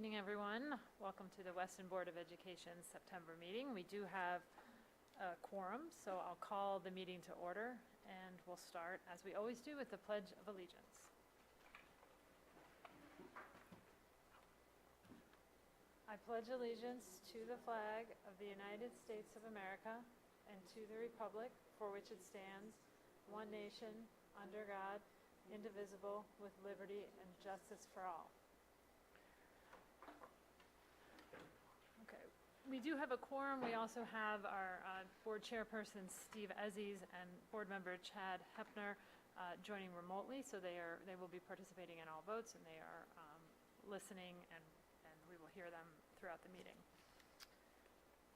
evening, everyone. Welcome to the Weston Board of Education's September meeting. We do have a quorum, so I'll call the meeting to order, and we'll start, as we always do, with the Pledge of Allegiance. I pledge allegiance to the flag of the United States of America and to the republic for which it stands, one nation, under God, indivisible, with liberty and justice for all. Okay, we do have a quorum. We also have our board chairperson, Steve Ezzies, and board member Chad Hepner joining remotely, so they will be participating in all votes, and they are listening, and we will hear them throughout the meeting.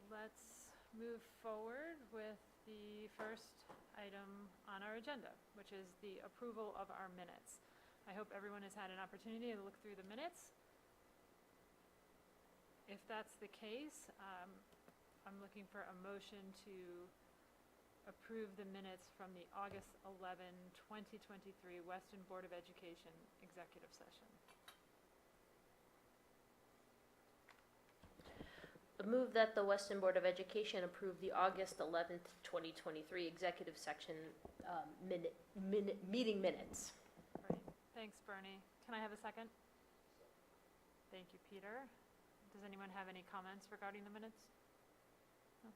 Let's move forward with the first item on our agenda, which is the approval of our minutes. I hope everyone has had an opportunity to look through the minutes. If that's the case, I'm looking for a motion to approve the minutes from the August 11, 2023 Weston Board of Education executive session. Move that the Weston Board of Education approve the August 11th, 2023 executive section meeting minutes. Great. Thanks, Bernie. Can I have a second? Thank you, Peter. Does anyone have any comments regarding the minutes? No?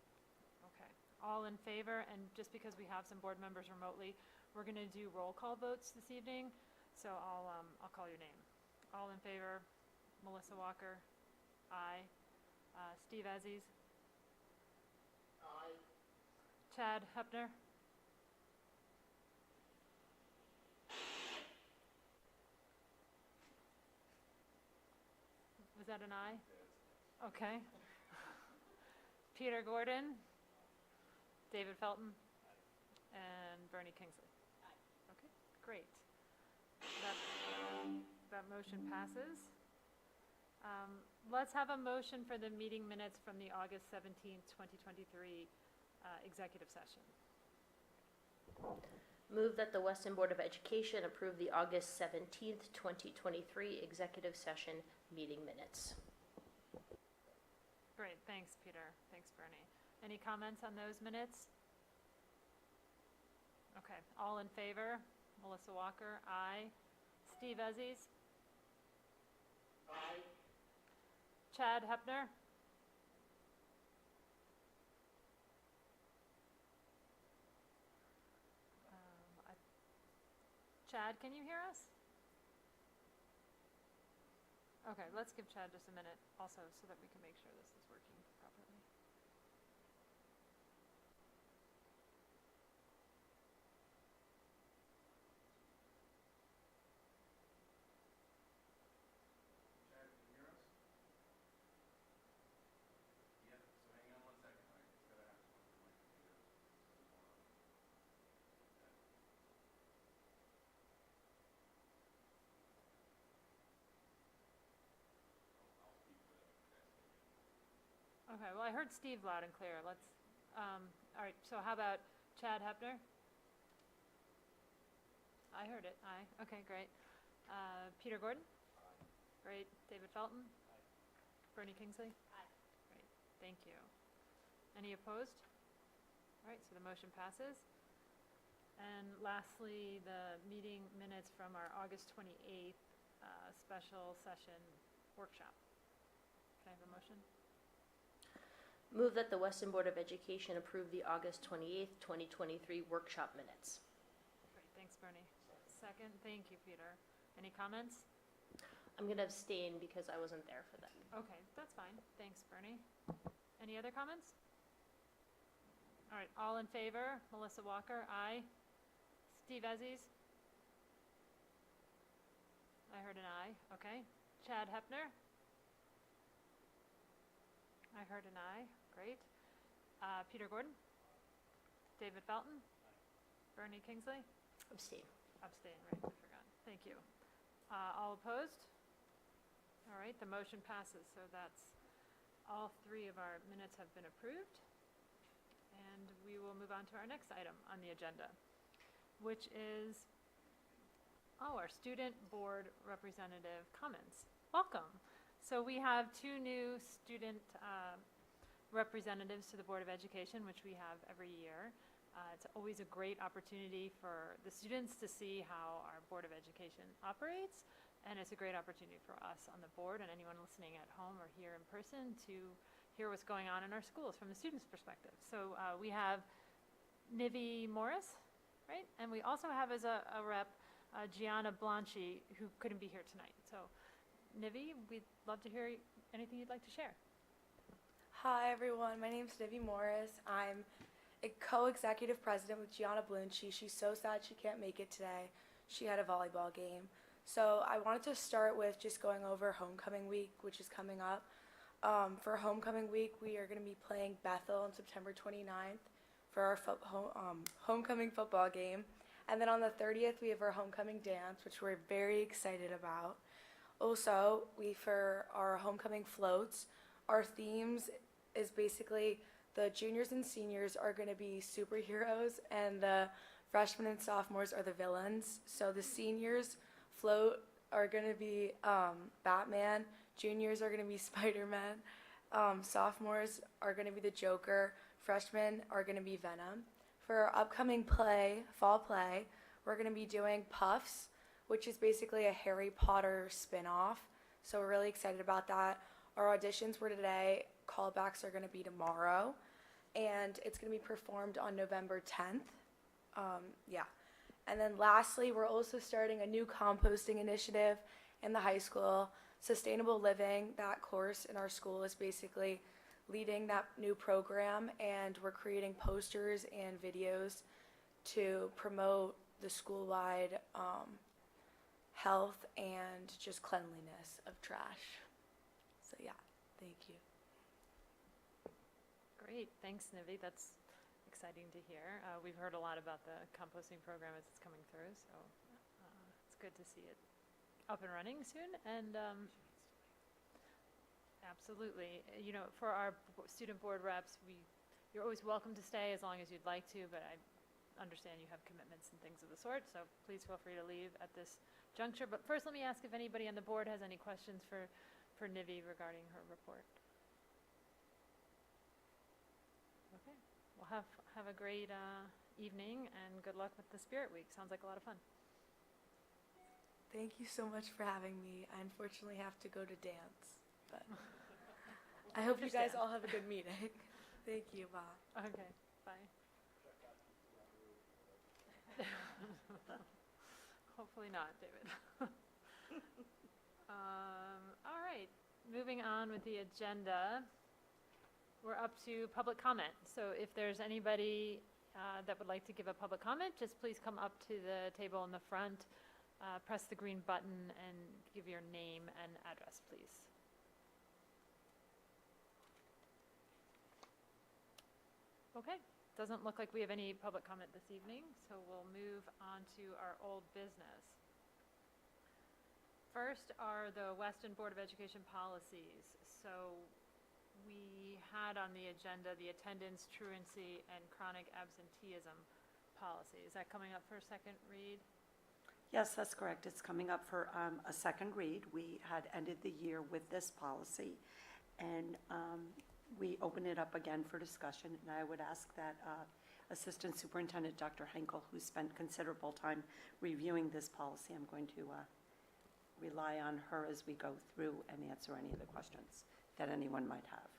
Okay. All in favor, and just because we have some board members remotely, we're going to do roll call votes this evening, so I'll call your name. All in favor, Melissa Walker, aye. Steve Ezzies, aye. Chad Hepner, was that an aye? Okay. Peter Gordon, David Felton, and Bernie Kingsley. Okay, great. That motion passes. Let's have a motion for the meeting minutes from the August 17th, 2023 executive session. Move that the Weston Board of Education approve the August 17th, 2023 executive session meeting minutes. Great, thanks, Peter. Thanks, Bernie. Any comments on those minutes? Okay, all in favor? Melissa Walker, aye. Steve Ezzies? Aye. Chad Hepner? Chad, can you hear us? Okay, let's give Chad just a minute also so that we can make sure this is working properly. Chad, can you hear us? Yeah, so hang on one second. I just gotta have to look at my computer. I'll speak for the next meeting. Okay, well, I heard Steve loud and clear. Let's, all right, so how about Chad Hepner? I heard it, aye. Okay, great. Peter Gordon? Aye. Great. David Felton? Aye. Bernie Kingsley? Aye. Great, thank you. Any opposed? All right, so the motion passes. And lastly, the meeting minutes from our August 28th special session workshop. Can I have a motion? Move that the Weston Board of Education approve the August 28th, 2023 workshop minutes. Great, thanks, Bernie. Second, thank you, Peter. Any comments? I'm going to abstain because I wasn't there for that. Okay, that's fine. Thanks, Bernie. Any other comments? All right, all in favor? Melissa Walker, aye. Steve Ezzies? I heard an aye. Okay. Chad Hepner? I heard an aye. Great. Peter Gordon? David Felton? Bernie Kingsley? Abstain. Abstain, right, I forgot. Thank you. All opposed? All right, the motion passes, so that's all three of our minutes have been approved. And we will move on to our next item on the agenda, which is, our student board representative comments. Welcome. So we have 2 new student representatives to the Board of Education, which we have every year. It's always a great opportunity for the students to see how our Board of Education operates, and it's a great opportunity for us on the board and anyone listening at home or here in person to hear what's going on in our schools from the students' perspective. So we have Nivi Morris, right? And we also have as a rep Gianna Blanchi, who couldn't be here tonight. So Nivi, we'd love to hear anything you'd like to share. Hi everyone, my name's Nivi Morris. I'm a co-executive president with Gianna Blanchi. She's so sad she can't make it today. She had a volleyball game. So I wanted to start with just going over homecoming week, which is coming up. For homecoming week, we are going to be playing Bethel on September 29th for our homecoming football game. And then on the 30th, we have our homecoming dance, which we're very excited about. Also, for our homecoming floats, our themes is basically the juniors and seniors are going to be superheroes and the freshmen and sophomores are the villains. So the seniors float are going to be Batman, juniors are going to be Spider-Man, sophomores are going to be the Joker, freshmen are going to be Venom. For our upcoming fall play, we're going to be doing Puffs, which is basically a Harry Potter spin-off. So we're really excited about that. Our auditions were today, callbacks are going to be tomorrow, and it's going to be performed on November 10th. And then lastly, we're also starting a new composting initiative in the high school. Sustainable Living, that course in our school, is basically leading that new program, and we're creating posters and videos to promote the school-wide health and just cleanliness of trash. So yeah, thank you. Great, thanks Nivi, that's exciting to hear. We've heard a lot about the composting program as it's coming through, so it's good to see it up and running soon. And absolutely, you know, for our student board reps, you're always welcome to stay as long as you'd like to, but I understand you have commitments and things of the sort, so please feel free to leave at this juncture. But first, let me ask if anybody on the board has any questions for Nivi regarding her report. Okay, well have a great evening and good luck with the Spirit Week. Sounds like a lot of fun. Thank you so much for having me. I unfortunately have to go to dance, but I hope you guys all have a good meeting. Thank you, bye. Okay, bye. Hopefully not, David. All right, moving on with the agenda. We're up to public comment. So if there's anybody that would like to give a public comment, just please come up to the table in the front, press the green button, and give your name and address, please. Okay, doesn't look like we have any public comment this evening, so we'll move on to our old business. First are the Weston Board of Education policies. So we had on the agenda the attendance, truancy, and chronic absenteeism policy. Is that coming up for a second read? Yes, that's correct. It's coming up for a second read. We had ended the year with this policy, and we open it up again for discussion. And I would ask that Assistant Superintendent Dr. Henkel, who spent considerable time reviewing this policy, I'm going to rely on her as we go through and answer any of the questions that anyone might have.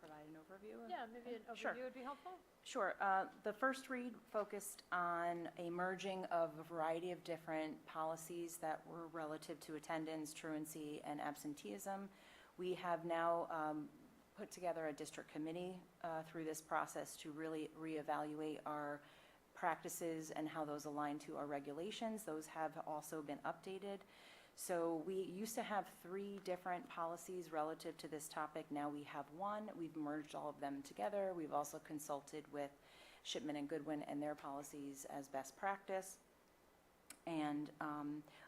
Provide an overview? Yeah, maybe an Sure. overview would be helpful. Sure. The first read focused on a merging of a variety of different policies that were relative to attendance, truancy, and absenteeism. We have now put together a district committee through this process to really reevaluate our practices and how those align to our regulations. Those have also been updated. So we used to have 3 different policies relative to this topic. Now we have one. We've merged all of them together. We've also consulted with Shipman and Goodwin and their policies as best practice. And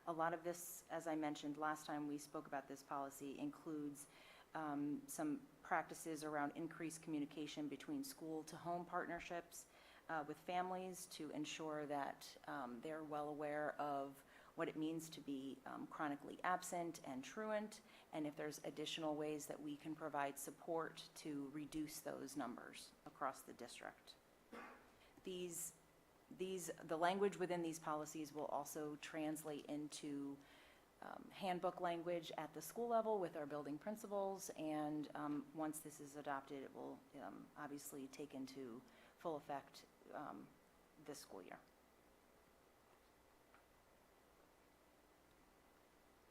a lot of this, as I mentioned last time we spoke about this policy, includes some practices around increased communication between school to home partnerships with families to ensure that they're well aware of what it means to be chronically absent and truant, and if there's additional ways that we can provide support to reduce those numbers across the district. The language within these policies will also translate into handbook language at the school level with our building principals, and once this is adopted, it will obviously take into full effect this school year.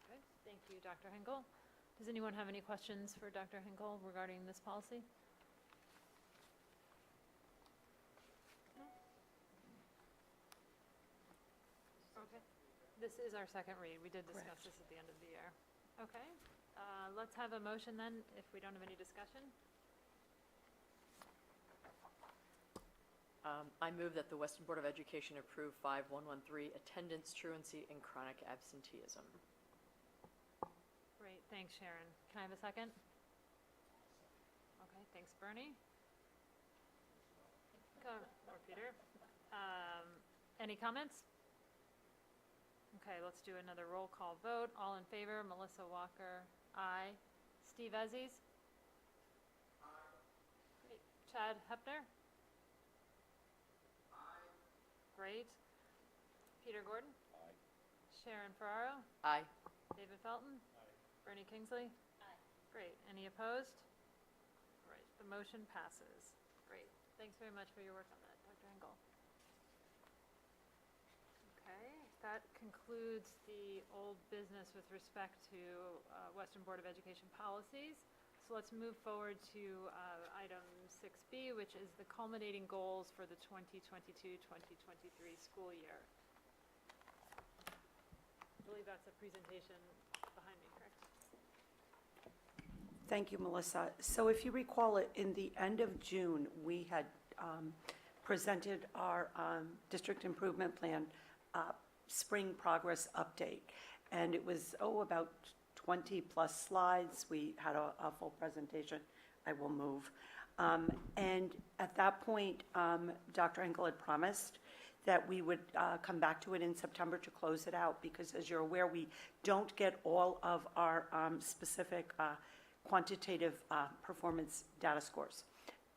Okay, thank you, Dr. Hinkle. Does anyone have any questions for Dr. Hinkle regarding this policy? No? Okay, this is our second read. We did discuss Correct. this at the end of the year. Okay, let's have a motion then, if we don't have any discussion. I move that the Weston Board of Education approve 5113, attendance, truancy, and chronic absenteeism. Great, thanks, Sharon. Can I have a second? Okay, thanks, Bernie. Or Peter. Any comments? Okay, let's do another roll call vote. All in favor, Melissa Walker, aye. Steve Ezzies? Aye. Great. Chad Hepner? Aye. Great. Peter Gordon? Aye. Sharon Ferraro? Aye. David Felton? Bernie Kingsley? Aye. Great. Any opposed? Great. The motion passes. Great. Thanks very much for your work on that, Dr. Engel. Okay, that concludes the old business with respect to Western Board of Education policies. So let's move forward to item 6B, which is the culminating goals for the 2022-2023 school year. I believe that's a presentation behind me, correct? Thank you, Melissa. So if you recall, in the end of June, we had presented our district improvement plan spring progress update. And it was, about 20-plus slides. We had a full presentation. I will move. And at that point, Dr. Engel had promised that we would come back to it in September to close it out, because as you're aware, we don't get all of our specific quantitative performance data scores,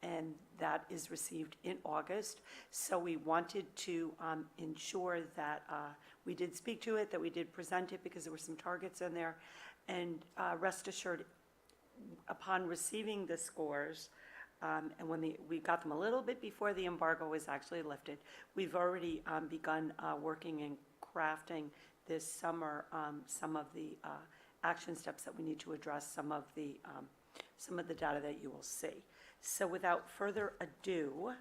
and that is received in August. So we wanted to ensure that we did speak to it, that we did present it, because there were some targets in there. And rest assured, upon receiving the scores, and when we got them a little bit before the embargo was actually lifted, we've already begun working and crafting this summer some of the action steps that we need to address some of the data that you will see. So without further ado,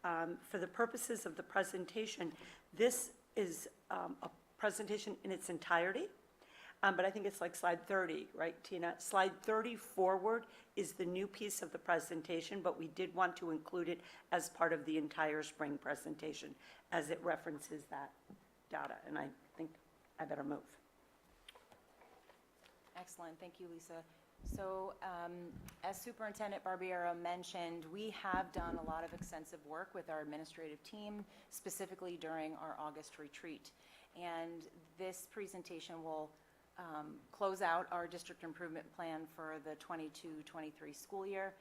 for the purposes of the presentation, this is a presentation in its entirety, but I think it's like slide 30, right, Tina? Slide 30 forward is the new piece of the presentation, but we did want to include it as part of the entire spring presentation, as it references that data, and I think I better move. Excellent, thank you, Lisa. So as Superintendent Barbiero mentioned, we have done a lot of extensive work with our administrative team, specifically during our August retreat. And this presentation will close out our district improvement plan for the 22-23 school year.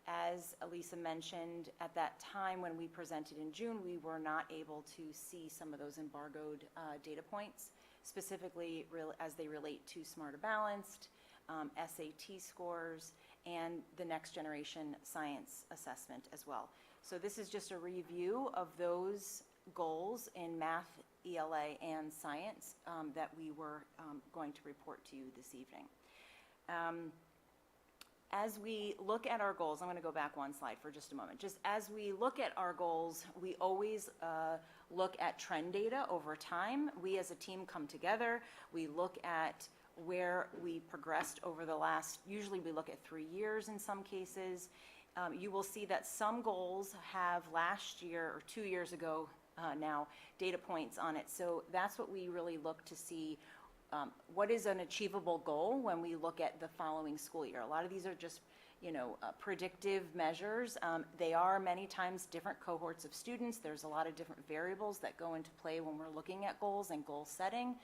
As Elisa mentioned, at that time when we presented in June, we were not able to see some of those embargoed data points, specifically as they relate to Smarter Balanced, SAT scores, and the next generation science assessment as well. So this is just a review of those goals in math, ELA, and science that we were going to report to you this evening. As we look at our goals, I'm going to go back one slide for just a moment. Just as we look at our goals, we always look at trend data over time. We as a team come together, we look at where we progressed over the last, usually we look at 3 years in some cases. You will see that some goals have last year or 2 years ago now data points on it. So that's what we really look to see. What is an achievable goal when we look at the following school year? A lot of these are just, predictive measures. They are many times different cohorts of students. There's a lot of different variables that go into play when we're looking at goals and goal setting.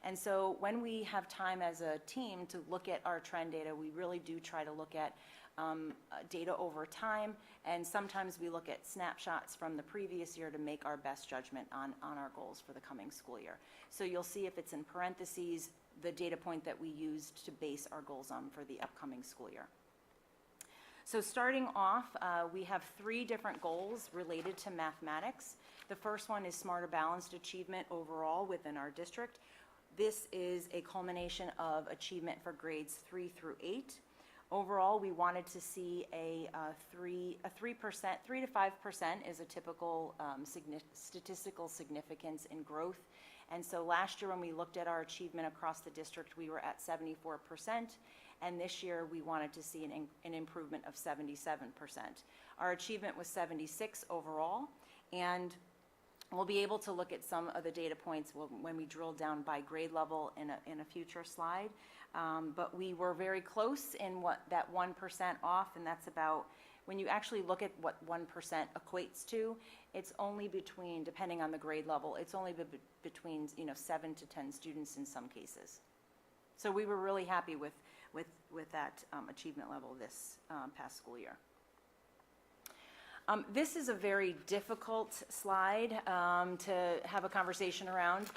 And so when we have time as a team to look at our trend data, we really do try to look at data over time, and sometimes we look at snapshots from the previous year to make our best judgment on our goals for the coming school year. So you'll see if it's in parentheses, the data point that we used to base our goals on for the upcoming school year. So starting off, we have 3 different goals related to mathematics. The first one is smarter balanced achievement overall within our district. This is a culmination of achievement for grades 3 through 8. Overall, we wanted to see a 3%, 3 to 5% is a typical statistical significance in growth. And so last year when we looked at our achievement across the district, we were at 74%. And this year we wanted to see an improvement of 77%. Our achievement was 76 overall. And we'll be able to look at some of the data points when we drill down by grade level in a future slide. But we were very close in what that 1% off, and that's about, when you actually look at what 1% equates to, it's only between, depending on the grade level, it's only between 7 to 10 students in some cases. So we were really happy with that achievement level this past school year. This is a very difficult slide to have a conversation around.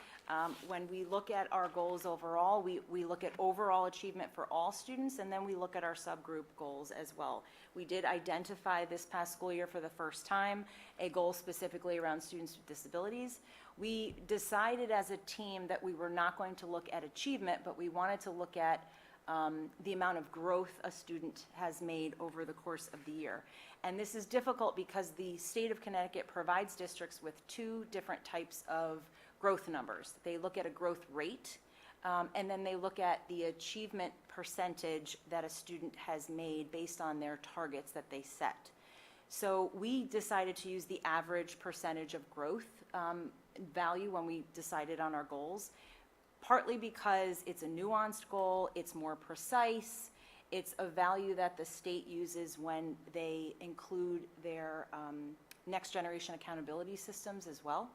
When we look at our goals overall, we look at overall achievement for all students, and then we look at our subgroup goals as well. We did identify this past school year for the first time a goal specifically around students with disabilities. We decided as a team that we were not going to look at achievement, but we wanted to look at the amount of growth a student has made over the course of the year. And this is difficult because the state of Connecticut provides districts with 2 different types of growth numbers. They look at a growth rate, and then they look at the achievement percentage that a student has made based on their targets that they set. So we decided to use the average percentage of growth value when we decided on our goals, partly because it's a nuanced goal, it's more precise, it's a value that the state uses when they include their next generation accountability systems as well.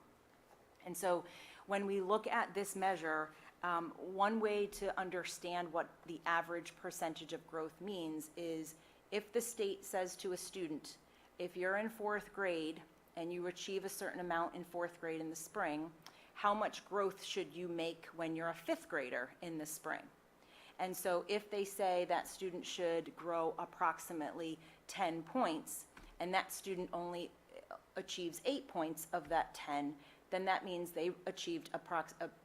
And so when we look at this measure, one way to understand what the average percentage of growth means is if the state says to a student, if you're in 4th grade and you achieve a certain amount in 4th grade in the spring, how much growth should you make when you're a 5th grader in the spring? And so if they say that student should grow approximately 10 points, and that student only achieves 8 points of that 10, then that means they achieved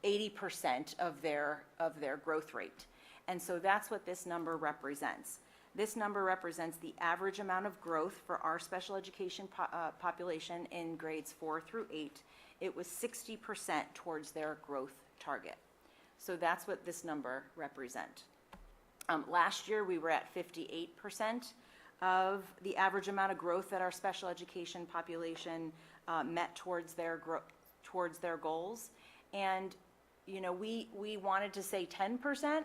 80% of their growth rate. And so that's what this number represents. This number represents the average amount of growth for our special education population in grades 4 through 8. It was 60% towards their growth target. So that's what this number represents. Last year we were at 58% of the average amount of growth that our special education population met towards their goals. And we wanted to say 10%.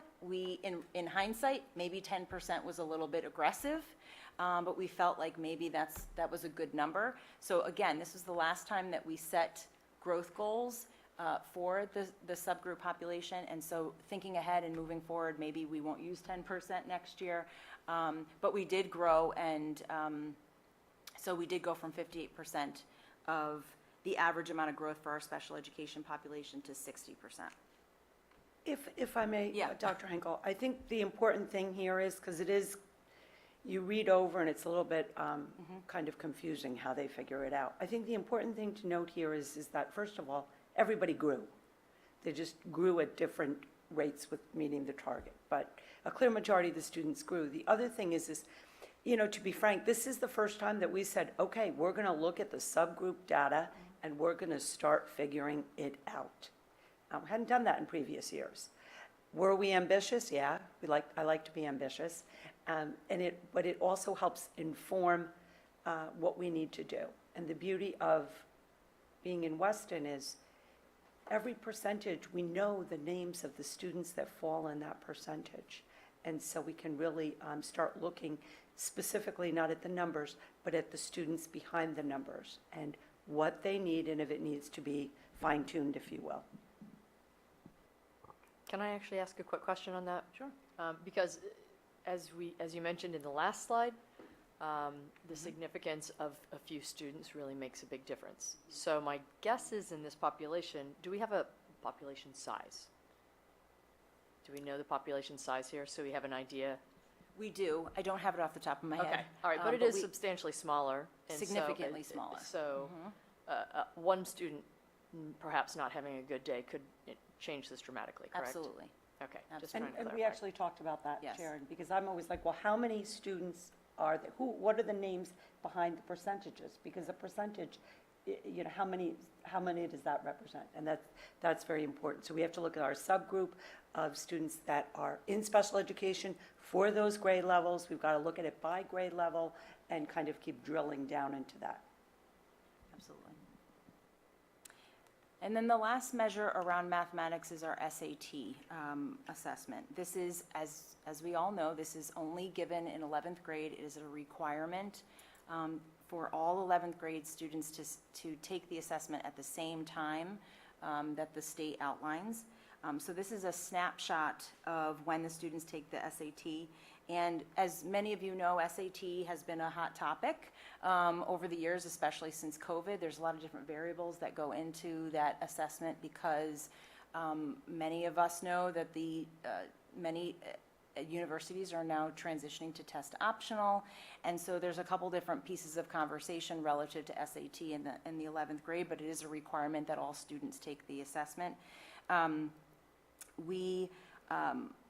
In hindsight, maybe 10% was a little bit aggressive, but we felt like maybe that was a good number. So again, this is the last time that we set growth goals for the subgroup population, and so thinking ahead and moving forward, maybe we won't use 10% next year, but we did grow, and so we did go from 58% of the average amount of growth for our special education population to 60%. If I may, Yeah. Dr. Henkel, I think the important thing here is, because it is, you read over and it's a little bit kind of confusing how they figure it out. I think the important thing to note here is that, first of all, everybody grew. They just grew at different rates with meeting the target, but a clear majority of the students grew. The other thing is, to be frank, this is the first time that we said, okay, we're going to look at the subgroup data and we're going to start figuring it out. We hadn't done that in previous years. Were we ambitious? Yeah, I like to be ambitious, but it also helps inform what we need to do. And the beauty of being in Weston is every percentage, we know the names of the students that fall in that percentage. And so we can really start looking specifically not at the numbers, but at the students behind the numbers and what they need and if it needs to be fine-tuned, if you will. Can I actually ask a quick question on that? Sure. Because as you mentioned in the last slide, the significance of a few students really makes a big difference. So my guess is in this population, do we have a population size? Do we know the population size here so we have an idea? We do. I don't have it off the top of my head. Okay, all right, but it is substantially smaller. And so Significantly smaller. So one student perhaps not having a good day could change this dramatically, correct? Absolutely. Okay, just And trying to we clarify. actually talked about that, Yes. Sharon, because I'm always like, well, how many students are there? What are the names behind the percentages? Because a percentage, how many does that represent? And that's very important. So we have to look at our subgroup of students that are in special education for those grade levels. We've got to look at it by grade level and kind of keep drilling down into that. Absolutely. And then the last measure around mathematics is our SAT assessment. This is, as we all know, this is only given in 11th grade. It is a requirement for all 11th grade students to take the assessment at the same time that the state outlines. So this is a snapshot of when the students take the SAT. And as many of you know, SAT has been a hot topic over the years, especially since COVID. There's a lot of different variables that go into that assessment because many of us know that many universities are now transitioning to test optional. And so there's a couple different pieces of conversation relative to SAT in the 11th grade, but it is a requirement that all students take the assessment. We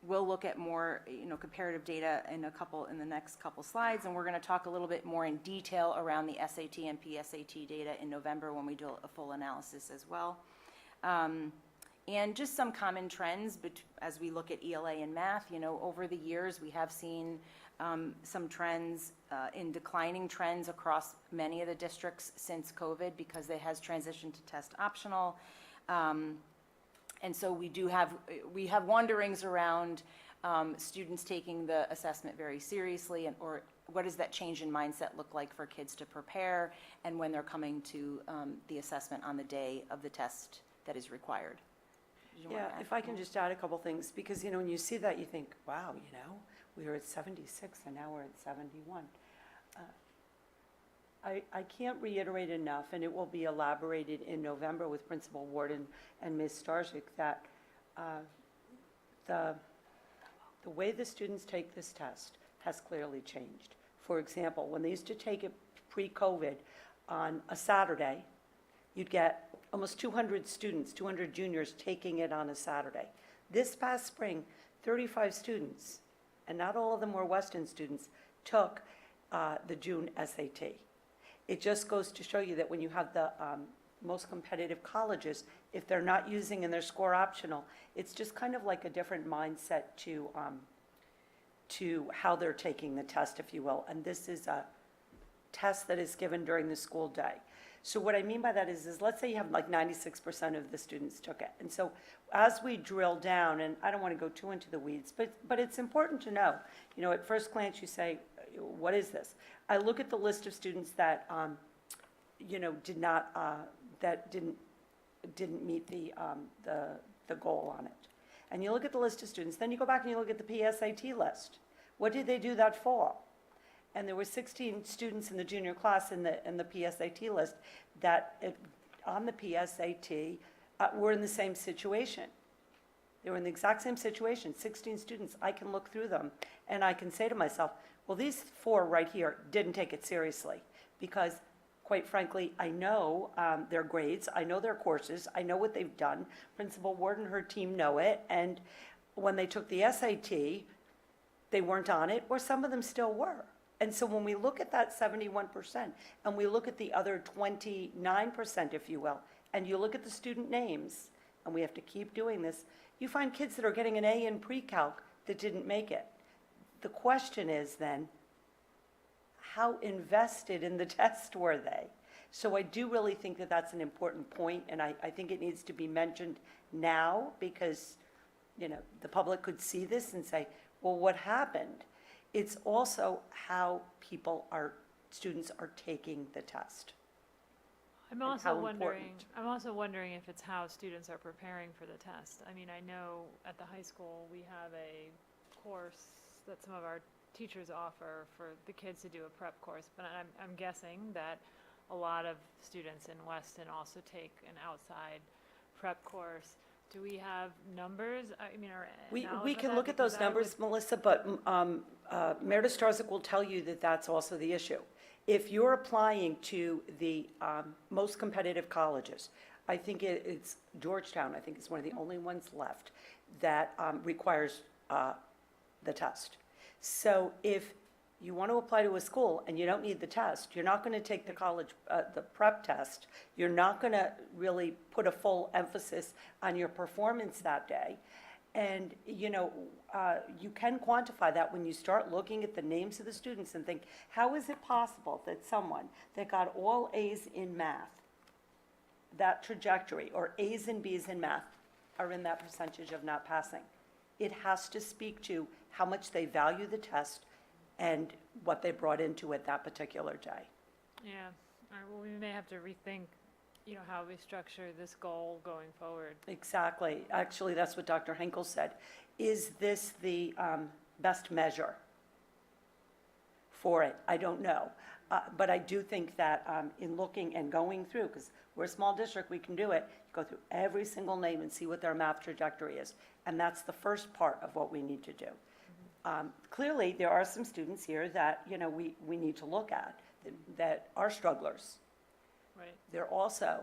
will look at more, comparative data in the next couple slides, and we're going to talk a little bit more in detail around the SAT and PSAT data in November when we do a full analysis as well. And just some common trends as we look at ELA and math. Over the years we have seen some trends in declining trends across many of the districts since COVID because it has transitioned to test optional. And so we have wonderings around students taking the assessment very seriously, or what does that change in mindset look like for kids to prepare and when they're coming to the assessment on the day of the test that is required. Did you want to add? If I can just add a couple things, because, when you see that, you think, wow, we were at 76 and now we're at 71. I can't reiterate enough, and it will be elaborated in November with Principal Warden and Ms. Starzyk, that the way the students take this test has clearly changed. For example, when they used to take it pre-COVID on a Saturday, you'd get almost 200 students, 200 juniors taking it on a Saturday. This past spring, 35 students, and not all of them were Weston students, took the June SAT. It just goes to show you that when you have the most competitive colleges, if they're not using and they're score optional, it's just kind of like a different mindset to how they're taking the test, if you will. And this is a test that is given during the school day. So what I mean by that is let's say you have like 96% of the students took it. And so as we drill down, and I don't want to go too into the weeds, but it's important to know, at first glance you say, what is this? I look at the list of students that, didn't meet the goal on it. And you look at the list of students, then you go back and you look at the PSAT list. What did they do that fall? And there were 16 students in the junior class in the PSAT list that on the PSAT were in the same situation. They were in the exact same situation, 16 students. I can look through them and I can say to myself, well, these 4 right here didn't take it seriously because, quite frankly, I know their grades, I know their courses, I know what they've done. Principal Ward and her team know it, and when they took the SAT, they weren't on it, or some of them still were. And so when we look at that 71% and we look at the other 29%, if you will, and you look at the student names, and we have to keep doing this, you find kids that are getting an A in pre-calc that didn't make it. The question is then, how invested in the test were they? So I do really think that that's an important point, and I think it needs to be mentioned now because, the public could see this and say, well, what happened? It's also how students are taking the test. I'm and also how wondering, important. I'm also wondering if it's how students are preparing for the test. I mean, I know at the high school, we have a course that some of our teachers offer for the kids to do a prep course, but I'm guessing that a lot of students in Weston also take an outside prep course. Do we have numbers? I mean, or We knowledge of can that? look at Because those I numbers, would- Melissa, but Meredith Starzik will tell you that that's also the issue. If you're applying to the most competitive colleges, I think it's Georgetown, I think is one of the only ones left that requires the test. So if you want to apply to a school and you don't need the test, you're not going to take the college, the prep test, you're not going to really put a full emphasis on your performance that day. And, you know, you can quantify that when you start looking at the names of the students and think, how is it possible that someone that got all A's in math, that trajectory, or A's and B's in math, are in that percentage of not passing? It has to speak to how much they value the test and what they brought into it that particular day. Yeah, all right, well, we may have to rethink, you know, how we structure this goal going forward. Exactly. Actually, that's what Dr. Henkel said. Is this the best measure for it? I don't know. But I do think that in looking and going through, because we're a small district, we can do it, go through every single name and see what their math trajectory is. And that's the first part of what we need to do. Clearly, there are some students here that, you know, we need to look at that are strugglers. Right. There are also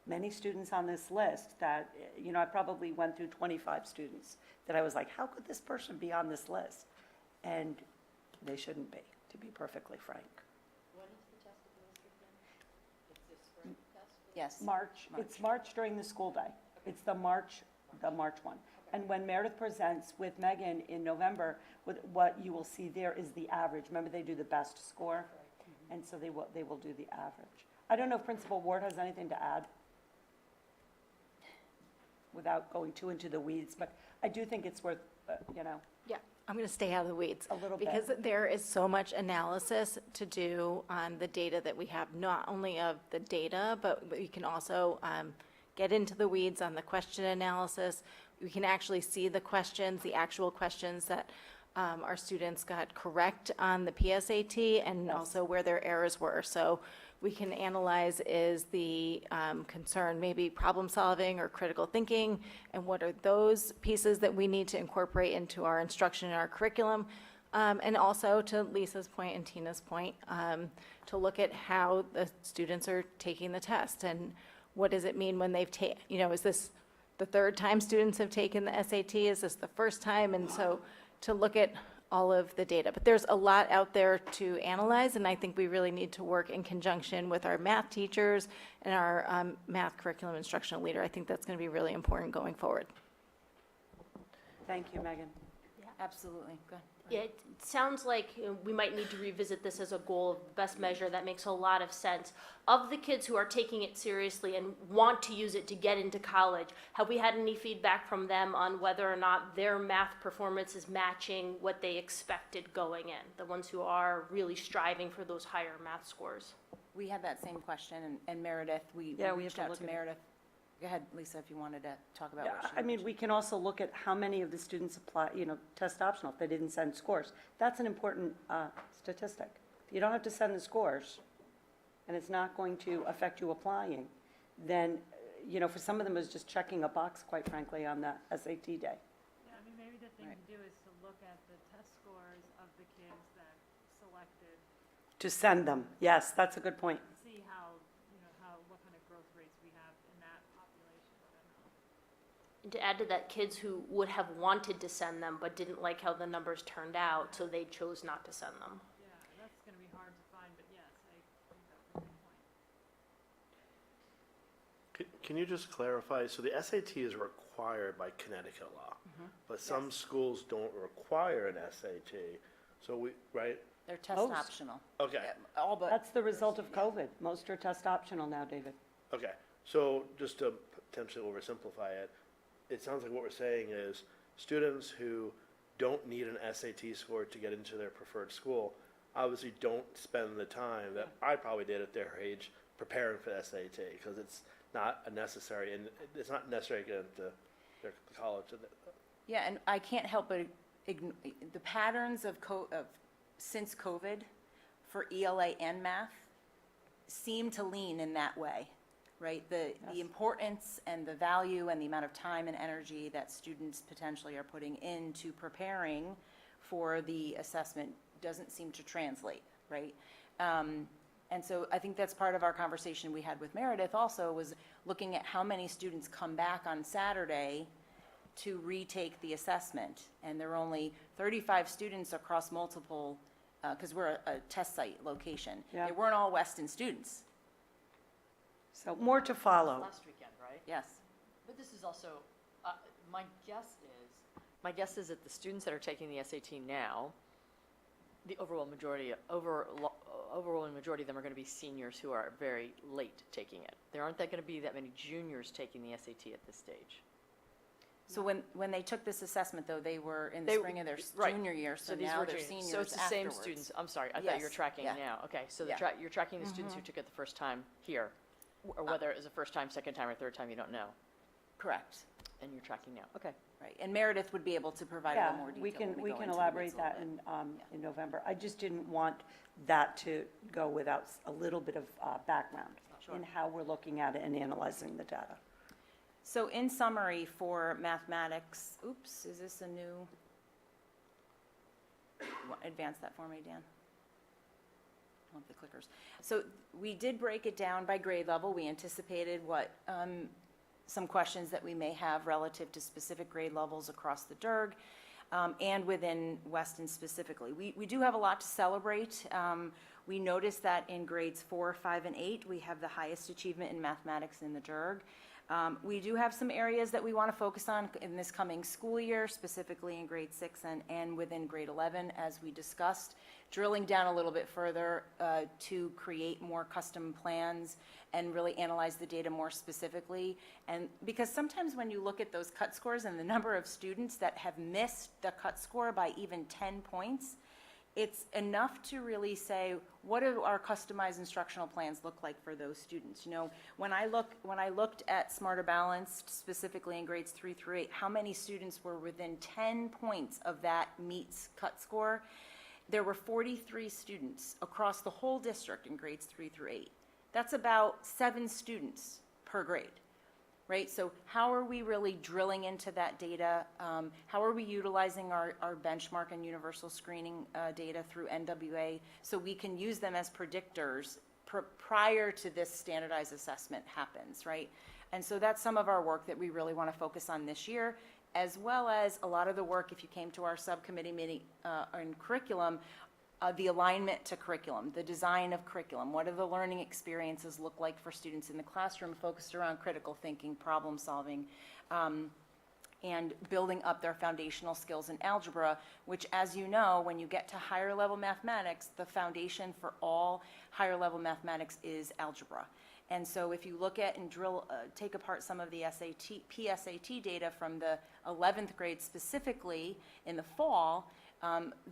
many students on this list that, you know, I probably went through 25 students that I was like, how could this person be on this list? And they shouldn't be, to be perfectly frank. Yes. March, it's March during the school day. It's the March one. And when Meredith presents with Megan in November, what you will see there is the average. Remember, they do the best score? And so they will do the average. I don't know if Principal Ward has anything to add without going too into the weeds, but I do think it's worth, you know, Yeah, I'm going to stay out of the weeds. a little bit. Because there is so much analysis to do on the data that we have, not only of the data, but we can also get into the weeds on the question analysis. We can actually see the questions, the actual questions that our students got correct on the PSAT, and also where their errors were. So we can analyze, is the concern maybe problem solving or critical thinking, and what are those pieces that we need to incorporate into our instruction and our curriculum. And also, to Lisa's point and Tina's point, to look at how the students are taking the test, and what does it mean when they've taken, you know, is this the third time students have taken the SAT? Is this the first time? And so to look at all of the data. But there's a lot out there to analyze, and I think we really need to work in conjunction with our math teachers and our math curriculum instructional leader. I think that's going to be really important going forward. Thank you, Megan. Absolutely. Go ahead. Yeah, it sounds like we might need to revisit this as a goal of best measure. That makes a lot of sense. Of the kids who are taking it seriously and want to use it to get into college, have we had any feedback from them on whether or not their math performance is matching what they expected going in? The ones who are really striving for those higher math scores. We had that same question, and Meredith, we Yeah, we reached have to out look to at it. Meredith. Go ahead, Lisa, if you wanted to talk about Yeah, what she I mean, we can also look at how many of the students apply, you know, test optional if they didn't send scores. That's an important statistic. If you don't have to send the scores, and it's not going to affect you applying, then, you know, for some of them, it's just checking a box, quite frankly, on the SAT day. Yeah, I mean, maybe the thing Right. to do is to look at the test scores of the kids that selected, To send them, yes, that's a good point. see how, you know, what kind of growth rates we have in that population. I don't know. And to add to that, kids who would have wanted to send them but didn't like how the numbers turned out, so they chose not to send them. Yeah, that's going to be hard to find, but yes, I think that's a good point. Can you just clarify, so the SAT is required by Connecticut law, but some schools don't require an SAT, so we, right? They're test Most. optional. Okay, All but. That's the result of COVID. Most are test optional now, David. okay, so just to potentially oversimplify it, it sounds like what we're saying is students who don't need an SAT score to get into their preferred school, obviously don't spend the time that I probably did at their age preparing for the SAT, because it's not a necessary, and it's not necessary to get into their college. Yeah, and I can't help but the patterns of since COVID for ELA and math seem to lean in that way, right? The importance and the value and the amount of time and energy that students potentially are putting into preparing for the assessment doesn't seem to translate, right? And so I think that's part of our conversation we had with Meredith also, was looking at how many students come back on Saturday to retake the assessment. And there were only 35 students across multiple, because we're a test site location. Yeah. They weren't all Weston students. So more to follow. Last weekend, right? Yes. But this is also, my guess is that the students that are taking the SAT now, the overwhelming majority of them are going to be seniors who are very late taking it. There aren't going to be that many juniors taking the SAT at this stage. So when they took this assessment, though, they were in the They- spring of their right. junior year, so these now were they're juniors. seniors So it's the same afterwards. students. I'm sorry, I thought you were Yes, tracking yeah. now. Okay, so Yeah. you're tracking the students who took it the first time here, or whether it was the first time, second time, or third time, you don't know, Correct. and you're tracking now. Okay. Right. And Meredith would be able to provide a Yeah, little more detail we when can, we we go can into the elaborate weeds a little that bit. in November. I just didn't want that to go without a little bit of background in how we're looking at it and analyzing the data. So in summary for mathematics, oops, is this a new? Advance that for me, Dan. I want the clickers. So we did break it down by grade level. We anticipated what some questions that we may have relative to specific grade levels across the DIRG and within Weston specifically. We do have a lot to celebrate. We noticed that in grades 4, 5, and 8, we have the highest achievement in mathematics in the DIRG. We do have some areas that we want to focus on in this coming school year, specifically in grade 6 and within grade 11, as we discussed, drilling down a little bit further to create more custom plans and really analyze the data more specifically. And because sometimes when you look at those cut scores and the number of students that have missed the cut score by even 10 points, it's enough to really say, what do our customized instructional plans look like for those students? You know, when I looked at Smarter Balanced, specifically in grades 3 through 8, how many students were within 10 points of that meets cut score? There were 43 students across the whole district in grades 3 through 8. That's about 7 students per grade. Right, so how are we really drilling into that data? How are we utilizing our benchmark and universal screening data through NWA so we can use them as predictors prior to this standardized assessment happens, right? And so that's some of our work that we really want to focus on this year, as well as a lot of the work, if you came to our subcommittee meeting on curriculum, the alignment to curriculum, the design of curriculum. What do the learning experiences look like for students in the classroom focused around critical thinking, problem solving, and building up their foundational skills in algebra, which, as you know, when you get to higher level mathematics, the foundation for all higher level mathematics is algebra. And so if you look at and take apart some of the PSAT data from the 11th grade specifically in the fall,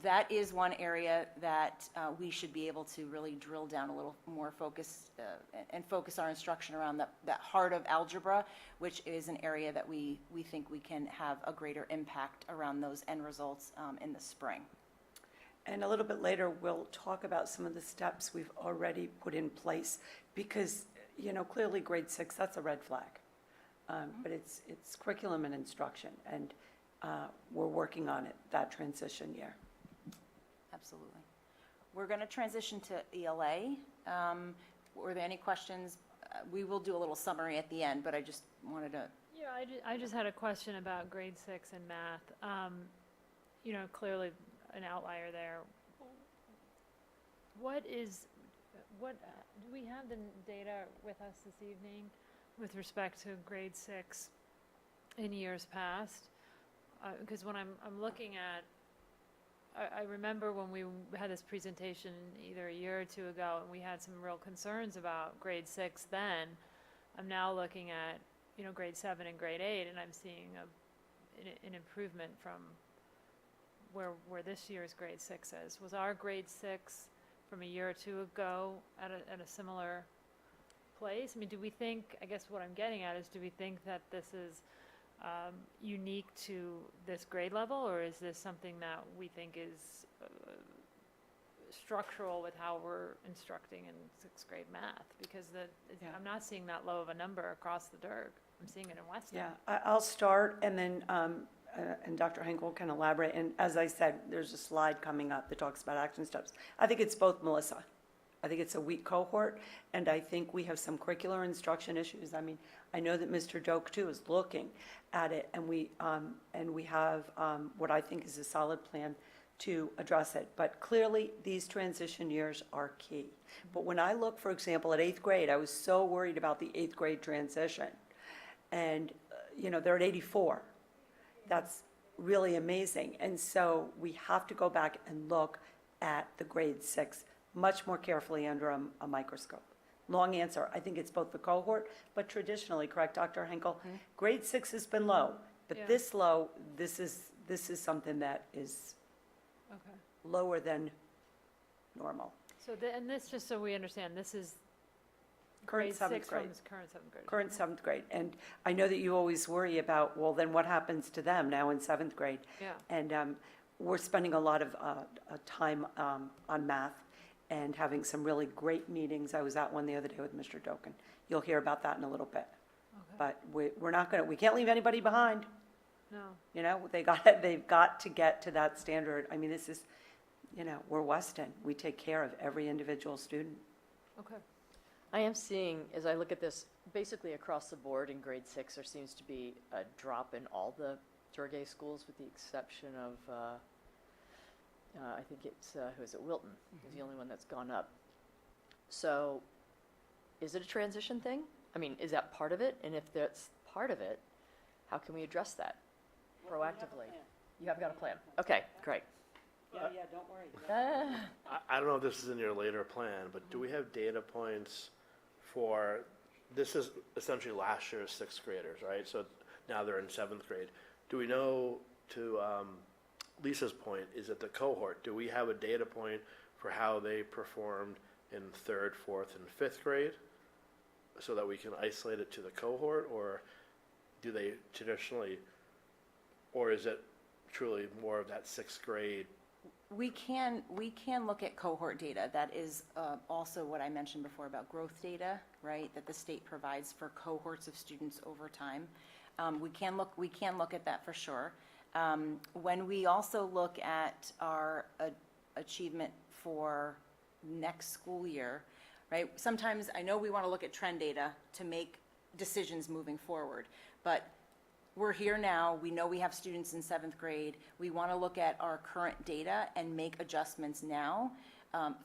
that is one area that we should be able to really drill down a little more focus and focus our instruction around that heart of algebra, which is an area that we think we can have a greater impact around those end results in the spring. And a little bit later, we'll talk about some of the steps we've already put in place because, you know, clearly grade 6, that's a red flag. But it's curriculum and instruction, and we're working on it, that transition year. Absolutely. We're going to transition to ELA. Were there any questions? We will do a little summary at the end, but I just wanted to. Yeah, I just had a question about grade 6 and math. You know, clearly an outlier there. Do we have the data with us this evening with respect to grade 6 in years past? Because when I'm looking at, I remember when we had this presentation either a year or two ago, and we had some real concerns about grade 6 then. I'm now looking at, you know, grade 7 and grade 8, and I'm seeing an improvement from where this year's grade 6 is. Was our grade 6 from a year or two ago at a similar place? I mean, do we think, I guess what I'm getting at is, do we think that this is unique to this grade level, or is this something that we think is structural with how we're instructing in 6th grade math? Because Yeah. I'm not seeing that low of a number across the DIRG. I'm seeing it in Weston. Yeah, I'll start, and then, and Dr. Henkel can elaborate. And as I said, there's a slide coming up that talks about action steps. I think it's both, Melissa. I think it's a weak cohort, and I think we have some curricular instruction issues. I mean, I know that Mr. Doak, too, is looking at it, and we have what I think is a solid plan to address it. But clearly, these transition years are key. But when I look, for example, at 8th grade, I was so worried about the 8th grade transition. And, they're at 84. That's really amazing. And so we have to go back and look at the grade 6 much more carefully under a microscope. Long answer. I think it's both the cohort, but traditionally, correct, Dr. Henkel? Grade 6 has been low, but Yeah. this low, this is something that is Okay. lower than normal. So, and this, just so we understand, this is Current grade 7th 6 from grade. this current 7th grade. Current 7th grade. And I know that you always worry about, well, then what happens to them now in 7th grade? Yeah. And we're spending a lot of time on math and having some really great meetings. I was at one the other day with Mr. Doken. You'll hear about that in a little bit. Okay. But we're not going to, we can't leave anybody behind. No. They've got to get to that standard. I mean, this is, we're Weston. We take care of every individual student. Okay. I am seeing, as I look at this, basically across the board in grade 6, there seems to be a drop in all the Durgay schools with the exception of, I think it's, who is it, Wilton is the only one that's gone up. So is it a transition thing? I mean, is that part of it? And if that's part of it, how can we address that proactively? You have got a plan. Okay, great. Yeah, don't worry. I don't know if this is in your later plan, but do we have data points for, this is essentially last year's 6th graders, right? So now they're in 7th grade. Do we know, to Lisa's point, is it the cohort? Do we have a data point for how they performed in 3rd, 4th, and 5th grade so that we can isolate it to the cohort? Or do they traditionally, or is it truly more of that 6th grade? We can look at cohort data. That is also what I mentioned before about growth data, right? That the state provides for cohorts of students over time. We can look at that for sure. When we also look at our achievement for next school year, right? Sometimes I know we want to look at trend data to make decisions moving forward, but we're here now, we know we have students in 7th grade, we want to look at our current data and make adjustments now.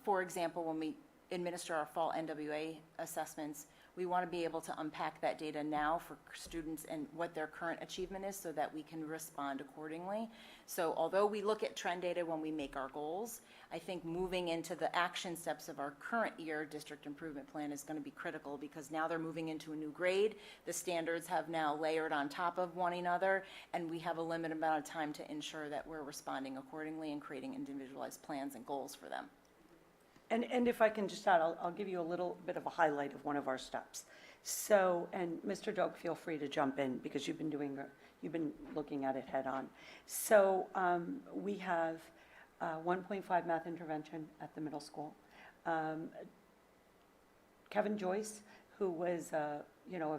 For example, when we administer our fall NWA assessments, we want to be able to unpack that data now for students and what their current achievement is so that we can respond accordingly. So although we look at trend data when we make our goals, I think moving into the action steps of our current year district improvement plan is going to be critical because now they're moving into a new grade. The standards have now layered on top of one another, and we have a limited amount of time to ensure that we're responding accordingly and creating individualized plans and goals for them. And if I can just add, I'll give you a little bit of a highlight of one of our steps. So, and Mr. Doak, feel free to jump in because you've been looking at it head on. So we have 1.5 math intervention at the middle school. Kevin Joyce, who was a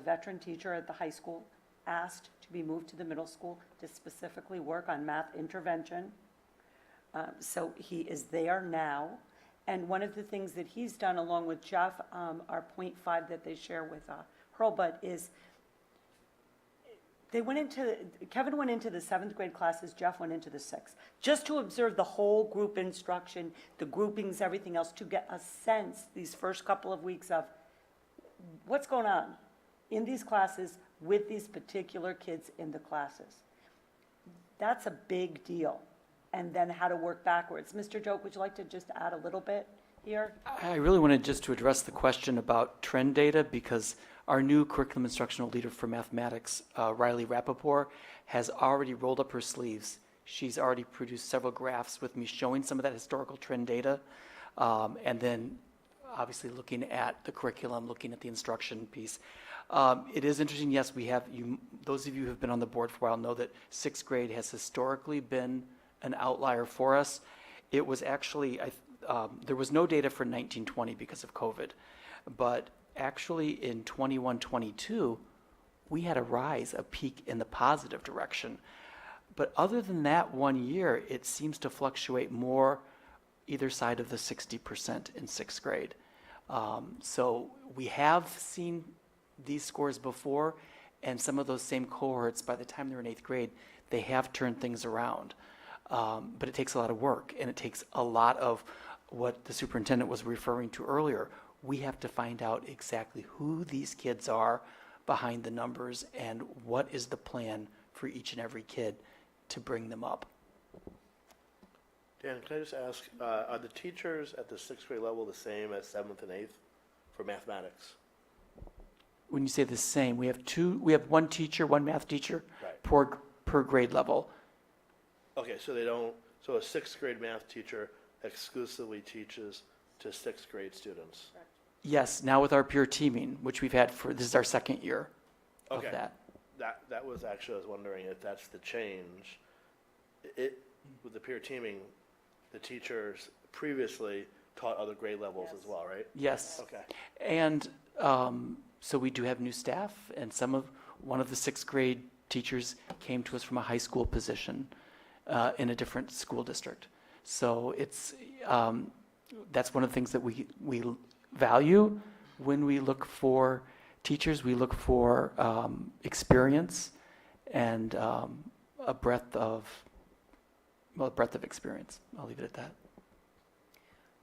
veteran teacher at the high school, asked to be moved to the middle school to specifically work on math intervention. So he is there now. And one of the things that he's done along with Jeff, our 0.5 that they share with Hurlbut is Kevin went into the 7th grade classes, Jeff went into the 6th, just to observe the whole group instruction, the groupings, everything else, to get a sense these first couple of weeks of what's going on in these classes with these particular kids in the classes. That's a big deal. And then how to work backwards. Mr. Doak, would you like to just add a little bit here? I really wanted just to address the question about trend data because our new curriculum instructional leader for mathematics, Riley Rappaport, has already rolled up her sleeves. She's already produced several graphs with me showing some of that historical trend data. And then obviously looking at the curriculum, looking at the instruction piece. It is interesting, yes, we have, those of you who have been on the board for a while know that sixth grade has historically been an outlier for us. It was actually, there was no data for 1920 because of COVID, but actually in 21-22, we had a rise, a peak in the positive direction. But other than that 1 year, it seems to fluctuate more either side of the 60% in sixth grade. So we have seen these scores before, and some of those same cohorts, by the time they're in eighth grade, they have turned things around. But it takes a lot of work, and it takes a lot of what the superintendent was referring to earlier. We have to find out exactly who these kids are behind the numbers and what is the plan for each and every kid to bring them up. Dan, can I just ask, are the teachers at the sixth grade level the same as seventh and eighth for mathematics? When you say the same, we have one teacher, one math teacher Right. per grade level. Okay, so so a sixth grade math teacher exclusively teaches to sixth grade students? Yes, now with our peer teaming, which we've had this is our second year of Okay. that. That was actually, I was wondering if that's the change. With the peer teaming, the teachers previously taught other grade levels as well, right? Yes. Okay. And so we do have new staff, and one of the sixth grade teachers came to us from a high school position in a different school district. So that's one of the things that we value when we look for teachers. We look for experience and a breadth of experience. I'll leave it at that.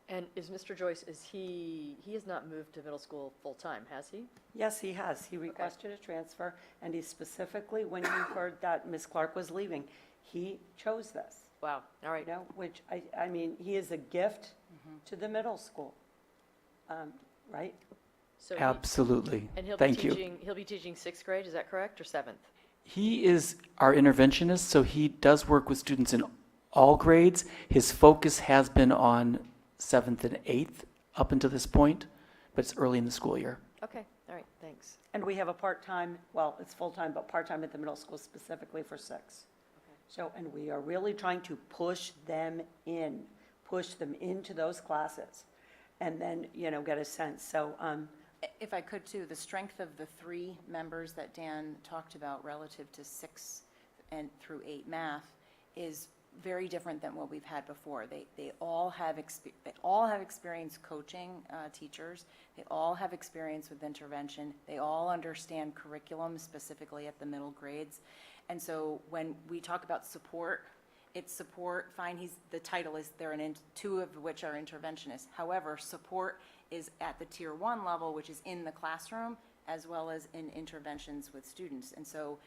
And is Mr. Joyce, he has not moved to middle school full-time, has he? Yes, he has. He requested a transfer, and he specifically, when he heard that Ms. Clark was leaving, he chose this. Wow, all right. You know, which, I mean, he is a gift to the middle school, right? So Absolutely. And he'll Thank be you. teaching sixth grade, is that correct, or seventh? He is our interventionist, so he does work with students in all grades. His focus has been on seventh and eighth up until this point, but it's early in the school year. Okay, all right, thanks. And we have a part-time, well, it's full-time, but part-time at the middle school specifically for six. So, and we are really trying to push them into those classes, and then, get a sense. So, If I could too, the strength of the three members that Dan talked about relative to 6 and through 8 math is very different than what we've had before. They all have experience coaching teachers. They all have experience with intervention. They all understand curriculum, specifically at the middle grades. And so when we talk about support, it's support, fine, the title is there, and two of which are interventionists. However, support is at the tier 1 level, which is in the classroom, as well as in interventions with students. And so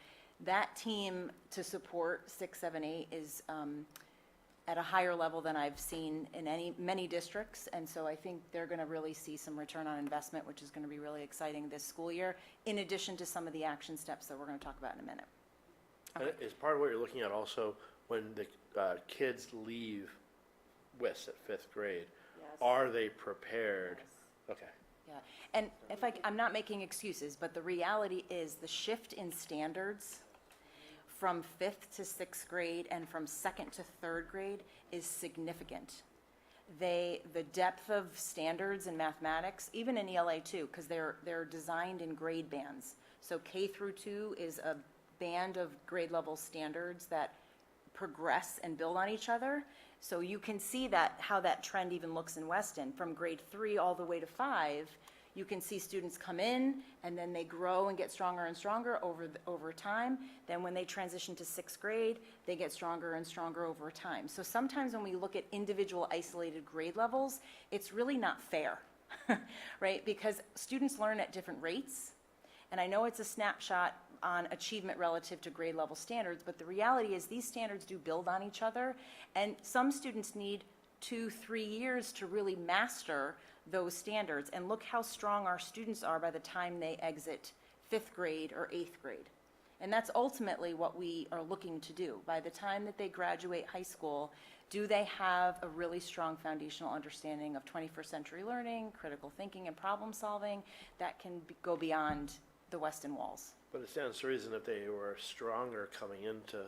that team to support 6, 7, 8 is at a higher level than I've seen in many districts. And so I think they're going to really see some return on investment, which is going to be really exciting this school year, in addition to some of the action steps that we're going to talk about in a minute. And is part of what you're looking at also when the kids leave WIS at fifth grade, are they prepared? Okay. Yeah, and I'm not making excuses, but the reality is the shift in standards from 5th to 6th grade and from 2nd to 3rd grade is significant. The depth of standards in mathematics, even in ELA too, because they're designed in grade bands. So K through 2 is a band of grade level standards that progress and build on each other. So you can see how that trend even looks in Weston. From grade 3 all the way to 5, you can see students come in and then they grow and get stronger and stronger over time. Then when they transition to 6th grade, they get stronger and stronger over time. So sometimes when we look at individual isolated grade levels, it's really not fair, right? Because students learn at different rates. And I know it's a snapshot on achievement relative to grade level standards, but the reality is these standards do build on each other, and some students need 2-3 years to really master those standards. And look how strong our students are by the time they exit 5th grade or 8th grade. And that's ultimately what we are looking to do. By the time that they graduate high school, do they have a really strong foundational understanding of 21st century learning, critical thinking, and problem solving that can go beyond the Weston walls? But it stands to reason if they were stronger coming into,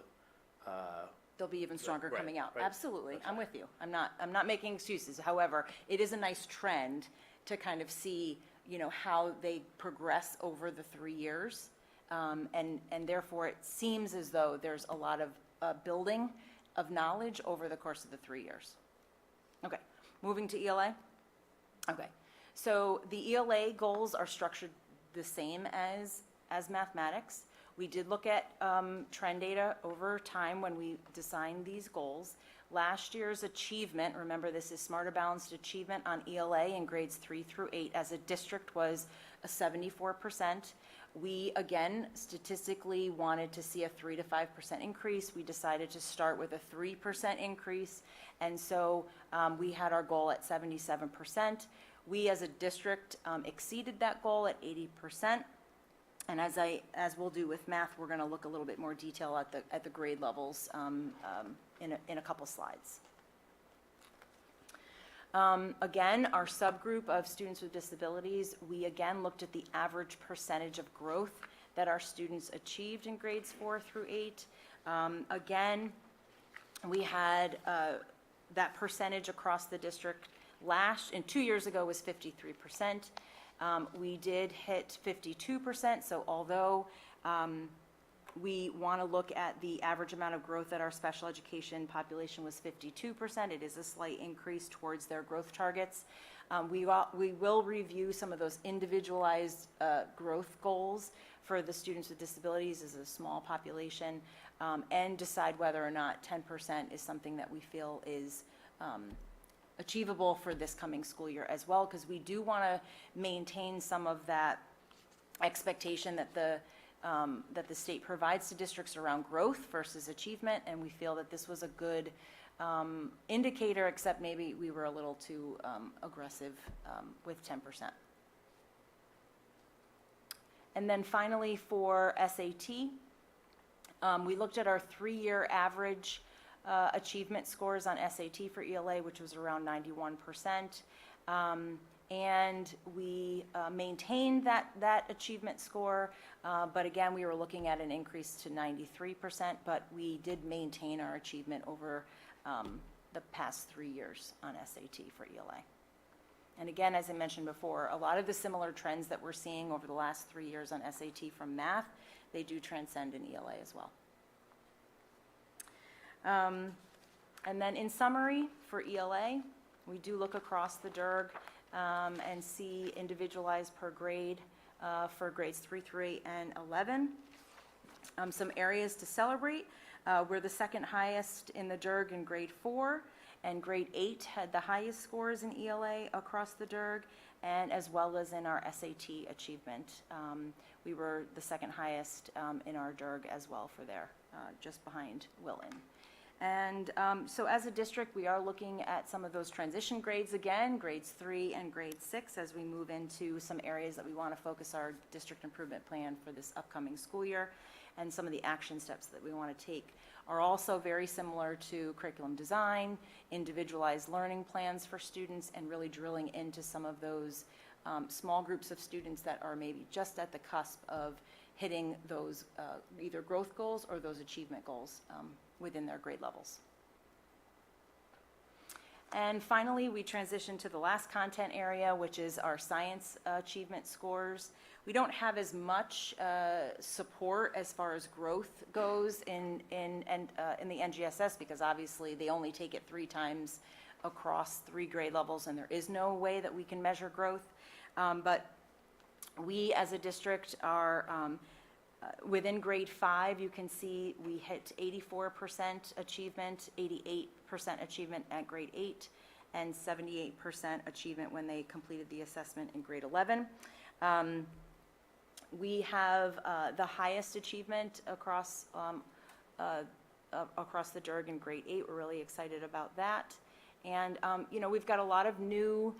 They'll be even stronger Right, coming out. right. Absolutely, Okay. I'm with you. I'm not making excuses. However, it is a nice trend to kind of see, how they progress over the 3 years. And therefore, it seems as though there's a lot of building of knowledge over the course of the 3 years. Okay, moving to ELA. Okay, so the ELA goals are structured the same as mathematics. We did look at trend data over time when we designed these goals. Last year's achievement, remember this is Smarter Balanced Achievement on ELA in grades 3 through 8 as a district was a 74%. We, again, statistically wanted to see a 3 to 5% increase. We decided to start with a 3% increase, and so we had our goal at 77%. We, as a district, exceeded that goal at 80%. And as we'll do with math, we're going to look a little bit more detail at the grade levels in a couple slides. Again, our subgroup of students with disabilities, we again looked at the average percentage of growth that our students achieved in grades 4 through 8. Again, we had that percentage across the district and 2 years ago was 53%. We did hit 52%, so although we want to look at the average amount of growth that our special education population was 52%, it is a slight increase towards their growth targets. We will review some of those individualized growth goals for the students with disabilities as a small population and decide whether or not 10% is something that we feel is achievable for this coming school year as well, because we do want to maintain some of that expectation that the state provides to districts around growth versus achievement, and we feel that this was a good indicator, except maybe we were a little too aggressive with 10%. And then finally for SAT, we looked at our 3-year average achievement scores on SAT for ELA, which was around 91%. And we maintained that achievement score, but again, we were looking at an increase to 93%, but we did maintain our achievement over the past 3 years on SAT for ELA. And again, as I mentioned before, a lot of the similar trends that we're seeing over the last 3 years on SAT from math, they do transcend in ELA as well. And then in summary, for ELA, we do look across the DIRG and see individualized per grade for grades 3 through 8 and 11. Some areas to celebrate. We're the second highest in the DIRG in grade 4, and grade 8 had the highest scores in ELA across the DIRG, and as well as in our SAT achievement. We were the second highest in our DIRG as well for there, just behind Wilton. And so as a district, we are looking at some of those transition grades again, grades 3 and grade 6, as we move into some areas that we want to focus our district improvement plan for this upcoming school year. And some of the action steps that we want to take are also very similar to curriculum design, individualized learning plans for students, and really drilling into some of those small groups of students that are maybe just at the cusp of hitting those either growth goals or those achievement goals within their grade levels. And finally, we transition to the last content area, which is our science achievement scores. We don't have as much support as far as growth goes in the NGSS, because obviously they only take it 3 times across 3 grade levels, and there is no way that we can measure growth. But we as a district are within grade 5, you can see we hit 84% achievement, 88% achievement at grade 8, and 78% achievement when they completed the assessment in grade 11. We have the highest achievement across the DIRG in grade 8. We're really excited about that. And, we've got a lot of new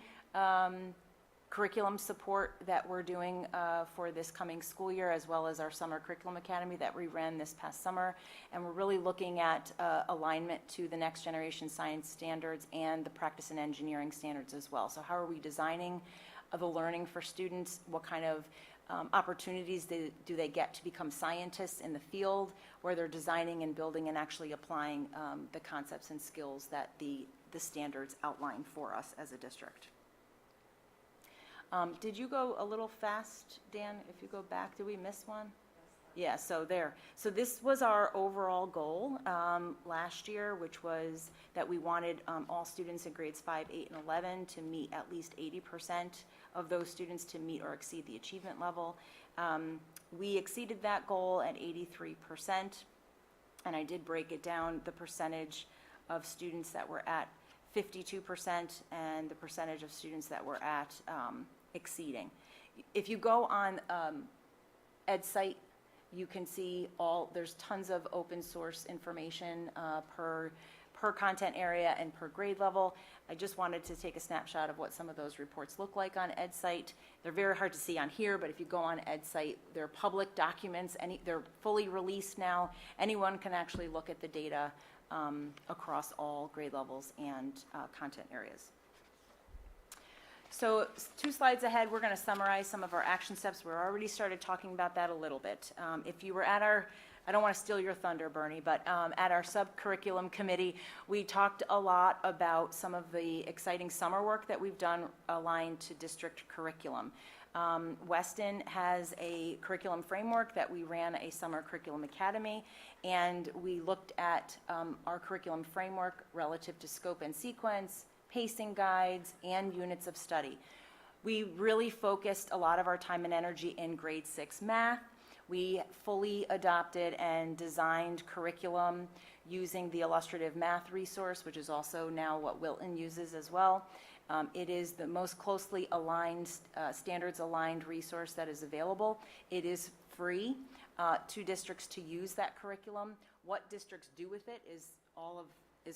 curriculum support that we're doing for this coming school year, as well as our Summer Curriculum Academy that we ran this past summer. And we're really looking at alignment to the next generation science standards and the practice and engineering standards as well. So how are we designing the learning for students? What kind of opportunities do they get to become scientists in the field, where they're designing and building and actually applying the concepts and skills that the standards outline for us as a district. Did you go a little fast, Dan? If you go back, did we miss one? Yeah, so there. So this was our overall goal last year, which was that we wanted all students in grades 5, 8, and 11 to meet at least 80% of those students to meet or exceed the achievement level. We exceeded that goal at 83%, and I did break it down, the percentage of students that were at 52% and the percentage of students that were at exceeding. If you go on EdSite, you can see there's tons of open source information per content area and per grade level. I just wanted to take a snapshot of what some of those reports look like on EdSite. They're very hard to see on here, but if you go on EdSite, they're public documents, they're fully released now. Anyone can actually look at the data across all grade levels and content areas. So 2 slides ahead, we're going to summarize some of our action steps. We're already started talking about that a little bit. If you were at our, I don't want to steal your thunder, Bernie, but at our sub-curriculum committee, we talked a lot about some of the exciting summer work that we've done aligned to district curriculum. Weston has a curriculum framework that we ran a Summer Curriculum Academy, and we looked at our curriculum framework relative to scope and sequence, pacing guides, and units of study. We really focused a lot of our time and energy in grade 6 math. We fully adopted and designed curriculum using the illustrative math resource, which is also now what Wilton uses as well. It is the most closely aligned, standards-aligned resource that is available. It is free to districts to use that curriculum. What districts do with it is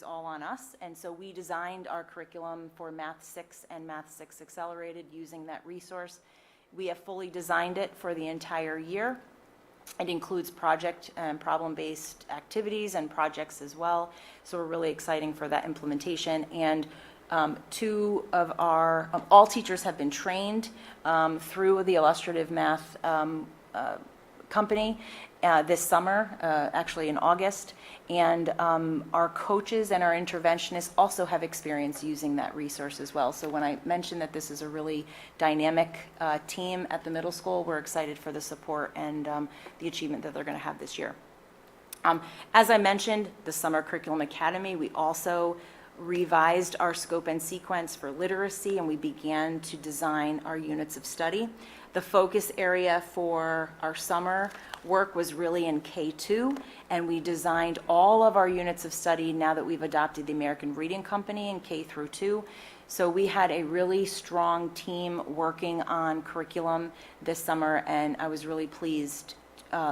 all on us, and so we designed our curriculum for Math 6 and Math 6 Accelerated using that resource. We have fully designed it for the entire year. It includes project and problem-based activities and projects as well, so we're really exciting for that implementation. And all teachers have been trained through the illustrative math company this summer, actually in August, and our coaches and our interventionists also have experience using that resource as well. So when I mentioned that this is a really dynamic team at the middle school, we're excited for the support and the achievement that they're going to have this year. As I mentioned, the Summer Curriculum Academy, we also revised our scope and sequence for literacy, and we began to design our units of study. The focus area for our summer work was really in K2, and we designed all of our units of study now that we've adopted the American Reading Company in K through 2. So we had a really strong team working on curriculum this summer, and I was really pleased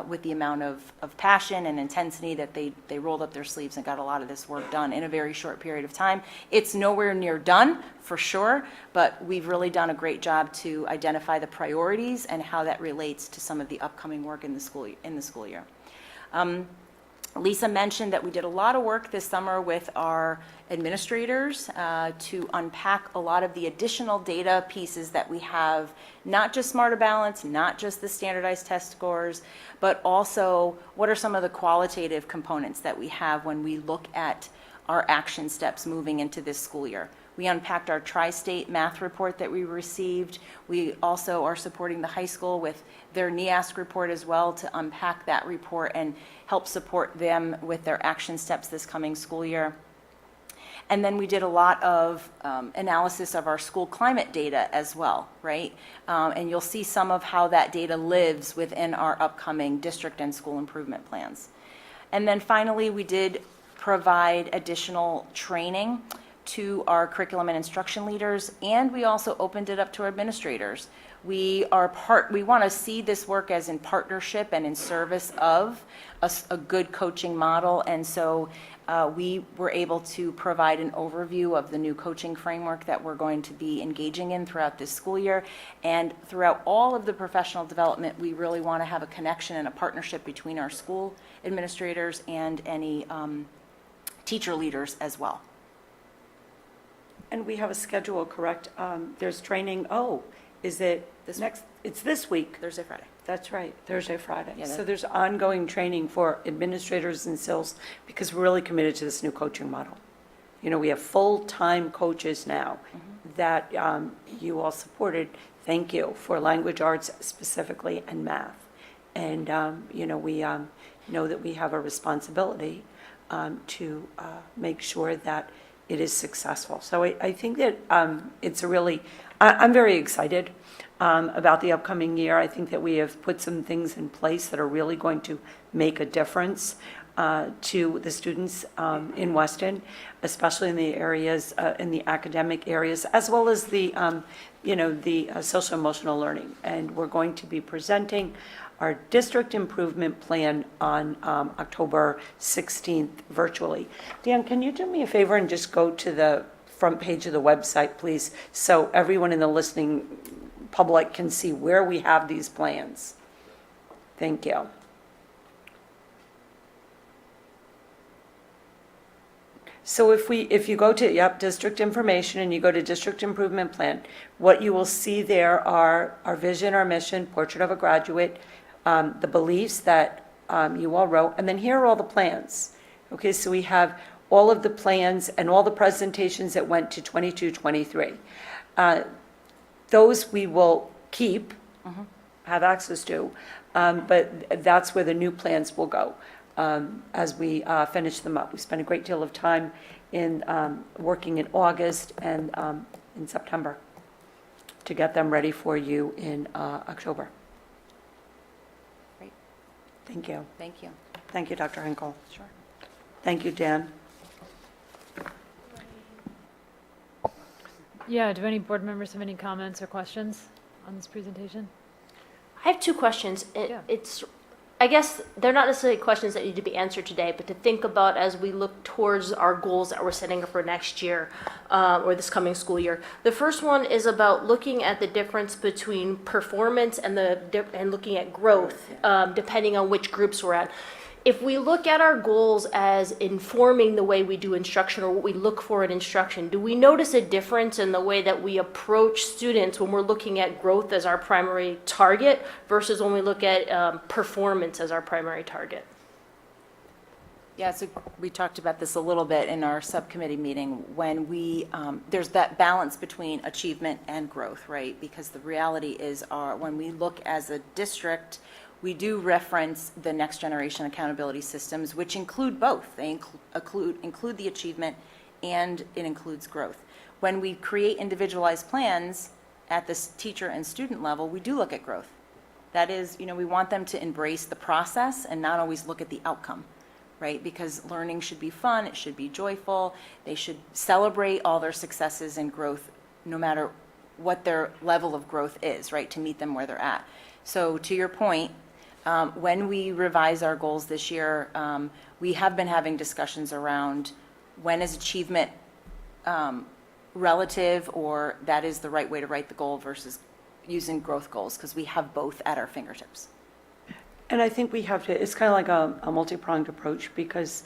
with the amount of passion and intensity that they rolled up their sleeves and got a lot of this work done in a very short period of time. It's nowhere near done, for sure, but we've really done a great job to identify the priorities and how that relates to some of the upcoming work in the school year. Lisa mentioned that we did a lot of work this summer with our administrators to unpack a lot of the additional data pieces that we have, not just Smarter Balance, not just the standardized test scores, but also what are some of the qualitative components that we have when we look at our action steps moving into this school year. We unpacked our tri-state math report that we received. We also are supporting the high school with their NEASC report as well to unpack that report and help support them with their action steps this coming school year. And then we did a lot of analysis of our school climate data as well, right? And you'll see some of how that data lives within our upcoming district and school improvement plans. And then finally, we did provide additional training to our curriculum and instruction leaders, and we also opened it up to our administrators. We want to see this work as in partnership and in service of a good coaching model, and so we were able to provide an overview of the new coaching framework that we're going to be engaging in throughout this school year. And throughout all of the professional development, we really want to have a connection and a partnership between our school administrators and any teacher leaders as well. And we have a schedule, correct? There's training, is it it's this week? Thursday, Friday. That's right, Thursday, Friday. Yeah, So there's ongoing training for administrators and SILs because we're really committed to this new coaching model. You know, we have full-time coaches now that you all supported. Thank you for language arts specifically and math. And, we know that we have a responsibility to make sure that it is successful. So I think that it's a really, I'm very excited about the upcoming year. I think that we have put some things in place that are really going to make a difference to the students in Weston, especially in the areas, in the academic areas, as well as the social emotional learning. And we're going to be presenting our district improvement plan on October 16th virtually. Dan, can you do me a favor and just go to the front page of the website, please, so everyone in the listening public can see where we have these plans? Thank you. So if you go to, district information and you go to district improvement plan, what you will see there are our vision, our mission, portrait of a graduate, the beliefs that you all wrote, and then here are all the plans. Okay, so we have all of the plans and all the presentations that went to 22-23. Those we will keep, have access to, but that's where the new plans will go as we finish them up. We spent a great deal of time in working in August and in September to get them ready for you in October. Great. Thank you. Thank you. Thank you, Dr. Hinkle. Sure. Thank you, Dan. Yeah, do any board members have any comments or questions on this presentation? I have two questions. Yeah. I guess they're not necessarily questions that need to be answered today, but to think about as we look towards our goals that we're setting up for next year or this coming school year. The first one is about looking at the difference between performance and looking at growth, depending on which groups we're at. If we look at our goals as informing the way we do instruction or what we look for in instruction, do we notice a difference in the way that we approach students when we're looking at growth as our primary target versus when we look at performance as our primary target? Yeah, so we talked about this a little bit in our subcommittee meeting when there's that balance between achievement and growth, right? Because the reality is when we look as a district, we do reference the next generation accountability systems, which include both. They include the achievement and it includes growth. When we create individualized plans at the teacher and student level, we do look at growth. That is, we want them to embrace the process and not always look at the outcome, right? Because learning should be fun, it should be joyful, they should celebrate all their successes and growth no matter what their level of growth is, right, to meet them where they're at. So to your point, when we revise our goals this year, we have been having discussions around when is achievement relative or that is the right way to write the goal versus using growth goals, because we have both at our fingertips. And I think we have to, it's kind of like a multi-pronged approach because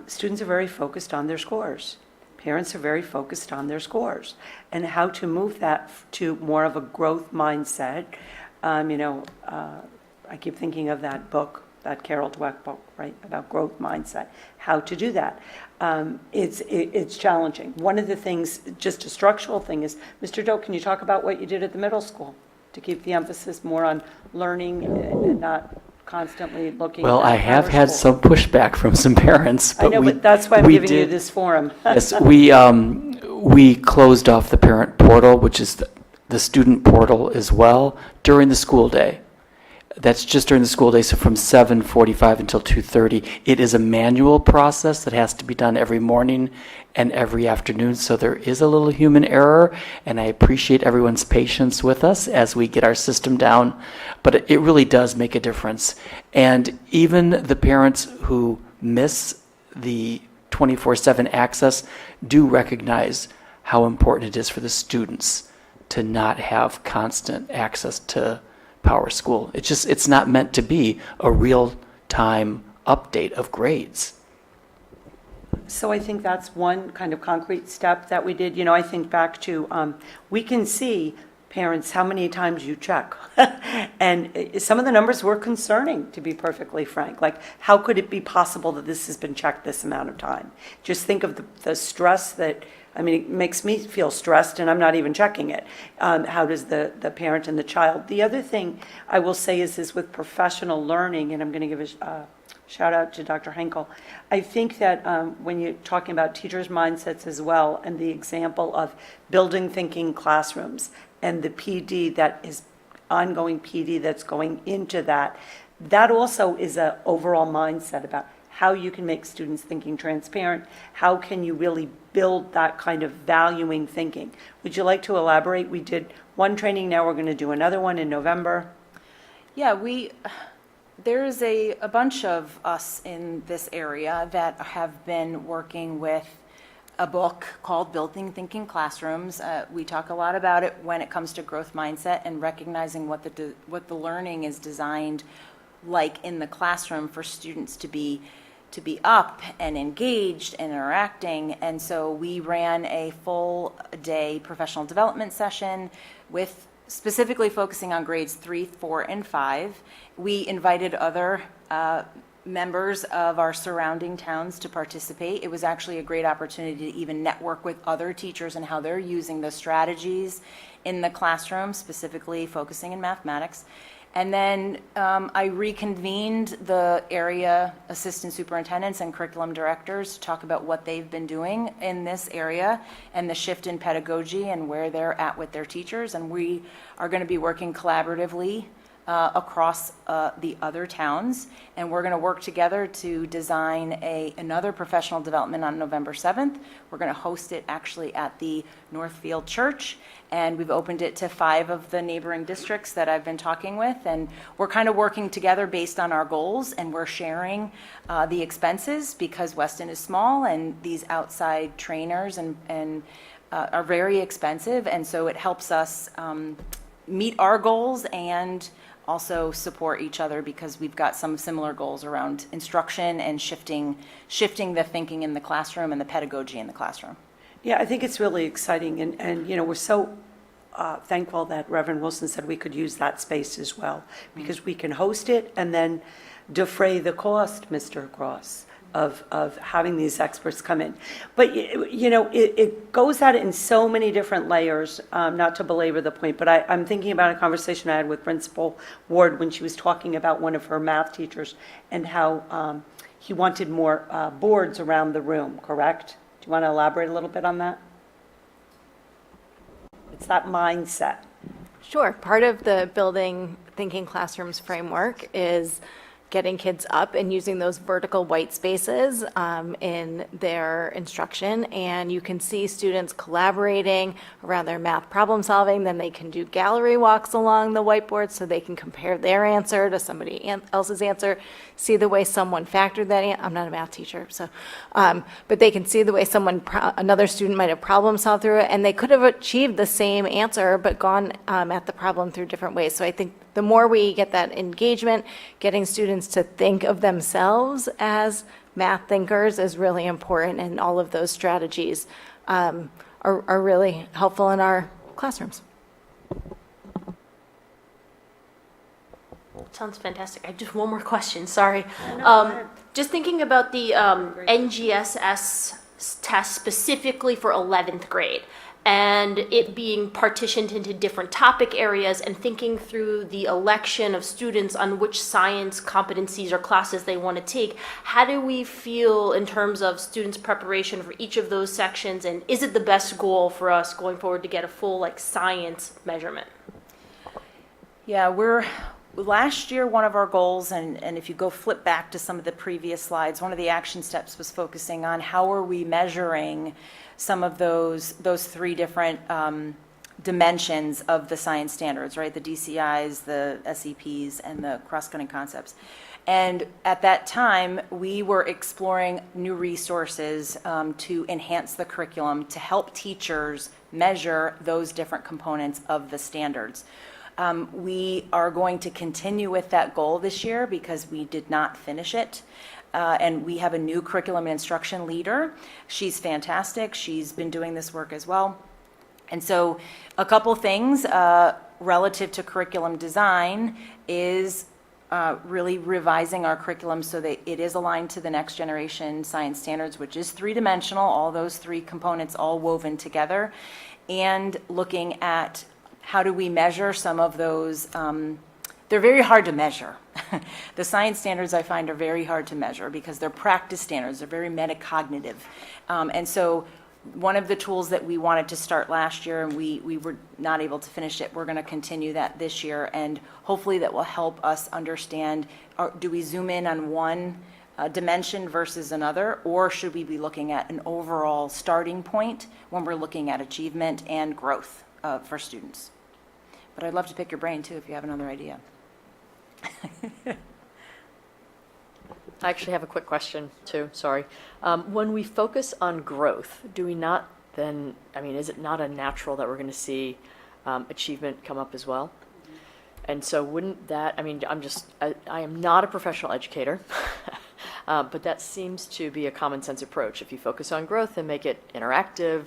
students are very focused on their scores. Parents are very focused on their scores and how to move that to more of a growth mindset. I keep thinking of that book, that Carol Dweck book, right, about growth mindset, how to do that. It's challenging. One of the things, just a structural thing is, Mr. Doe, can you talk about what you did at the middle school to keep the emphasis more on learning and not constantly looking at Well, I have grammar had school? some pushback from some parents. I know, but that's why I'm giving you this forum. Yes, we closed off the parent portal, which is the student portal as well, during the school day. That's just during the school day, so from 7:45 until 2:30. It is a manual process that has to be done every morning and every afternoon, so there is a little human error, and I appreciate everyone's patience with us as we get our system down, but it really does make a difference. And even the parents who miss the 24/7 access do recognize how important it is for the students to not have constant access to Power School. It's not meant to be a real-time update of grades. So I think that's one kind of concrete step that we did. You know, I think back to, we can see, parents, how many times you check. And some of the numbers were concerning, to be perfectly frank. Like, how could it be possible that this has been checked this amount of time? Just think of the stress that, I mean, it makes me feel stressed and I'm not even checking it. How does the parent and the child? The other thing I will say is with professional learning, and I'm going to give a shout out to Dr. Henkel. I think that when you're talking about teachers' mindsets as well, and the example of building thinking classrooms and the PD that is ongoing PD that's going into that, that also is an overall mindset about how you can make students thinking transparent, how can you really build that kind of valuing thinking. Would you like to elaborate? We did one training, now we're going to do another one in November. Yeah, there's a bunch of us in this area that have been working with a book called Building Thinking Classrooms. We talk a lot about it when it comes to growth mindset and recognizing what the learning is designed like in the classroom for students to be up and engaged and interacting. And so we ran a full day professional development session with specifically focusing on grades 3, 4, and 5. We invited other members of our surrounding towns to participate. It was actually a great opportunity to even network with other teachers and how they're using the strategies in the classroom, specifically focusing in mathematics. And then I reconvened the area assistant superintendents and curriculum directors to talk about what they've been doing in this area and the shift in pedagogy and where they're at with their teachers. And we are going to be working collaboratively across the other towns, and we're going to work together to design another professional development on November 7th. We're going to host it actually at the Northfield Church, and we've opened it to 5 of the neighboring districts that I've been talking with, and we're kind of working together based on our goals, and we're sharing the expenses because Weston is small and these outside trainers and are very expensive, and so it helps us meet our goals and also support each other because we've got some similar goals around instruction and shifting the thinking in the classroom and the pedagogy in the classroom. Yeah, I think it's really exciting, and you know, we're so thankful that Reverend Wilson said we could use that space as well, because we can host it and then defray the cost, Mr. Gross, of having these experts come in. But you know, it goes at it in so many different layers, not to belabor the point, but I'm thinking about a conversation I had with Principal Ward when she was talking about one of her math teachers and how he wanted more boards around the room, correct? Do you want to elaborate a little bit on that? It's that mindset. Sure. Part of the Building Thinking Classrooms framework is getting kids up and using those vertical white spaces in their instruction. And you can see students collaborating around their math problem solving. Then they can do gallery walks along the whiteboard so they can compare their answer to somebody else's answer, see the way someone factored that in. I'm not a math teacher, so, but they can see the way another student might have problem solved through it, and they could have achieved the same answer but gone at the problem through different ways. So I think the more we get that engagement, getting students to think of themselves as math thinkers is really important, and all of those strategies are really helpful in our classrooms. Sounds fantastic. I have just one more question, sorry. Just thinking about the NGSS test specifically for 11th grade, and it being partitioned into different topic areas and thinking through the election of students on which science competencies or classes they want to take, how do we feel in terms of students' preparation for each of those sections, and is it the best goal for us going forward to get a full science measurement? Yeah, last year, one of our goals, and if you go flip back to some of the previous slides, one of the action steps was focusing on how are we measuring some of those three different dimensions of the science standards, right? The DCIs, the SEPs, and the cross-cutting concepts. And at that time, we were exploring new resources to enhance the curriculum to help teachers measure those different components of the standards. We are going to continue with that goal this year because we did not finish it. And we have a new curriculum and instruction leader. She's fantastic. She's been doing this work as well. And so a couple things relative to curriculum design is really revising our curriculum so that it is aligned to the next generation science standards, which is three-dimensional, all those three components all woven together, and looking at how do we measure some of those. They're very hard to measure. The science standards I find are very hard to measure because they're practice standards, they're very metacognitive. And so one of the tools that we wanted to start last year and we were not able to finish it, we're going to continue that this year, and hopefully that will help us understand, do we zoom in on one dimension versus another, or should we be looking at an overall starting point when we're looking at achievement and growth for students? But I'd love to pick your brain too if you have another idea. I actually have a quick question too, sorry. When we focus on growth, do we not then, I mean, is it not a natural that we're going to see achievement come up as well? And so wouldn't that, I mean, I am not a professional educator, but that seems to be a common sense approach. If you focus on growth and make it interactive,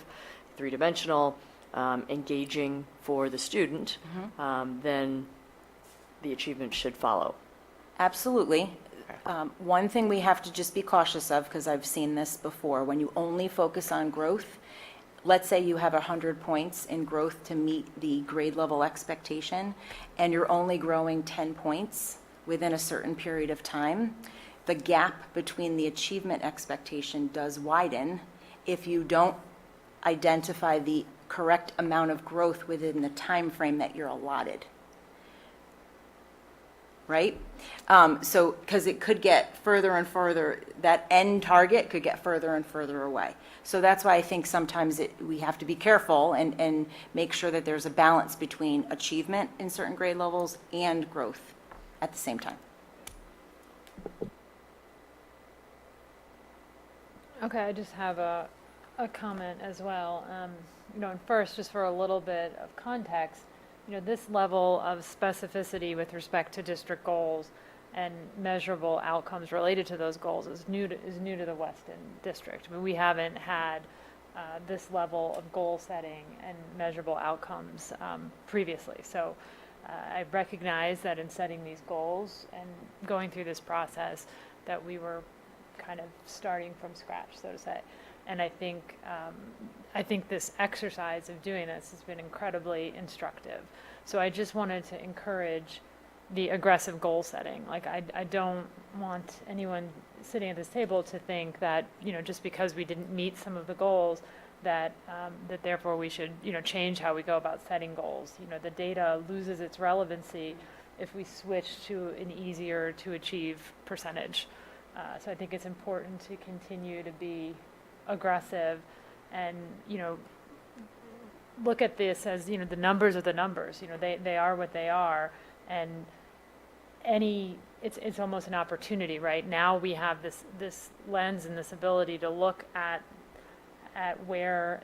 three-dimensional, engaging for the student, then the achievement should follow. Absolutely. One thing we have to just be cautious of, because I've seen this before, when you only focus on growth, let's say you have 100 points in growth to meet the grade level expectation, and you're only growing 10 points within a certain period of time, the gap between the achievement expectation does widen if you don't identify the correct amount of growth within the time frame that you're allotted. Right? So, because it could get further and further, that end target could get further and further away. So that's why I think sometimes we have to be careful and make sure that there's a balance between achievement in certain grade levels and growth at the same time. Okay, I just have a comment as well. And first, just for a little bit of context, this level of specificity with respect to district goals and measurable outcomes related to those goals is new to the Weston district. I mean, we haven't had this level of goal setting and measurable outcomes previously. So I recognize that in setting these goals and going through this process that we were kind of starting from scratch, so to say. And I think this exercise of doing this has been incredibly instructive. So I just wanted to encourage the aggressive goal setting. Like I don't want anyone sitting at this table to think that just because we didn't meet some of the goals that therefore we should change how we go about setting goals. The data loses its relevancy if we switch to an easier to achieve percentage. So I think it's important to continue to be aggressive and look at this as the numbers are the numbers. They are what they are, and it's almost an opportunity. Right now we have this lens and this ability to look at where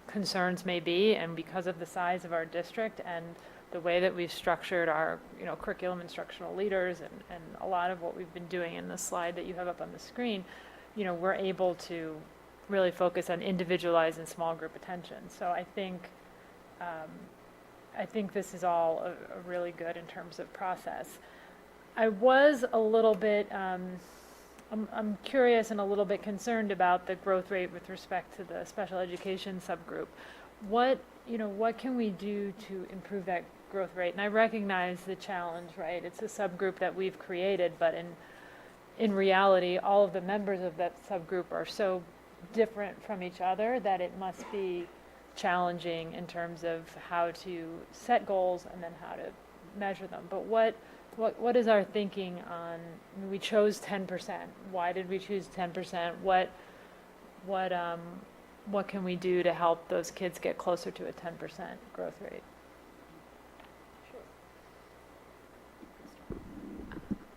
concerns may be, and because of the size of our district and the way that we've structured our curriculum instructional leaders and a lot of what we've been doing in the slide that you have up on the screen, we're able to really focus on individualized and small group attention. So I think this is all a really good in terms of process. I was a little bit, I'm curious and a little bit concerned about the growth rate with respect to the special education subgroup. What can we do to improve that growth rate? And I recognize the challenge, right? It's a subgroup that we've created, but in reality, all of the members of that subgroup are so different from each other that it must be challenging in terms of how to set goals and then how to measure them, but what is our thinking on, I mean, we chose 10%. Why did we choose 10%? What can we do to help those kids get closer to a 10% growth rate?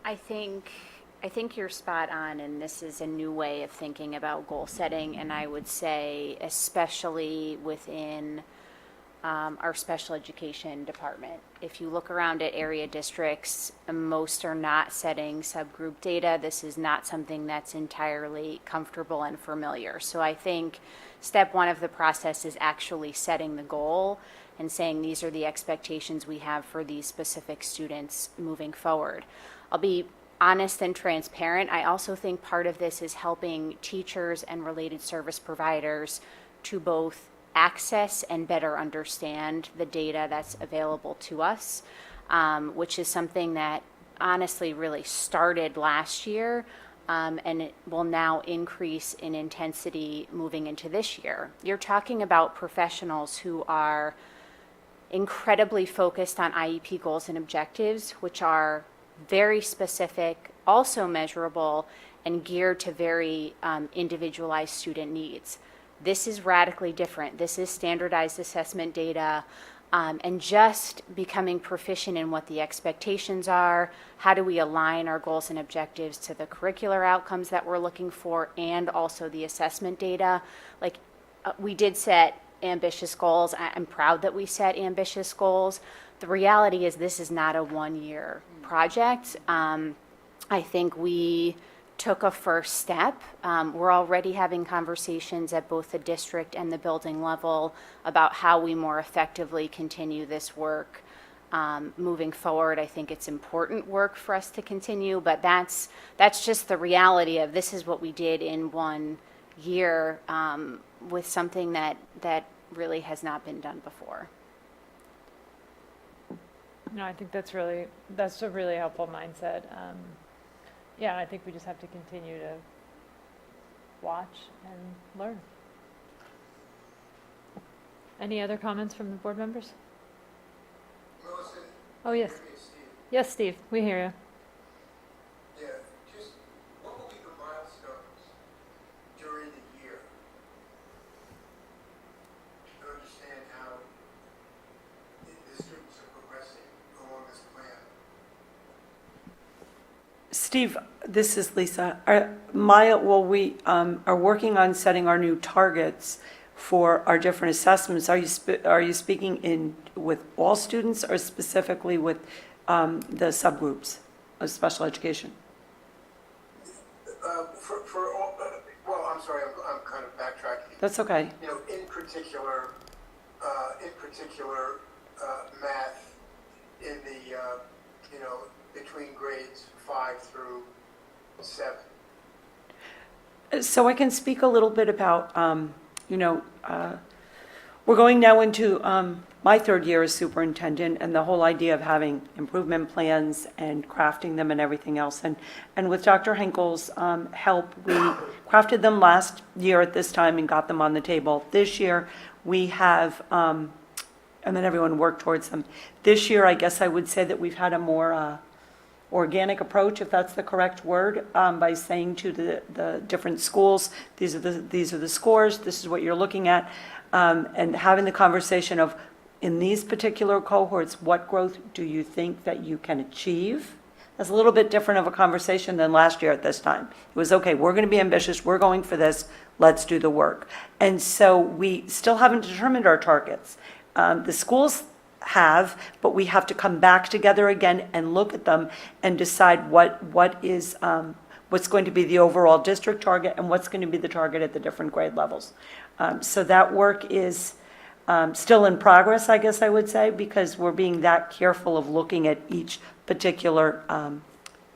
I think you're spot on, and this is a new way of thinking about goal setting, and I would say especially within our special education department. If you look around at area districts, most are not setting subgroup data. This is not something that's entirely comfortable and familiar. So I think step one of the process is actually setting the goal and saying these are the expectations we have for these specific students moving forward. I'll be honest and transparent. I also think part of this is helping teachers and related service providers to both access and better understand the data that's available to us, which is something that honestly really started last year, and it will now increase in intensity moving into this year. You're talking about professionals who are incredibly focused on IEP goals and objectives, which are very specific, also measurable, and geared to very individualized student needs. This is radically different. This is standardized assessment data, and just becoming proficient in what the expectations are. How do we align our goals and objectives to the curricular outcomes that we're looking for, and also the assessment data? Like, we did set ambitious goals. I'm proud that we set ambitious goals. The reality is this is not a one-year project. I think we took a first step. We're already having conversations at both the district and the building level about how we more effectively continue this work moving forward. I think it's important work for us to continue, but that's just the reality of this is what we did in 1 year with something that really has not been done before. No, I think that's a really helpful mindset. Yeah, I think we just have to continue to watch and learn. Any other comments from the board members? Melissa? Oh, yes. It's Steve. Yes, Steve, we hear you. Yeah, just what will be the milestones during the year to understand how the students are progressing along this plan? Steve, this is Lisa. We are working on setting our new targets for our different assessments. Are you speaking with all students or specifically with the subgroups of special education? For all, well, I'm sorry, I'm kind of backtracking. That's okay. You know, in particular, math in the, between grades 5 through 7. So I can speak a little bit about, we're going now into my third year as superintendent, and the whole idea of having improvement plans and crafting them and everything else. And with Dr. Henkel's help, we crafted them last year at this time and got them on the table. This year, we have, and then everyone worked towards them. This year, I guess I would say that we've had a more organic approach, if that's the correct word, by saying to the different schools, these are the scores, this is what you're looking at, and having the conversation of, in these particular cohorts, what growth do you think that you can achieve? That's a little bit different of a conversation than last year at this time. It was, okay, we're going to be ambitious, we're going for this, let's do the work. And so we still haven't determined our targets. The schools have, but we have to come back together again and look at them and decide what's going to be the overall district target and what's going to be the target at the different grade levels. So that work is still in progress, I guess I would say, because we're being that careful of looking at each particular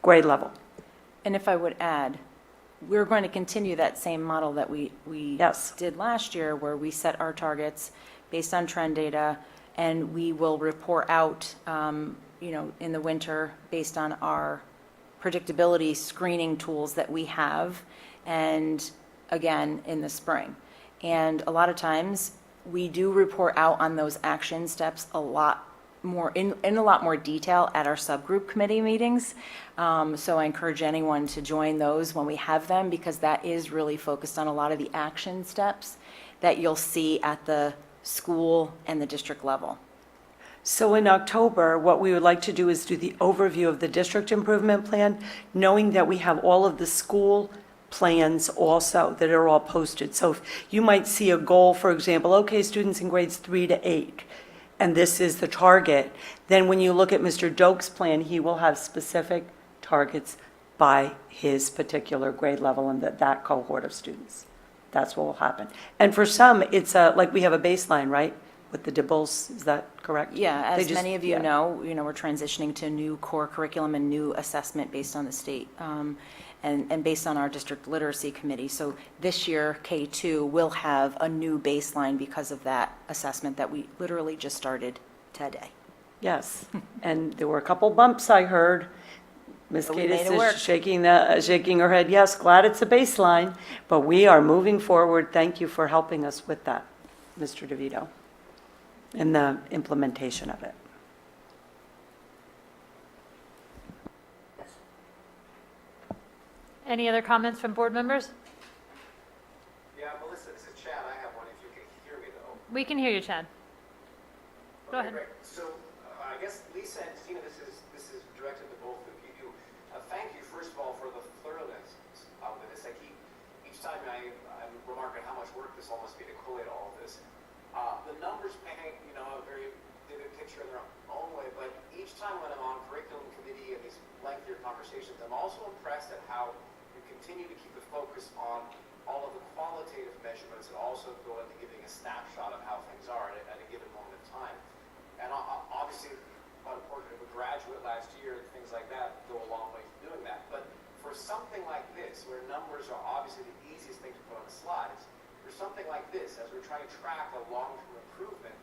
grade level. And if I would add, we're going to continue that same model that we Yes. did last year, where we set our targets based on trend data, and we will report out, in the winter based on our predictability screening tools that we have, and again in the spring. And a lot of times we do report out on those action steps a lot in a lot more detail at our subgroup committee meetings. So I encourage anyone to join those when we have them, because that is really focused on a lot of the action steps that you'll see at the school and the district level. So in October, what we would like to do is do the overview of the district improvement plan, knowing that we have all of the school plans also that are all posted. So if you might see a goal, for example, okay, students in grades 3 to 8, and this is the target, then when you look at Mr. Doak's plan, he will have specific targets by his particular grade level and that cohort of students. That's what will happen. And for some, it's like we have a baseline, right? With the DIBELS, is that correct? Yeah, They as just- many of you yeah. know, we're transitioning to a new core curriculum and new assessment based on the state, and based on our district literacy committee. So this year, K2 will have a new baseline because of that assessment that we literally just started today. Yes, and there were a couple bumps I heard. Ms. But we made it Katis work. is shaking her head, yes, glad it's a baseline, but we are moving forward. Thank you for helping us with that, Mr. DeVito, in the implementation of it. Any other comments from board members? Yeah, Melissa, this is Chad. I have one, if you can hear me, though. We can hear you, Chad. Go Okay, ahead. great. So, I guess Lisa and Tina, this is directed to both of you. Thank you, first of all, for the thoroughness of this. Each time I'm remarking how much work this all must be to collate all of this. The numbers paint, a very vivid picture in their own way, but each time when I'm on curriculum committee and these lengthier conversations, I'm also impressed at how you continue to keep the focus on all of the qualitative measurements and also go into giving a snapshot of how things are at a given moment in time. And obviously, unfortunately, a graduate last year and things like that go a long way to doing that. But for something like this, where numbers are obviously the easiest thing to put on the slides, for something like this, as we're trying to track a long-term improvement,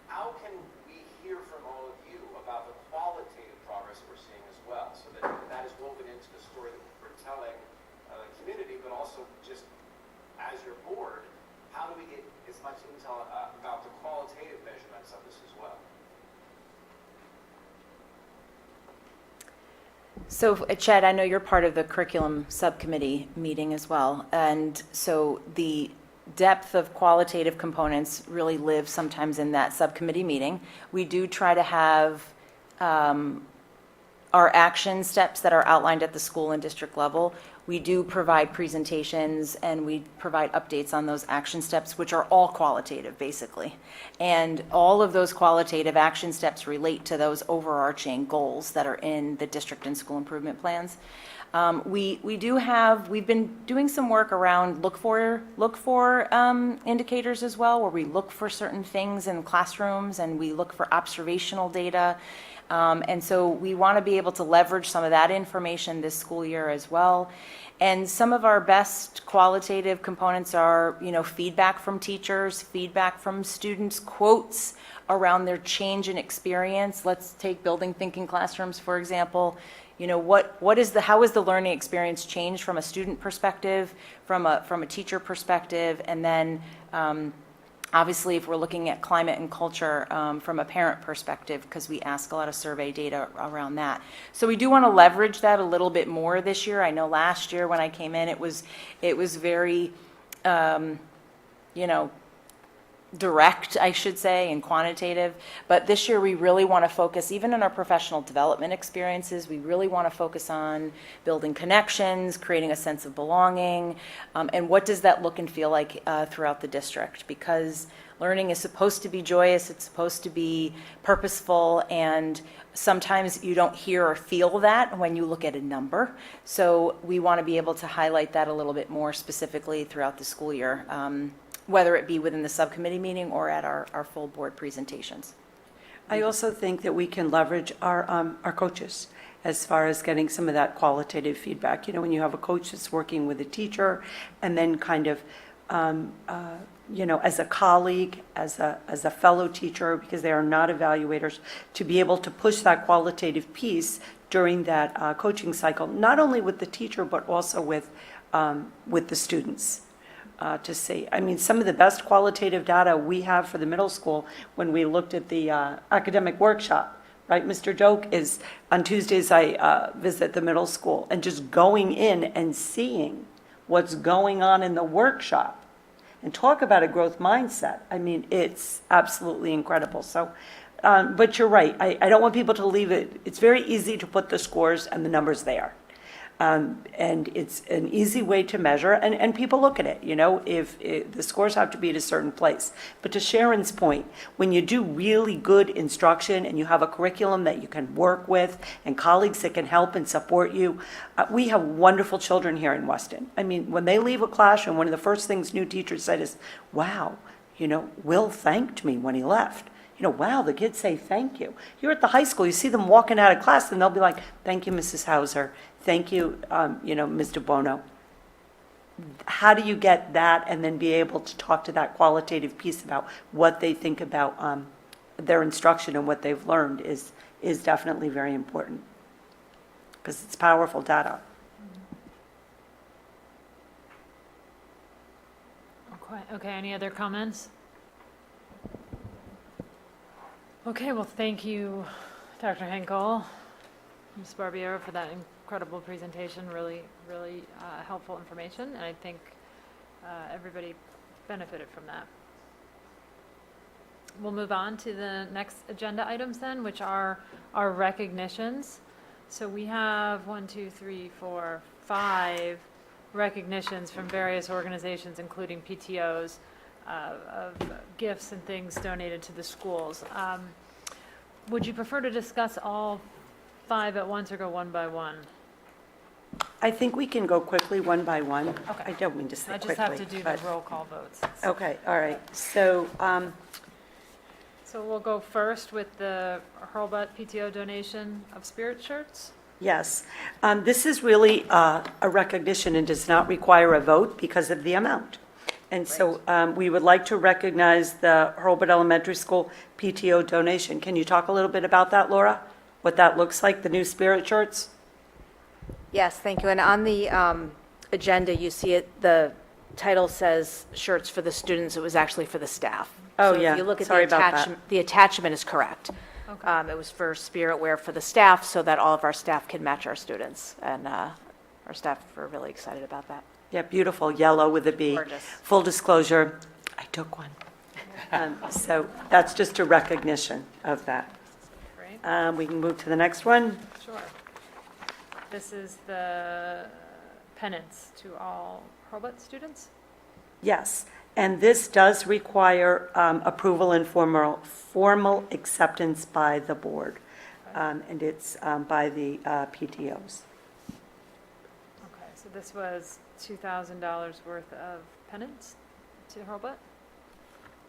how can we hear from all of you about the qualitative progress that we're seeing as well, so that that is woven into the story that we're telling the community, but also just as your board, how do we get as much intel about the qualitative measurements of this as well? So, Chad, I know you're part of the curriculum subcommittee meeting as well, and so the depth of qualitative components really live sometimes in that subcommittee meeting. We do try to have our action steps that are outlined at the school and district level. We do provide presentations and we provide updates on those action steps, which are all qualitative, basically. And all of those qualitative action steps relate to those overarching goals that are in the district and school improvement plans. We've been doing some work around look for indicators as well, where we look for certain things in classrooms and we look for observational data. And so we want to be able to leverage some of that information this school year as well. And some of our best qualitative components are, feedback from teachers, feedback from students, quotes around their change in experience. Let's take building thinking classrooms, for example. How is the learning experience changed from a student perspective, from a teacher perspective, and then obviously, if we're looking at climate and culture from a parent perspective, because we ask a lot of survey data around that. So we do want to leverage that a little bit more this year. I know last year when I came in, it was very, direct, I should say, and quantitative. But this year we really want to focus, even in our professional development experiences, we really want to focus on building connections, creating a sense of belonging, and what does that look and feel like throughout the district? Because learning is supposed to be joyous, it's supposed to be purposeful, and sometimes you don't hear or feel that when you look at a number. So we want to be able to highlight that a little bit more specifically throughout the school year. Whether it be within the subcommittee meeting or at our full board presentations. I also think that we can leverage our coaches as far as getting some of that qualitative feedback. When you have a coach that's working with a teacher and then kind of, as a colleague, as a fellow teacher, because they are not evaluators, to be able to push that qualitative piece during that coaching cycle, not only with the teacher, but also with the students. to see. I mean, some of the best qualitative data we have for the middle school when we looked at the academic workshop, right, Mr. Joke, is on Tuesdays I visit the middle school, and just going in and seeing what's going on in the workshop and talk about a growth mindset. I mean, it's absolutely incredible. So, but you're right. I don't want people to leave it. It's very easy to put the scores and the numbers there. And it's an easy way to measure, and people look at it, you know, if the scores have to be at a certain place. But to Sharon's point, when you do really good instruction and you have a curriculum that you can work with and colleagues that can help and support you, we have wonderful children here in Weston. I mean, when they leave a classroom, one of the first things new teachers said is, wow, you know, Will thanked me when he left. You know, wow, the kids say thank you. You're at the high school, you see them walking out of class and they'll be like, thank you, Mrs. Hauser. Thank you, you know, Mr. Bono. How do you get that and then be able to talk to that qualitative piece about what they think about their instruction and what they've learned is definitely very important, because it's powerful data. Okay, any other comments? Okay, well, thank you, Dr. Henkel, Ms. Barbiero, for that incredible presentation, really helpful information, and I think everybody benefited from that. We'll move on to the next agenda items then, which are our recognitions. So we have 5 recognitions from various organizations, including PTOs, of gifts and things donated to the schools. Would you prefer to discuss all 5 at once or go one by one? I think we can go quickly one by one. Okay. I don't mean to say quickly. I just have to do the but- roll call votes. Okay, all right. So, So we'll go first with the Hurlbut PTO donation of spirit shirts. yes, this is really a recognition and does not require a vote because of the amount. And so we would like to recognize the Hurlbut Elementary School PTO donation. Can you talk a little bit about that, Laura? What that looks like, the new spirit shirts? Yes, thank you. And on the agenda, you see it, the title says shirts for the students. It was actually for the staff. Oh, So yeah. if you look at Sorry the about that. attachment, the attachment is correct. Okay. It was for spirit wear for the staff so that all of our staff can match our students. And our staff were really excited about that. Yeah, beautiful, yellow with a B. Gorgeous. Full disclosure, I took one. So that's just a recognition of that. Great, We can move to the next one. sure. This is the pennants to all Hurlbut students? Yes, and this does require approval and formal acceptance by the board. And it's by the PTOs. Okay, so this was $2,000 worth of pennants to Hurlbut?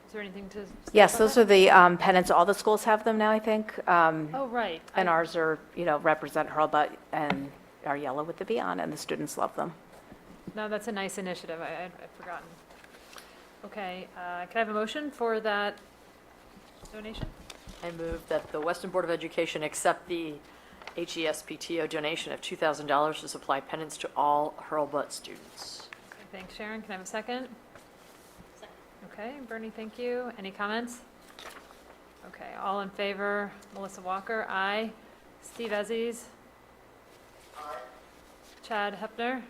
Is there anything to say Yes, about those that? are the pennants. All the schools have them now, I think. Oh, right. And ours are, you know, represent Hurlbut and are yellow with the B on, and the students love them. No, that's a nice initiative. I'd forgotten. Okay, can I have a motion for that donation? I move that the Weston Board of Education accept the HES PTO donation of $2,000 to supply pennants to all Hurlbut students. Okay, thanks, Sharon. Can I have a second? Okay, Bernie, thank you. Any comments? Okay, all in favor? Melissa Walker, aye. Steve Ezzies? Aye. Chad Hepner?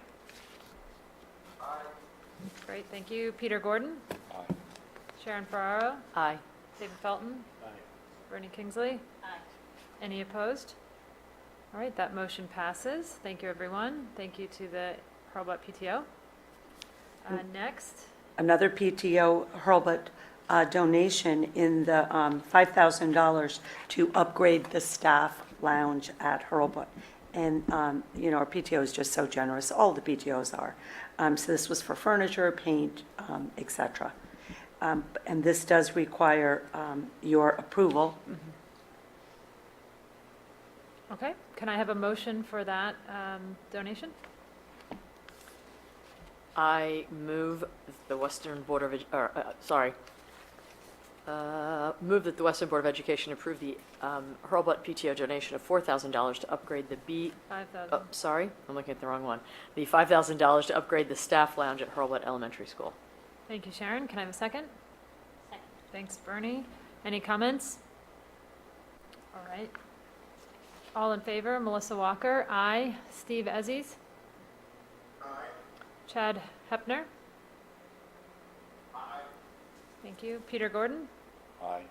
Great, thank you. Peter Gordon? Aye. Sharon Ferraro? Aye. David Felton? Aye. Bernie Kingsley? Aye. Any opposed? All right, that motion passes. Thank you, everyone. Thank you to the Hurlbut PTO. Next, Another PTO Hurlbut donation in the $5,000 to upgrade the staff lounge at Hurlbut. And, you know, our PTO is just so generous. All the PTOs are. So this was for furniture, paint, et cetera. And this does require your approval. okay, can I have a motion for that donation? I move the Western Board of, move that the Western Board of Education approve the Hurlbut PTO donation of $4,000 to upgrade the 5,000. sorry, I'm looking at the wrong one. The $5,000 to upgrade the staff lounge at Hurlbut Elementary School. Thank you, Sharon. Can I have a second? Second. Thanks, Bernie. Any comments? All right. All in favor, Melissa Walker, aye. Steve Ezzies? Aye. Chad Hepner? Aye. Thank you. Peter Gordon? Aye.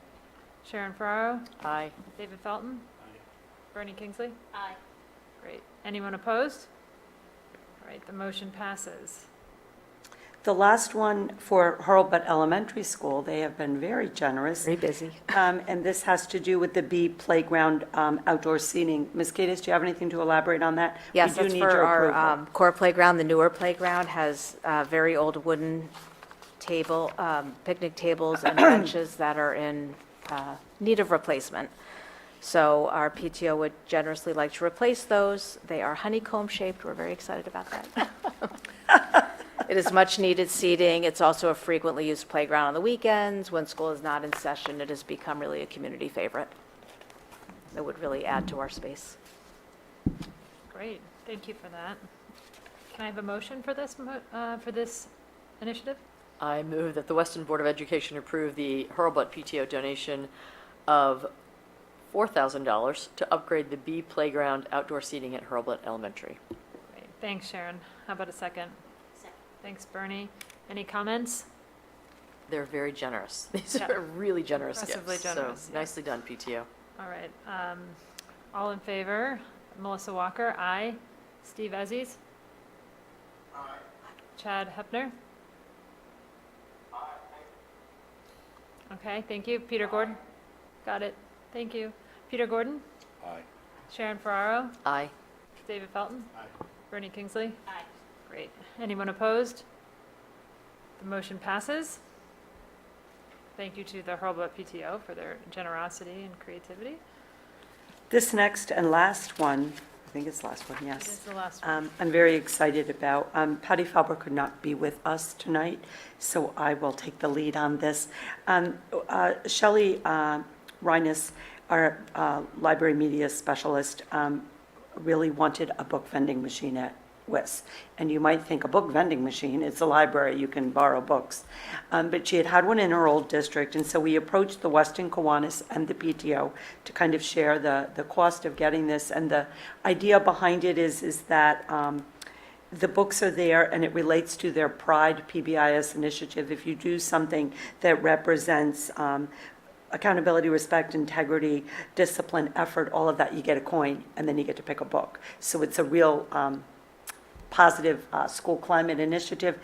Sharon Ferraro? Aye. David Felton? Bernie Kingsley? Aye. Great. Anyone opposed? All right, the motion passes. The last one for Hurlbut Elementary School, they have been very generous. Very busy. And this has to do with the B playground outdoor seating. Ms. Gatis, do you have anything to elaborate on that? Yes, We do that's need for your our approval. core playground. The newer playground has very old wooden picnic tables and benches that are in need of replacement. So our PTO would generously like to replace those. They are honeycomb shaped. We're very excited about that. It is much needed seating. It's also a frequently used playground on the weekends. When school is not in session, it has become really a community favorite. It would really add to our space. Great, thank you for that. Can I have a motion for this initiative? I move that the Weston Board of Education approve the Hurlbut PTO donation of $4,000 to upgrade the B playground outdoor seating at Hurlbut Elementary. Great, thanks, Sharon. How about a second? Second. Thanks, Bernie. Any comments? They're very generous. These Yeah. are really generous gifts. Impressively generous, So yeah. nicely done, PTO. All right, all in favor? Melissa Walker, aye. Steve Ezzies? Aye. Chad Hepner? Okay, thank you. Peter Gordon? Got it. Thank you. Peter Gordon? Aye. Sharon Ferraro? Aye. David Felton? Aye. Bernie Kingsley? Aye. Great. Anyone opposed? The motion passes. Thank you to the Hurlbut PTO for their generosity and creativity. This next and last one, I think it's the last one, This yes. is the last one. I'm very excited about. Patty Falber could not be with us tonight, so I will take the lead on this. Shelley Reines, our library media specialist, really wanted a book vending machine at WIS. And you might think a book vending machine, it's a library, you can borrow books. But she had had one in her old district, and so we approached the Weston Kiwanis and the PTO to kind of share the cost of getting this. And the idea behind it is that the books are there and it relates to their Pride PBIS initiative. If you do something that represents accountability, respect, integrity, discipline, effort, all of that, you get a coin and then you get to pick a book. So it's a real positive school climate initiative.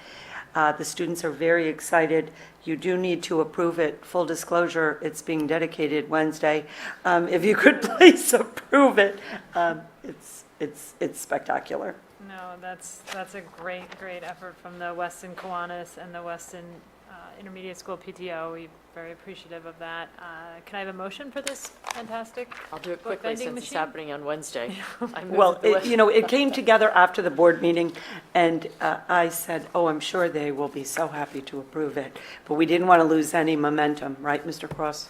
The students are very excited. You do need to approve it. Full disclosure, it's being dedicated Wednesday. If you could please approve it, it's spectacular. No, that's a great effort from the Weston Kiwanis and the Weston Intermediate School PTO. We're very appreciative of that. Can I have a motion for this fantastic? I'll do it Book quickly vending since it's machine? happening on Wednesday. I move Well, that the West- it came together after the board meeting, and I said, oh, I'm sure they will be so happy to approve it. But we didn't want to lose any momentum, right, Mr. Cross?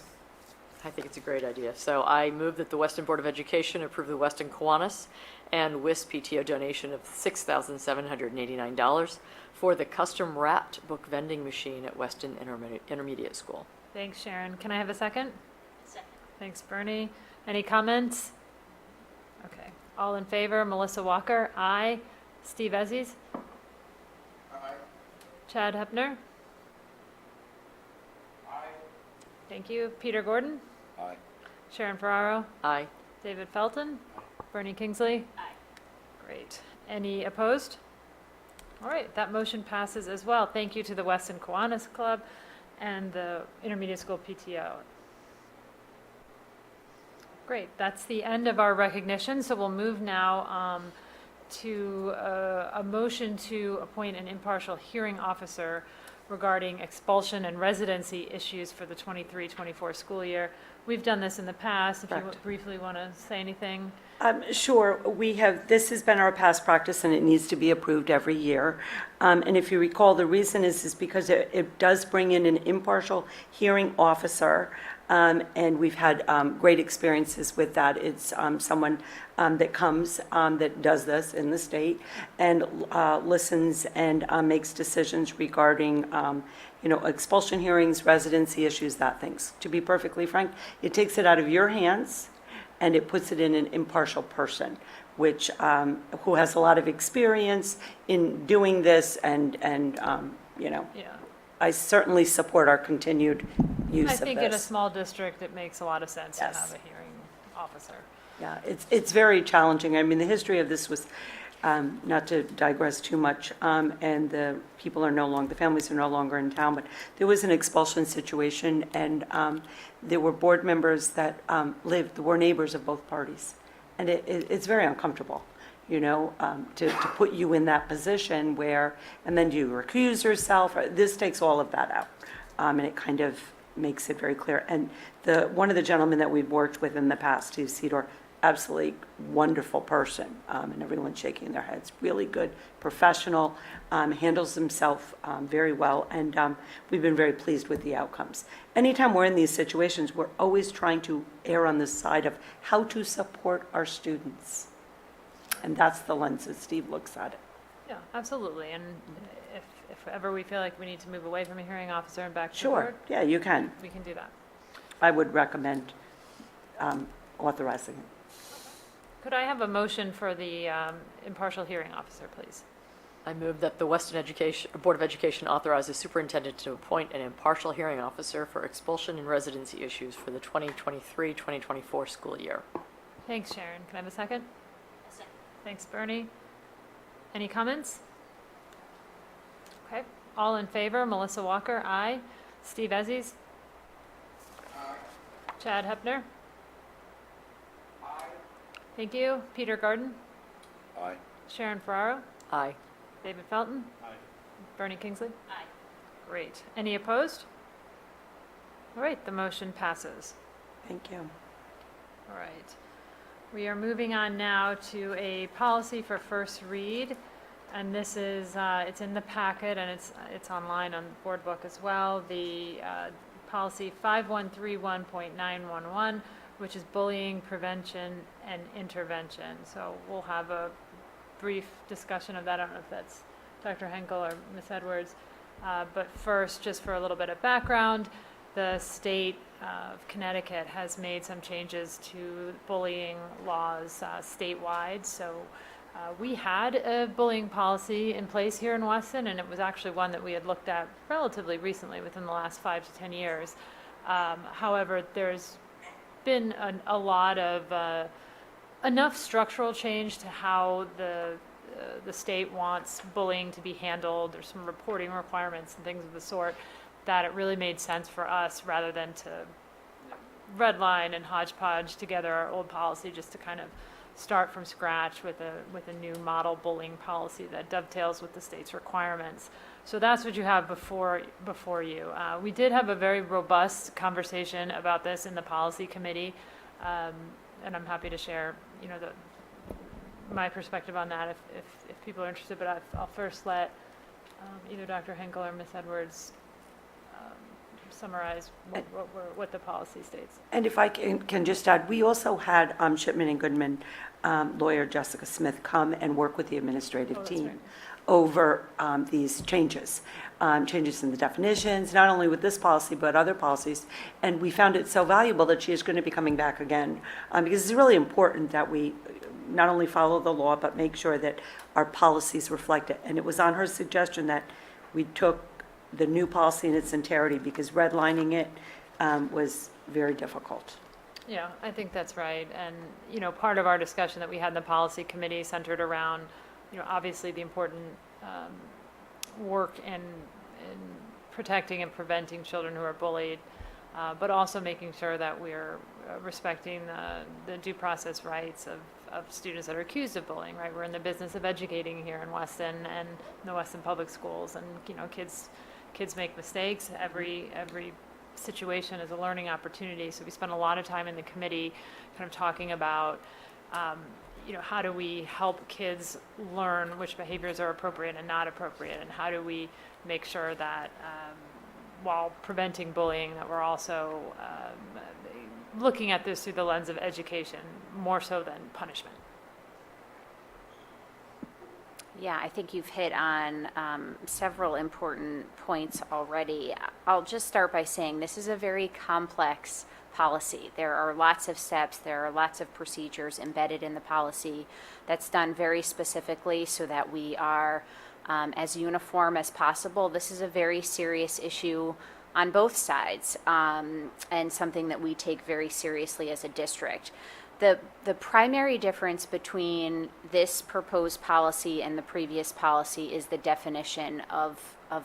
I think it's a great idea. So I move that the Weston Board of Education approve the Weston Kiwanis and WIS PTO donation of $6,789 for the custom wrapped book vending machine at Weston Intermediate School. Thanks, Sharon. Can I have a second? Second. Thanks, Bernie. Any comments? Okay. All in favor? Melissa Walker, aye. Steve Ezzies? Aye. Chad Hepner? Aye. Thank you. Peter Gordon? Aye. Sharon Ferraro? Aye. David Felton? Bernie Kingsley? Aye. Great. Any opposed? All right, that motion passes as well. Thank you to the Weston Kiwanis Club and the Intermediate School PTO. Great, that's the end of our recognition, so we'll move now to a motion to appoint an impartial hearing officer regarding expulsion and residency issues for the 23-24 school year. We've done this in the past. If you Correct. briefly want to say anything. Sure, this has been our past practice and it needs to be approved every year. And if you recall, the reason is because it does bring in an impartial hearing officer And we've had great experiences with that. It's someone that comes, that does this in the state and listens and makes decisions regarding, expulsion hearings, residency issues, that things. To be perfectly frank, it takes it out of your hands and it puts it in an impartial person, which, who has a lot of experience in doing this and Yeah. I certainly support our continued use I of this. think in a small district, it makes a lot of sense to Yes. have a hearing officer. Yeah, it's very challenging. I mean, the history of this was, not to digress too much, and the families are no longer in town, but there was an expulsion situation, and there were board members that were neighbors of both parties. And it's very uncomfortable, to put you in that position where, and then do you recuse yourself? This takes all of that out, and it kind of makes it very clear. And one of the gentlemen that we've worked with in the past, Steve Cedar, absolutely wonderful person, and everyone's shaking their heads. Really good, professional, handles himself very well, and we've been very pleased with the outcomes. Anytime we're in these situations, we're always trying to err on the side of how to support our students. And that's the lens that Steve looks at it. Yeah, absolutely. And if ever we feel like we need to move away from a hearing officer and back to the Sure, board, yeah, you can. we can do that. I would recommend authorizing it. Could I have a motion for the impartial hearing officer, please? I move that the Weston Board of Education authorize the superintendent to appoint an impartial hearing officer for expulsion and residency issues for the 2023-2024 school year. Thanks, Sharon. Can I have a second? Thanks, Bernie. Any comments? Okay, all in favor, Melissa Walker, aye. Steve Ezzies? Chad Hepner? Thank you. Peter Garden? Aye. Sharon Ferraro? Aye. David Felton? Aye. Bernie Kingsley? Aye. Great. Any opposed? All right, the motion passes. Thank you. All right. We are moving on now to a policy for first read. And this is, it's in the packet and it's online on the board book as well. The policy 5131.911, which is bullying prevention and intervention. So we'll have a brief discussion of that. I don't know if that's Dr. Henkel or Ms. Edwards. But first, just for a little bit of background, the state of Connecticut has made some changes to bullying laws statewide. So we had a bullying policy in place here in Weston, and it was actually one that we had looked at relatively recently, within the last 5 to 10 years. However, there's been a lot of enough structural change to how the state wants bullying to be handled. There's some reporting requirements and things of the sort that it really made sense for us, rather than to redline and hodgepodge together our old policy, just to kind of start from scratch with a new model bullying policy that dovetails with the state's requirements. So that's what you have before you. We did have a very robust conversation about this in the policy committee, and I'm happy to share, my perspective on that if people are interested. But I'll first let either Dr. Henkel or Ms. Edwards summarize what the policy states. And if I can just add, we also had Shipman and Goodman lawyer Jessica Smith come and work with the administrative team over these changes in the definitions, not only with this policy, but other policies. And we found it so valuable that she is going to be coming back again, because it's really important that we not only follow the law, but make sure that our policies reflect it. And it was on her suggestion that we took the new policy in its entirety, because redlining it was very difficult. Yeah, I think that's right. And, part of our discussion that we had in the policy committee centered around, obviously the important work in protecting and preventing children who are bullied, but also making sure that we're respecting the due process rights of students that are accused of bullying, right? We're in the business of educating here in Weston and in the Weston Public Schools, and, kids make mistakes. Every situation is a learning opportunity. So we spent a lot of time in the committee kind of talking about, how do we help kids learn which behaviors are appropriate and not appropriate, and how do we make sure that while preventing bullying, that we're also looking at this through the lens of education, more so than punishment. Yeah, I think you've hit on several important points already. I'll just start by saying this is a very complex policy. There are lots of steps, there are lots of procedures embedded in the policy that's done very specifically so that we are as uniform as possible. This is a very serious issue on both sides, and something that we take very seriously as a district. The primary difference between this proposed policy and the previous policy is the definition of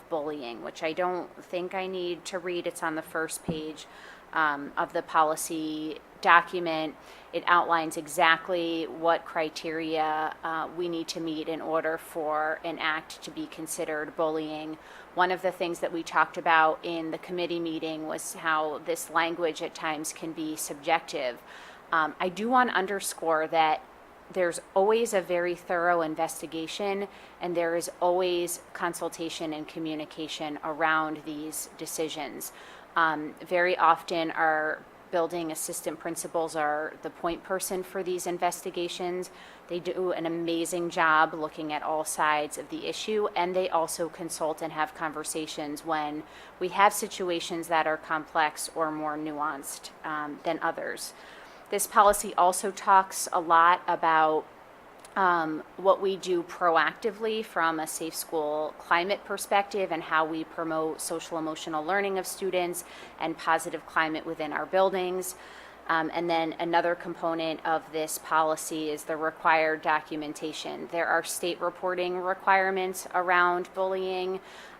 bullying, which I don't think I need to read. It's on the first page of the policy document. It outlines exactly what criteria we need to meet in order for an act to be considered bullying. One of the things that we talked about in the committee meeting was how this language at times can be subjective. I do want to underscore that there's always a very thorough investigation, and there is always consultation and communication around these decisions. Very often our building assistant principals are the point person for these investigations. They do an amazing job looking at all sides of the issue, and they also consult and have conversations when we have situations that are complex or more nuanced than others. This policy also talks a lot about what we do proactively from a safe school climate perspective and how we promote social emotional learning of students and positive climate within our buildings. And then another component of this policy is the required documentation. There are state reporting requirements around bullying,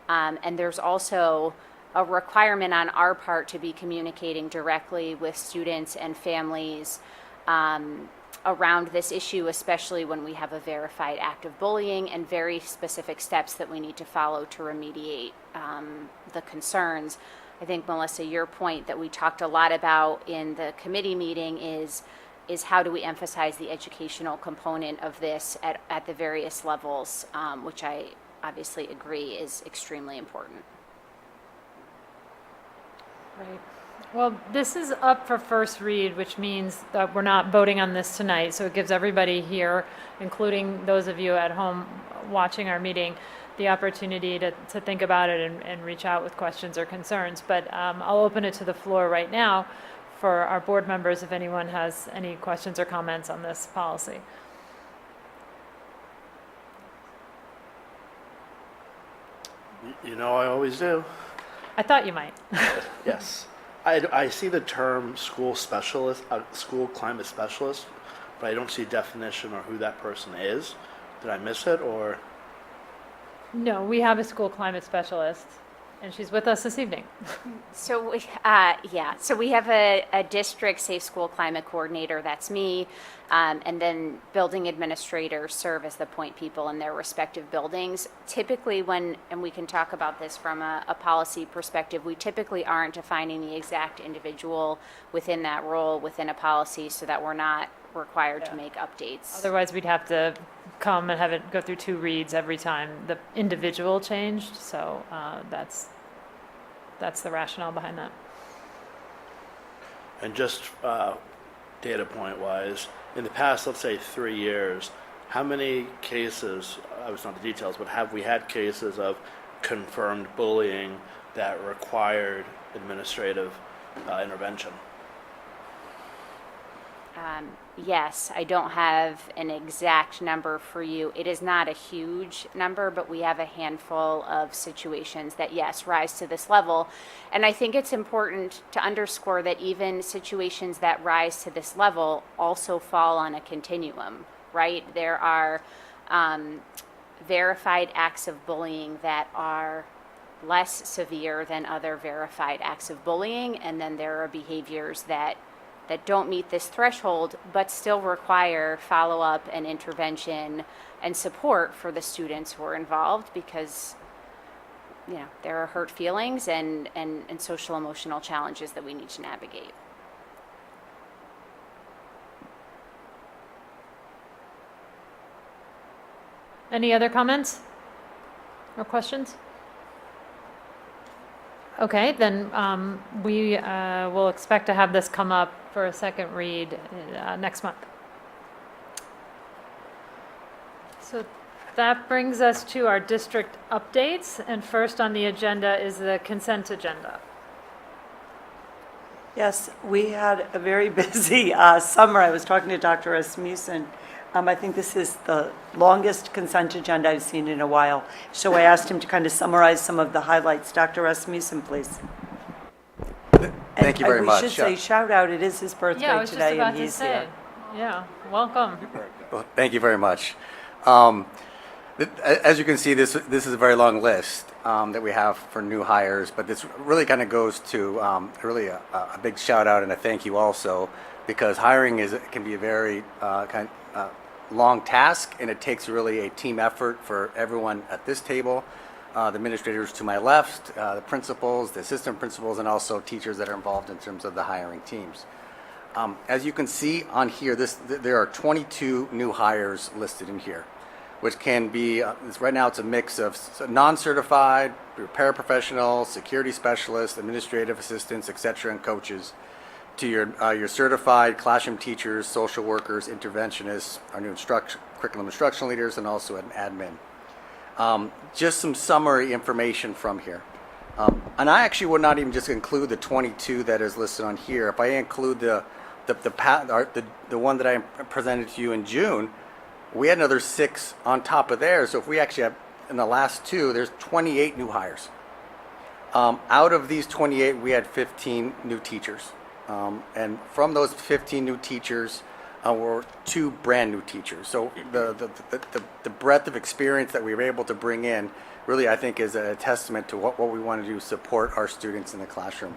and there's also a requirement on our part to be communicating directly with students and families around this issue, especially when we have a verified act of bullying and very specific steps that we need to follow to remediate the concerns. I think, Melissa, your point that we talked a lot about in the committee meeting is how do we emphasize the educational component of this at the various levels, which I obviously agree is extremely important. Right. Well, this is up for first read, which means that we're not voting on this tonight. So it gives everybody here, including those of you at home watching our meeting, the opportunity to think about it and reach out with questions or concerns. But I'll open it to the floor right now for our board members if anyone has any questions or comments on this policy. You know, I always do. I thought you might. Yes. I see the term school specialist, school climate specialist, but I don't see definition or who that person is. Did I miss it, or? No, we have a school climate specialist, and she's with us this evening. So, so we have a district safe school climate coordinator, that's me, and then building administrators serve as the point people in their respective buildings. Typically and we can talk about this from a policy perspective, we typically aren't defining the exact individual within that role within a policy so that we're not required to make updates. Otherwise, we'd have to come and have it go through 2 reads every time the individual changed, so that's the rationale behind that. And just data point wise, in the past, let's say 3 years, how many cases, obviously not the details, but have we had cases of confirmed bullying that required administrative intervention? Yes, I don't have an exact number for you. It is not a huge number, but we have a handful of situations that, yes, rise to this level. And I think it's important to underscore that even situations that rise to this level also fall on a continuum, right? There are verified acts of bullying that are less severe than other verified acts of bullying, and then there are behaviors that don't meet this threshold but still require follow-up and intervention and support for the students who are involved because there are hurt feelings and social emotional challenges that we need to navigate. Any other comments or questions? Okay, then we will expect to have this come up for a second read next month. So that brings us to our district updates, and first on the agenda is the consent agenda. Yes, we had a very busy summer. I was talking to Dr. Rasmussen. I think this is the longest consent agenda I've seen in a while. So I asked him to kind of summarize some of the highlights. Dr. Rasmussen, please. Thank you very much. We should say shout out. It is his birthday Yeah, I was just today, about and to he's say. here. Yeah, welcome. Well, thank you very much. As you can see, this is a very long list that we have for new hires, but this really kind of goes to really a big shout out and a thank you also, because hiring can be a very long task, and it takes really a team effort for everyone at this table, the administrators to my left, the principals, the assistant principals, and also teachers that are involved in terms of the hiring teams. As you can see on here, there are 22 new hires listed in here, which can be, right now it's a mix of non-certified, paraprofessionals, security specialists, administrative assistants, etc., and coaches, to your certified classroom teachers, social workers, interventionists, our new curriculum instruction leaders, and also an admin. Just some summary information from here. And I actually would not even just include the 22 that is listed on here. If I include the one that I presented to you in June, we had another 6 on top of there. So if we actually have, in the last 2, there's 28 new hires. Out of these 28, we had 15 new teachers. And from those 15 new teachers, were 2 brand new teachers. So the breadth of experience that we were able to bring in really, I think, is a testament to what we want to do, support our students in the classroom.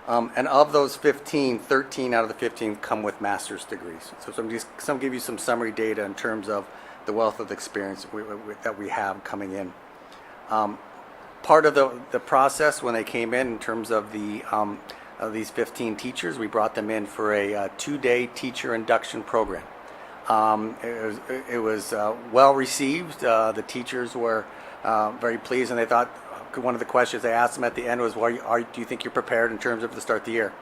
And of those 15, 13 out of the 15 come with master's degrees. So give you some summary data in terms of the wealth of experience that we have coming in. Part of the process when they came in terms of these 15 teachers, we brought them in for a 2-day teacher induction program. It was well received. The teachers were very pleased, and they thought, one of the questions I asked them at the end was, do you think you're prepared in terms of the start of the year?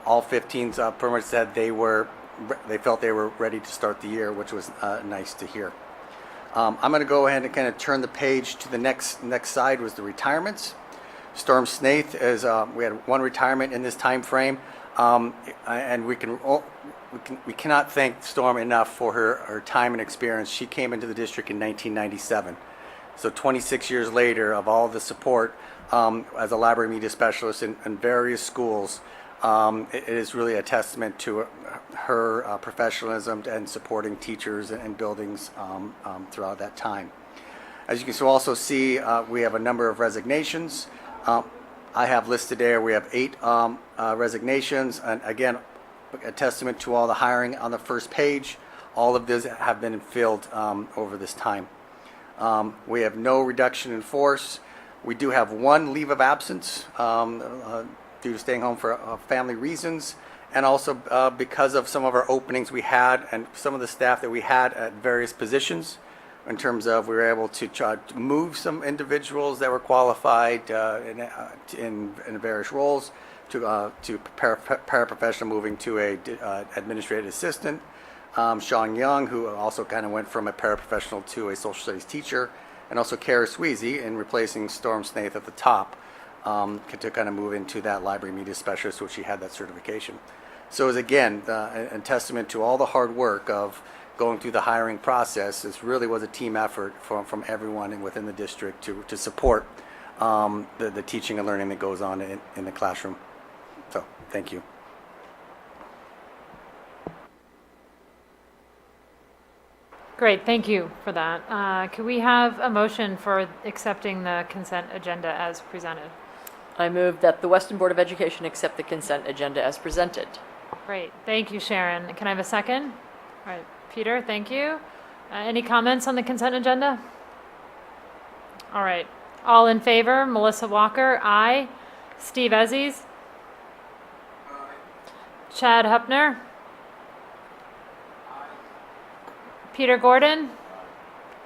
All 15 pretty much said they felt they were ready to start the year, which was nice to hear. I'm going to go ahead and kind of turn the page to the next side, was the retirements. Storm Snaith we had 1 retirement in this time frame, and we cannot thank Storm enough for her time and experience. She came into the district in 1997. So 26 years later, of all the support as a library media specialist in various schools, it is really a testament to her professionalism and supporting teachers and buildings throughout that time. As you can also see, we have a number of resignations. I have listed there, we have 8 resignations, and again, a testament to all the hiring on the first page. All of these have been filled over this time. We have no reduction in force. We do have 1 leave of absence due to staying home for family reasons, and also because of some of our openings we had and some of the staff that we had at various positions, in terms of we were able to move some individuals that were qualified in various roles to paraprofessional, moving to a administrative assistant. Sean Young, who also kind of went from a paraprofessional to a social studies teacher, and also Kara Sweezy in replacing Storm Snaith at the top to kind of move into that library media specialist, which she had that certification. So it was, again, a testament to all the hard work of going through the hiring process. This really was a team effort from everyone within the district to support the teaching and learning that goes on in the classroom. So thank you. Great, thank you for that. Could we have a motion for accepting the consent agenda as presented? I move that the Weston Board of Education accept the consent agenda as presented. Great, thank you, Sharon. Can I have a second? All right, Peter, thank you. Any comments on the consent agenda? All right, all in favor? Melissa Walker, aye. Steve Ezzies? Chad Hupner? Peter Gordon?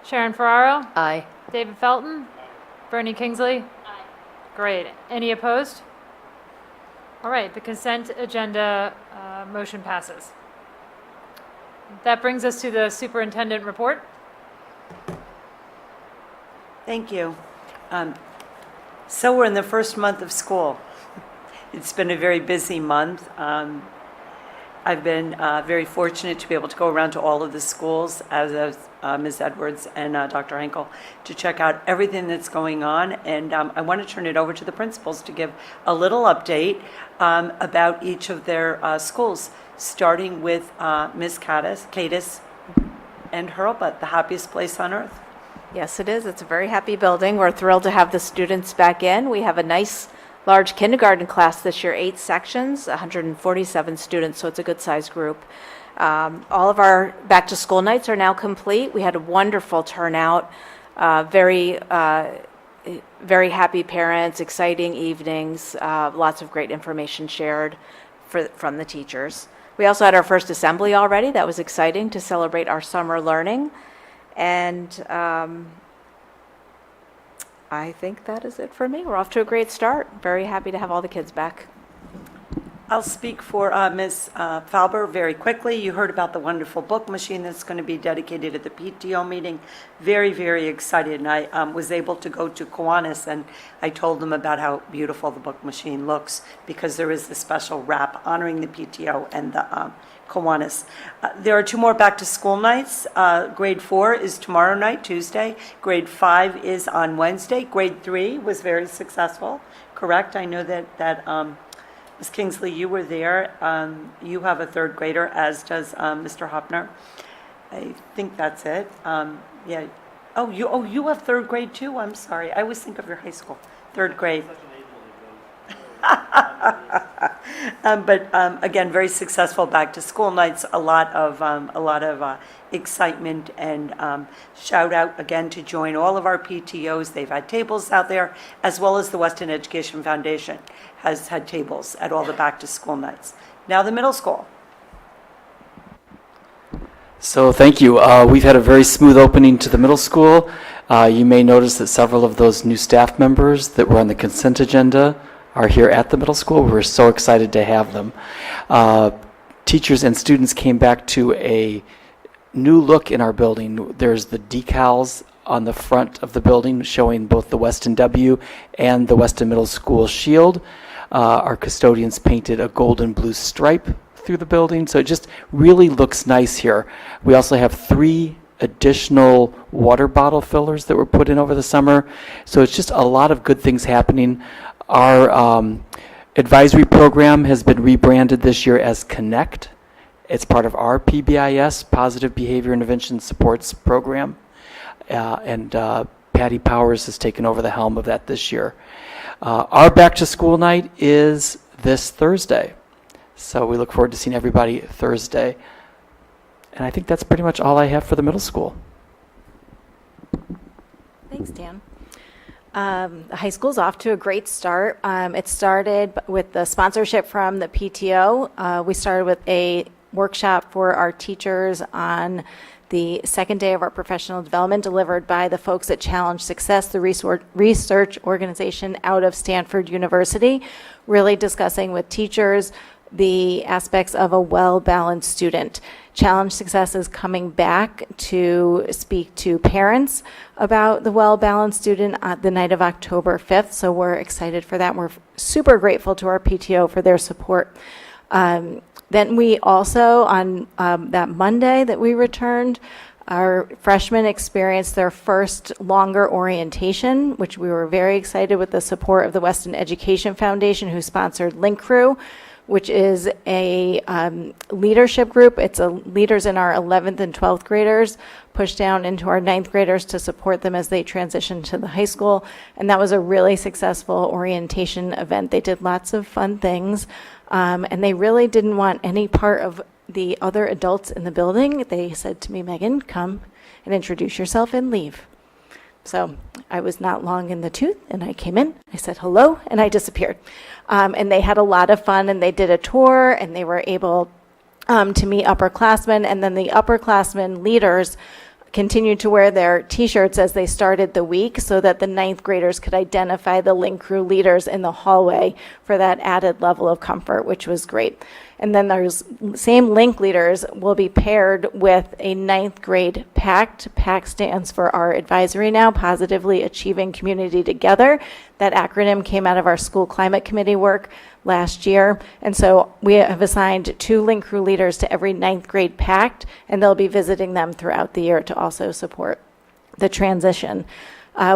Sharon Ferraro? Aye. David Felton? Bernie Kingsley? Great. Any opposed? All right, the consent agenda motion passes. That brings us to the superintendent report. Thank you. So we're in the first month of school. It's been a very busy month. I've been very fortunate to be able to go around to all of the schools, as Ms. Edwards and Dr. Henkel, to check out everything that's going on. And I want to turn it over to the principals to give a little update about each of their schools, starting with Ms. Cadis and Hurlbut, the happiest place on earth. Yes, it is. It's a very happy building. We're thrilled to have the students back in. We have a nice large kindergarten class this year, 8 sections, 147 students, so it's a good-sized group. All of our back-to-school nights are now complete. We had a wonderful turnout, very happy parents, exciting evenings, lots of great information shared from the teachers. We also had our first assembly already. That was exciting to celebrate our summer learning. And I think that is it for me. We're off to a great start. Very happy to have all the kids back. I'll speak for Ms. Falber very quickly. You heard about the wonderful book machine that's going to be dedicated at the PTO meeting. Very, very excited. And I was able to go to Kiwanis, and I told them about how beautiful the book machine looks, because there is the special wrap honoring the PTO and the Kiwanis. There are 2 more back-to-school nights. Grade 4 is tomorrow night, Tuesday. Grade 5 is on Wednesday. Grade 3 was very successful, correct? I know that Ms. Kingsley, you were there. You have a 3rd grader, as does Mr. Hopner. I think that's it. Yeah. Oh, you have 3rd grade too? I'm sorry. I always think of your high school. 3rd grade. But again, very successful back to school nights. A lot of excitement, and shout out again to join all of our PTOs. They've had tables out there, as well as the Weston Education Foundation has had tables at all the back to school nights. Now the middle school. So thank you. We've had a very smooth opening to the middle school. You may notice that several of those new staff members that were on the consent agenda are here at the middle school. We're so excited to have them. Teachers and students came back to a new look in our building. There's the decals on the front of the building showing both the Weston W and the Weston Middle School shield. Our custodians painted a golden blue stripe through the building, so it just really looks nice here. We also have 3 additional water bottle fillers that were put in over the summer, so it's just a lot of good things happening. Our advisory program has been rebranded this year as Connect. It's part of our PBIS, Positive Behavior Intervention Supports program, and Patty Powers has taken over the helm of that this year. Our back to school night is this Thursday, so we look forward to seeing everybody Thursday. And I think that's pretty much all I have for the middle school. Thanks, Dan. The high school's off to a great start. It started with the sponsorship from the PTO. We started with a workshop for our teachers on the second day of our professional development, delivered by the folks at Challenge Success, the research organization out of Stanford University, really discussing with teachers the aspects of a well-balanced student. Challenge Success is coming back to speak to parents about the well-balanced student at the night of October 5th, so we're excited for that. We're super grateful to our PTO for their support. Then we also, on that Monday that we returned, our freshmen experienced their first longer orientation, which we were very excited with the support of the Weston Education Foundation, who sponsored Link Crew, which is a leadership group. It's leaders in our 11th and 12th graders, pushed down into our 9th graders to support them as they transition to the high school. And that was a really successful orientation event. They did lots of fun things, and they really didn't want any part of the other adults in the building. They said to me, Megan, come and introduce yourself and leave. So I was not long in the tooth, and I came in, I said hello, and I disappeared. And they had a lot of fun, and they did a tour, and they were able to meet upperclassmen, and then the upperclassmen leaders continued to wear their T-shirts as they started the week so that the ninth graders could identify the link crew leaders in the hallway for that added level of comfort, which was great. And then those same link leaders will be paired with a ninth grade PACT. PACT stands for our advisory now, Positively Achieving Community Together. That acronym came out of our school climate committee work last year. And so we have assigned 2 link crew leaders to every ninth grade PACT, and they'll be visiting them throughout the year to also support the transition.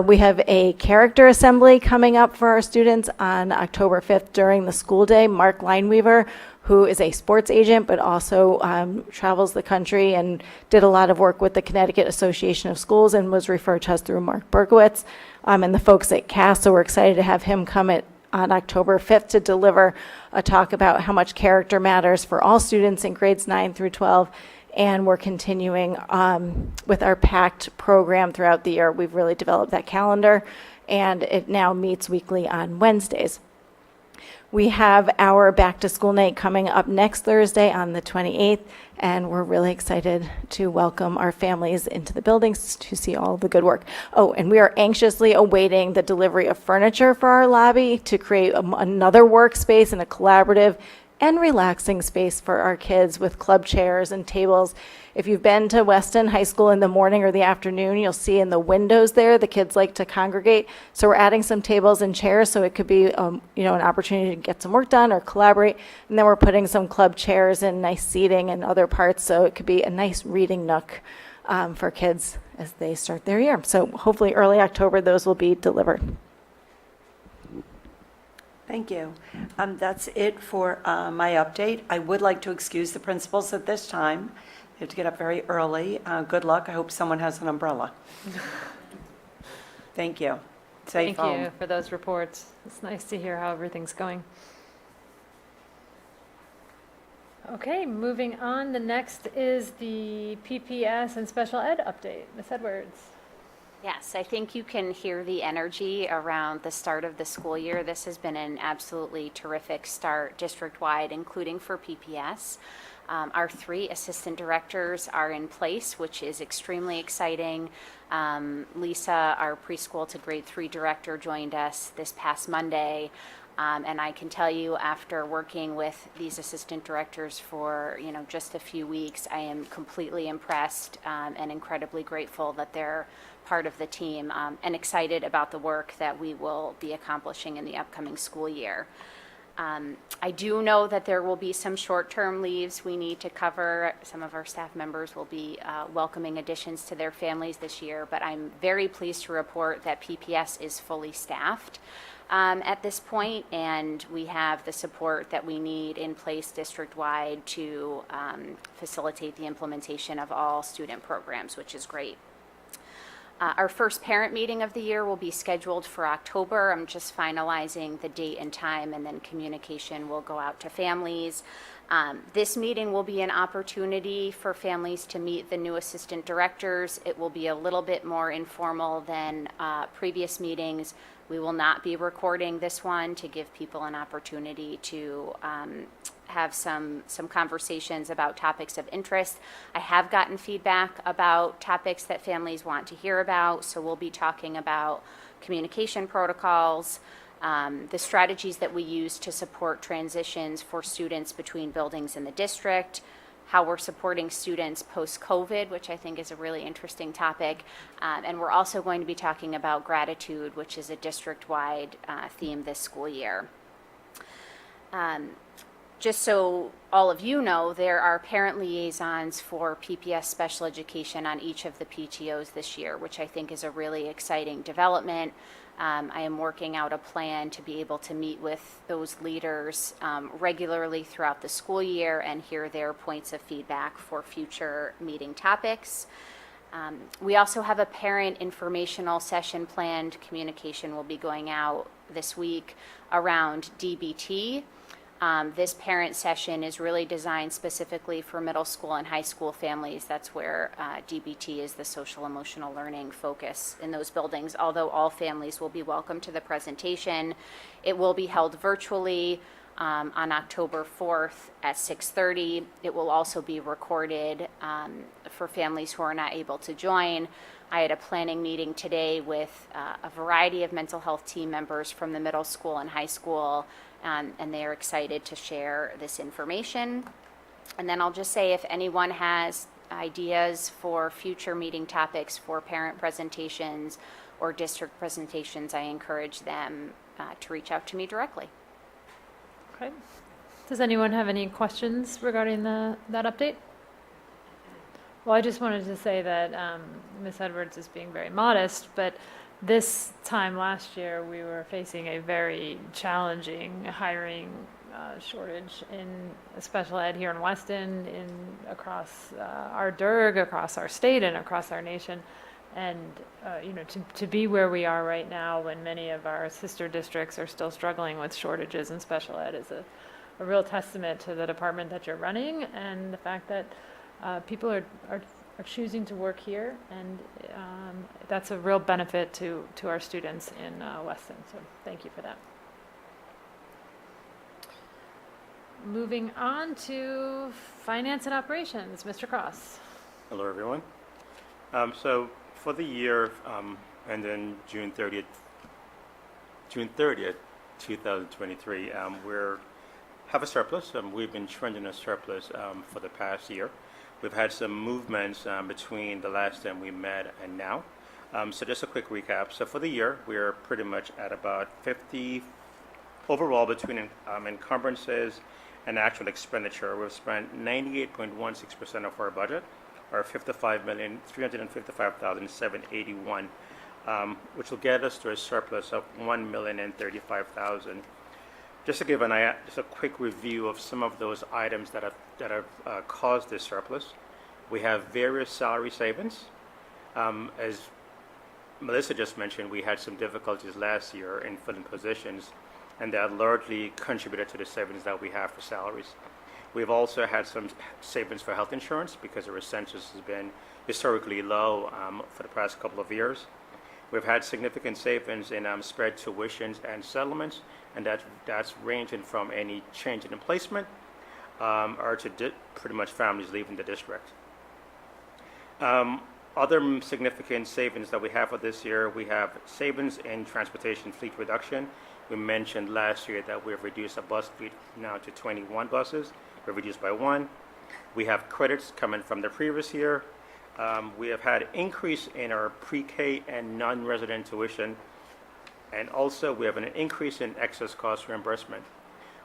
We have a character assembly coming up for our students on October 5th during the school day. Mark Lineweaver, who is a sports agent but also travels the country and did a lot of work with the Connecticut Association of Schools and was referred to us through Mark Berkowitz and the folks at CAST. So we're excited to have him come on October 5th to deliver a talk about how much character matters for all students in grades 9 through 12. And we're continuing with our PACT program throughout the year. We've really developed that calendar, and it now meets weekly on Wednesdays. We have our back to school night coming up next Thursday on the 28th, and we're really excited to welcome our families into the buildings to see all the good work. Oh, and we are anxiously awaiting the delivery of furniture for our lobby to create another workspace and a collaborative and relaxing space for our kids with club chairs and tables. If you've been to Weston High School in the morning or the afternoon, you'll see in the windows there, the kids like to congregate. So we're adding some tables and chairs so it could be, an opportunity to get some work done or collaborate. And then we're putting some club chairs and nice seating and other parts so it could be a nice reading nook for kids as they start their year. So hopefully early October, those will be delivered. Thank you. That's it for my update. I would like to excuse the principals at this time. They have to get up very early. Good luck. I hope someone has an umbrella. Thank you. Safe Thank home. you for those reports. It's nice to hear how everything's going. Okay, moving on. The next is the PPS and special ed update. Ms. Edwards. Yes, I think you can hear the energy around the start of the school year. This has been an absolutely terrific start district-wide, including for PPS. Our 3 assistant directors are in place, which is extremely exciting. Lisa, our preschool to grade 3 director, joined us this past Monday. And I can tell you, after working with these assistant directors for just a few weeks, I am completely impressed and incredibly grateful that they're part of the team, and excited about the work that we will be accomplishing in the upcoming school year. I do know that there will be some short-term leaves we need to cover. Some of our staff members will be welcoming additions to their families this year, but I'm very pleased to report that PPS is fully staffed at this point, and we have the support that we need in place district-wide to facilitate the implementation of all student programs, which is great. Our first parent meeting of the year will be scheduled for October. I'm just finalizing the date and time, and then communication will go out to families. This meeting will be an opportunity for families to meet the new assistant directors. It will be a little bit more informal than previous meetings. We will not be recording this one to give people an opportunity to have some conversations about topics of interest. I have gotten feedback about topics that families want to hear about, so we'll be talking about communication protocols, the strategies that we use to support transitions for students between buildings in the district, how we're supporting students post-COVID, which I think is a really interesting topic. And we're also going to be talking about gratitude, which is a district-wide theme this school year. Just so all of you know, there are parent liaisons for PPS special education on each of the PTOs this year, which I think is a really exciting development. I am working out a plan to be able to meet with those leaders regularly throughout the school year and hear their points of feedback for future meeting topics. We also have a parent informational session planned. Communication will be going out this week around DBT. This parent session is really designed specifically for middle school and high school families. That's where DBT is the social emotional learning focus in those buildings, although all families will be welcome to the presentation. It will be held virtually. on October 4th at 6:30. It will also be recorded for families who are not able to join. I had a planning meeting today with a variety of mental health team members from the middle school and high school, and they are excited to share this information. And then I'll just say, if anyone has ideas for future meeting topics for parent presentations or district presentations, I encourage them to reach out to me directly. Okay. Does anyone have any questions regarding that update? Well, I just wanted to say that Ms. Edwards is being very modest, but this time last year, we were facing a very challenging hiring shortage in special ed here in Weston, across our DIRG, across our state, and across our nation. And to be where we are right now, when many of our sister districts are still struggling with shortages in special ed, is a real testament to the department that you're running, and the fact that people are choosing to work here, and that's a real benefit to our students in Weston. So thank you for that. Moving on to finance and operations, Mr. Cross. Hello, everyone. So for the year, and then June 30th, 2023, we're have a surplus. We've been trending a surplus for the past year. We've had some movements between the last time we met and now. So just a quick recap. So for the year, we're pretty much at about 50 overall between encumbrances and actual expenditure. We've spent 98.16% of our budget, or $55,355,781, which will get us to a surplus of $1,035,000. Just to give just a quick review of some of those items that have caused this surplus. We have various salary savings. As Melissa just mentioned, we had some difficulties last year in filling positions, and that largely contributed to the savings that we have for salaries. We've also had some savings for health insurance because our census has been historically low for the past couple of years. We've had significant savings in spread tuitions and settlements, and that's ranging from any change in placement or to pretty much families leaving the district. Other significant savings that we have for this year, we have savings in transportation fleet reduction. We mentioned last year that we've reduced a bus fleet now to 21 buses. We've reduced by 1. We have credits coming from the previous year. We have had increase in our pre-K and non-resident tuition, and also we have an increase in excess cost reimbursement.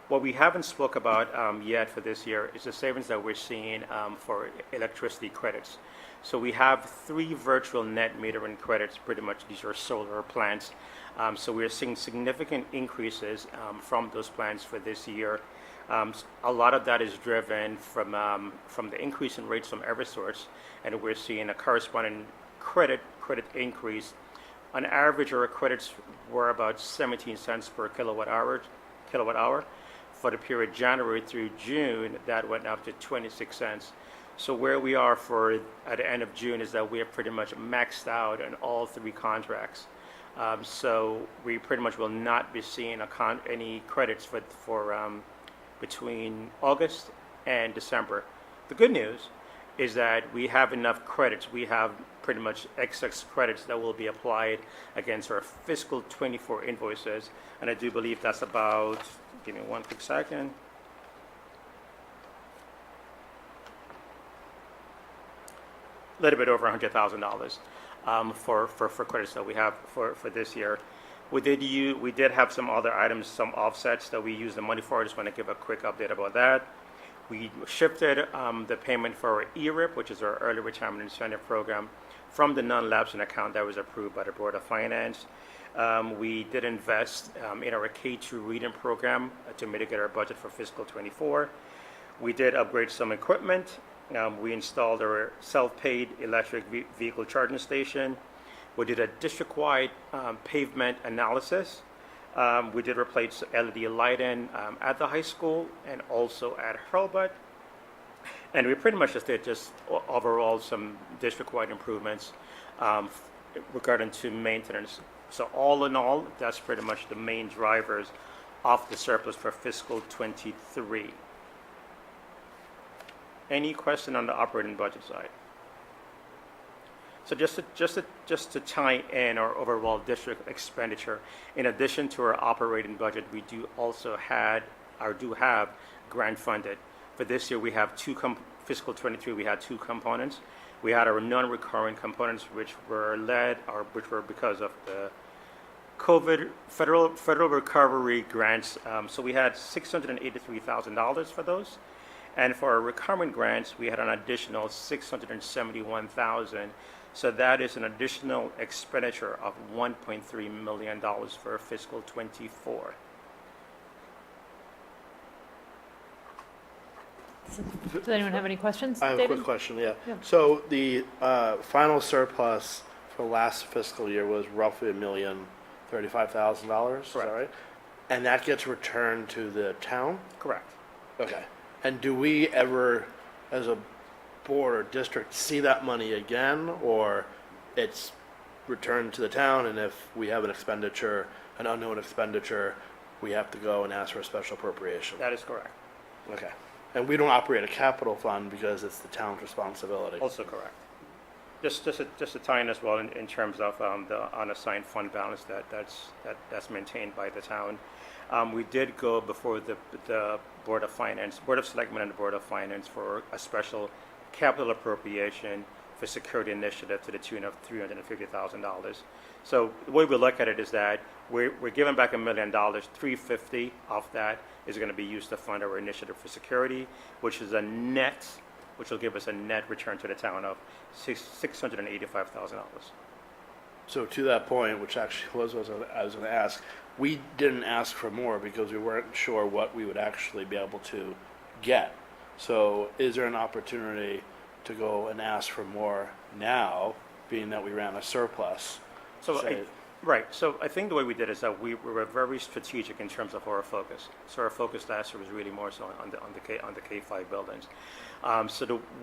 What we haven't spoke about yet for this year is the savings that we're seeing for electricity credits. So we have 3 virtual net metering credits. Pretty much these are solar plants. So we're seeing significant increases from those plants for this year. A lot of that is driven from the increase in rates from Eversource, and we're seeing a corresponding credit increase. On average, our credits were about 17 cents per kilowatt hour. For the period January through June, that went up to 26 cents. So where we are at the end of June is that we have pretty much maxed out on all 3 contracts. So we pretty much will not be seeing any credits for between August and December. The good news is that we have enough credits. We have pretty much excess credits that will be applied against our fiscal 24 invoices, and I do believe that's about, give me one quick second. A little bit over $100,000 for credits that we have for this year. We did have some other items, some offsets that we use the money for. I just want to give a quick update about that. We shifted the payment for our ERIP, which is our Early Retirement Incentive Program, from the non-lapsing account that was approved by the Board of Finance. We did invest in our K-2 reading program to mitigate our budget for fiscal 24. We did upgrade some equipment. We installed our self-paid electric vehicle charging station. We did a district-wide pavement analysis. We did replace LED lighting at the high school and also at Hurlbut. And we pretty much just did overall some district-wide improvements regarding to maintenance. So all in all, that's pretty much the main drivers of the surplus for fiscal '23. Any question on the operating budget side? So just to tie in our overall district expenditure, in addition to our operating budget, we do also do have grant funded. For this year, we have fiscal '23, we had two components. We had our non-recurring components, which were because of the COVID federal recovery grants. So we had $683,000 for those. And for our recurring grants, we had an additional $671,000. So that is an additional expenditure of $1.3 million for fiscal '24. Does anyone have any questions? I have David? a quick question, yeah. Yeah. So the final surplus for last fiscal year was roughly $1,035,000, is that Correct. right? And that gets returned to the town? Correct. Okay. And do we ever, as a board or district, see that money again, or it's returned to the town, and if we have an expenditure, an unknown expenditure, we have to go and ask for a special appropriation? That is correct. Okay. And we don't operate a capital fund because it's the town's responsibility? Also correct. Just to tie in as well in terms of the unassigned fund balance that's maintained by the town. We did go before the Board of Selectmen and the Board of Finance for a special capital appropriation for security initiative to the tune of $350,000. So the way we look at it is that we're giving back $1 million, $350,000 of that is going to be used to fund our initiative for security, which will give us a net return to the town of $685,000. So to that point, which actually was what I was going to ask, we didn't ask for more because we weren't sure what we would actually be able to get. So is there an opportunity to go and ask for more now, being that we ran a surplus? Right. So I think the way we did is that we were very strategic in terms of our focus. So our focus last year was really more so on the K-5 buildings.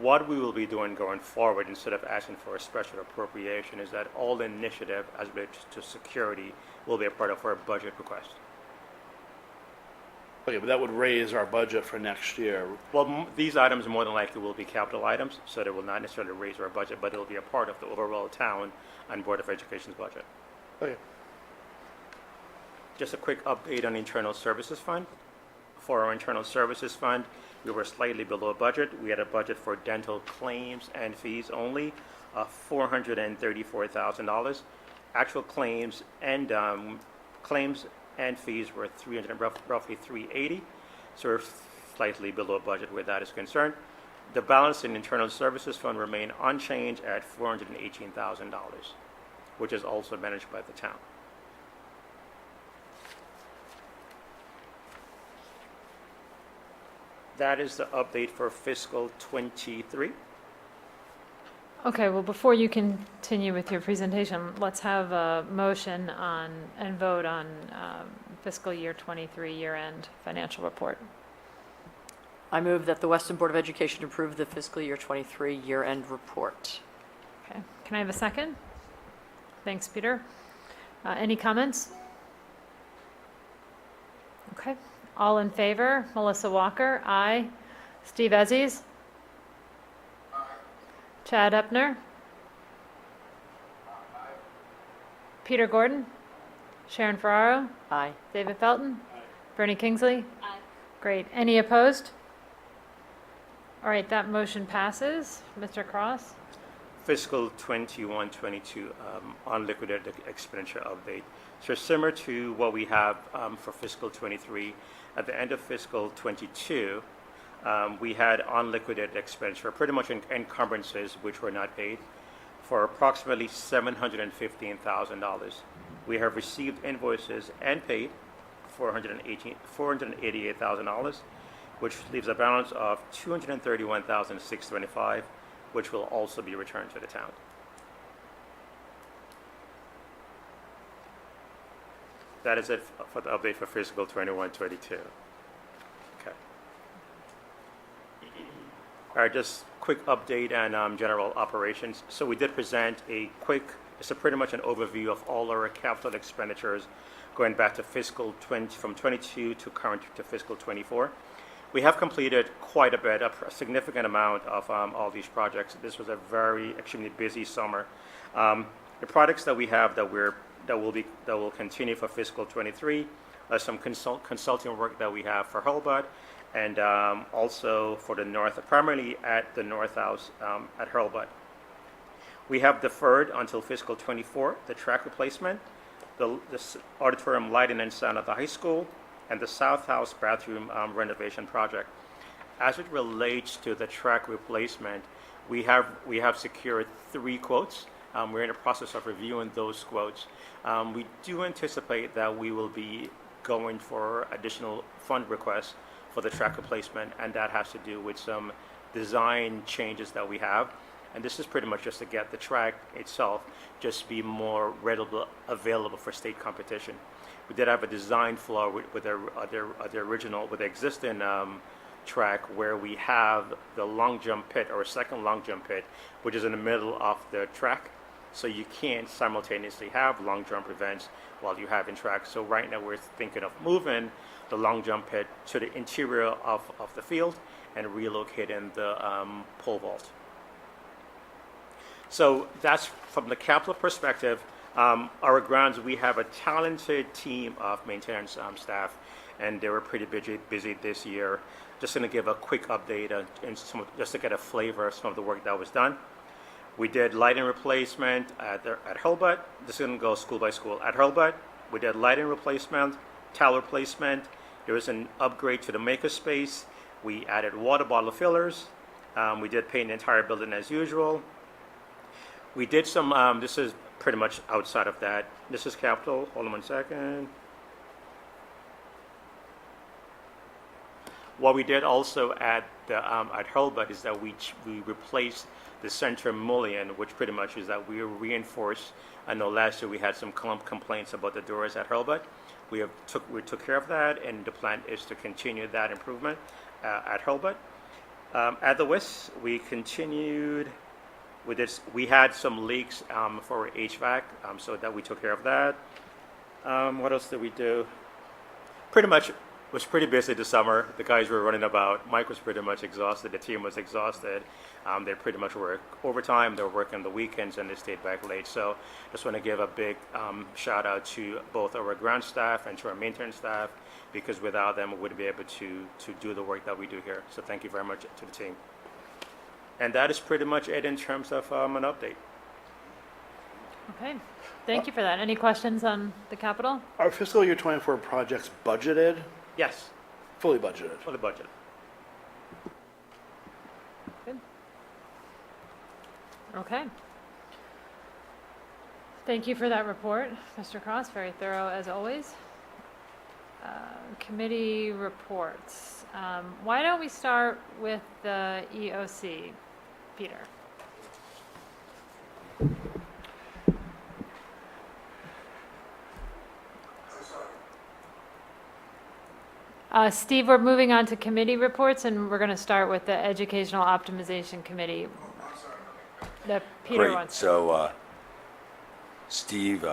What we will be doing going forward, instead of asking for a special appropriation, is that all initiative as relates to security will be a part of our budget request. Okay, but that would raise our budget for next year. Well, these items more than likely will be capital items, so they will not necessarily raise our budget, but it will be a part of the overall town and Board of Education's budget. Okay. Just a quick update on Internal Services Fund. For our Internal Services Fund, we were slightly below budget. We had a budget for dental claims and fees only of $434,000. Actual claims and fees were roughly $380,000, so we're slightly below budget where that is concerned. The balance in Internal Services Fund remained unchanged at $418,000, which is also managed by the town. That is the update for fiscal '23. Okay, well, before you continue with your presentation, let's have a motion on, and vote on fiscal year '23 year-end financial report. I move that the Weston Board of Education approve the fiscal year '23 year-end report. Okay, can I have a second? Thanks, Peter. Any comments? Okay, all in favor? Melissa Walker, aye. Steve Ezzies? Chad Epner? Peter Gordon? Sharon Ferraro? Aye. David Felton? Bernie Kingsley? Aye. Great. Any opposed? All right, that motion passes. Mr. Cross? Fiscal 21-22 unliquidated expenditure update. So similar to what we have for fiscal '23, at the end of fiscal '22, we had unliquidated expenditure, pretty much encumbrances which were not paid, for approximately $715,000. We have received invoices and paid $488,000, which leaves a balance of $231,625, which will also be returned to the town. That is it for the update for fiscal 21-22. Okay. All right, just quick update on general operations. So we did present it's pretty much an overview of all our capital expenditures going back to fiscal 20, from 22 to current to fiscal 24. We have completed quite a bit, a significant amount of all these projects. This was a very extremely busy summer. The projects that we have that will continue for fiscal 23, some consulting work that we have for Hurlbut, and also for the north, primarily at the North House at Hurlbut. We have deferred until fiscal 24 the track replacement, the auditorium lighting and sound at the high school, and the South House bathroom renovation project. As it relates to the track replacement, we have secured 3 quotes. We're in the process of reviewing those quotes. We do anticipate that we will be going for additional fund requests for the track replacement, and that has to do with some design changes that we have. And this is pretty much just to get the track itself just be more readily available for state competition. We did have a design flaw with the existing track, where we have the long jump pit, or a second long jump pit, which is in the middle of the track. So you can't simultaneously have long jump events while you have in track. So right now we're thinking of moving the long jump pit to the interior of the field and relocating the pole vault. So that's from the capital perspective. Our grounds, we have a talented team of maintenance staff, and they were pretty busy this year. Just going to give a quick update just to get a flavor of some of the work that was done. We did lighting replacement at Hurlbut. This is going to go school by school. At Hurlbut, we did lighting replacement, towel replacement. There was an upgrade to the makerspace. We added water bottle fillers. We did paint the entire building as usual. We did some, this is pretty much outside of that. This is capital. Hold on 1 second. What we did also at Hurlbut is that we replaced the center mullion, which pretty much is that we reinforced. I know last year we had some complaints about the doors at Hurlbut. We took care of that, and the plan is to continue that improvement at Hurlbut. At the West, we continued with this. We had some leaks for HVAC, so that we took care of that. What else did we do? Pretty much was pretty busy this summer. The guys were running about. Mike was pretty much exhausted. The team was exhausted. They pretty much worked overtime. They were working the weekends, and they stayed back late. So just want to give a big shout out to both our ground staff and to our maintenance staff, because without them, we wouldn't be able to do the work that we do here. So thank you very much to the team. And that is pretty much it in terms of an update. Okay, thank you for that. Any questions on the capital? Are fiscal year 24 projects budgeted? Yes, Fully budgeted? for the budget. Good. Okay. Thank you for that report, Mr. Cross, very thorough as always. Committee reports. Why don't we start with the EOC? Peter. Steve, we're moving on to committee reports, and we're going to start with the Educational Optimization Committee. That Peter Great. wants. So, Steve,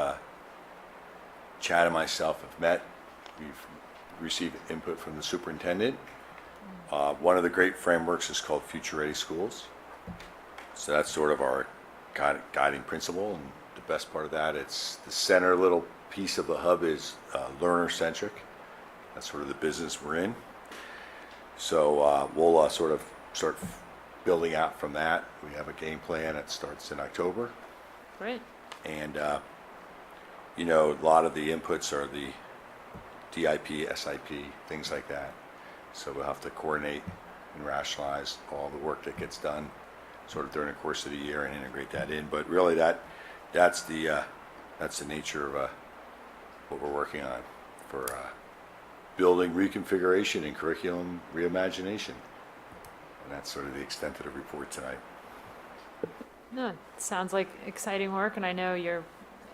Chad, and myself have met. We've received input from the superintendent. One of the great frameworks is called Future Ready Schools. So that's sort of our guiding principle, and the best part of that, it's the center little piece of the hub is learner-centric. That's sort of the business we're in. So we'll sort of start building out from that. We have a game plan that starts in October. Great. And, you know, a lot of the inputs are the DIP, SIP, things like that. So we'll have to coordinate and rationalize all the work that gets done sort of during the course of the year and integrate that in. But really that's the nature of what we're working on for building reconfiguration and curriculum reimagination. And that's sort of the extent of the report tonight. No, it sounds like exciting work, and I know you're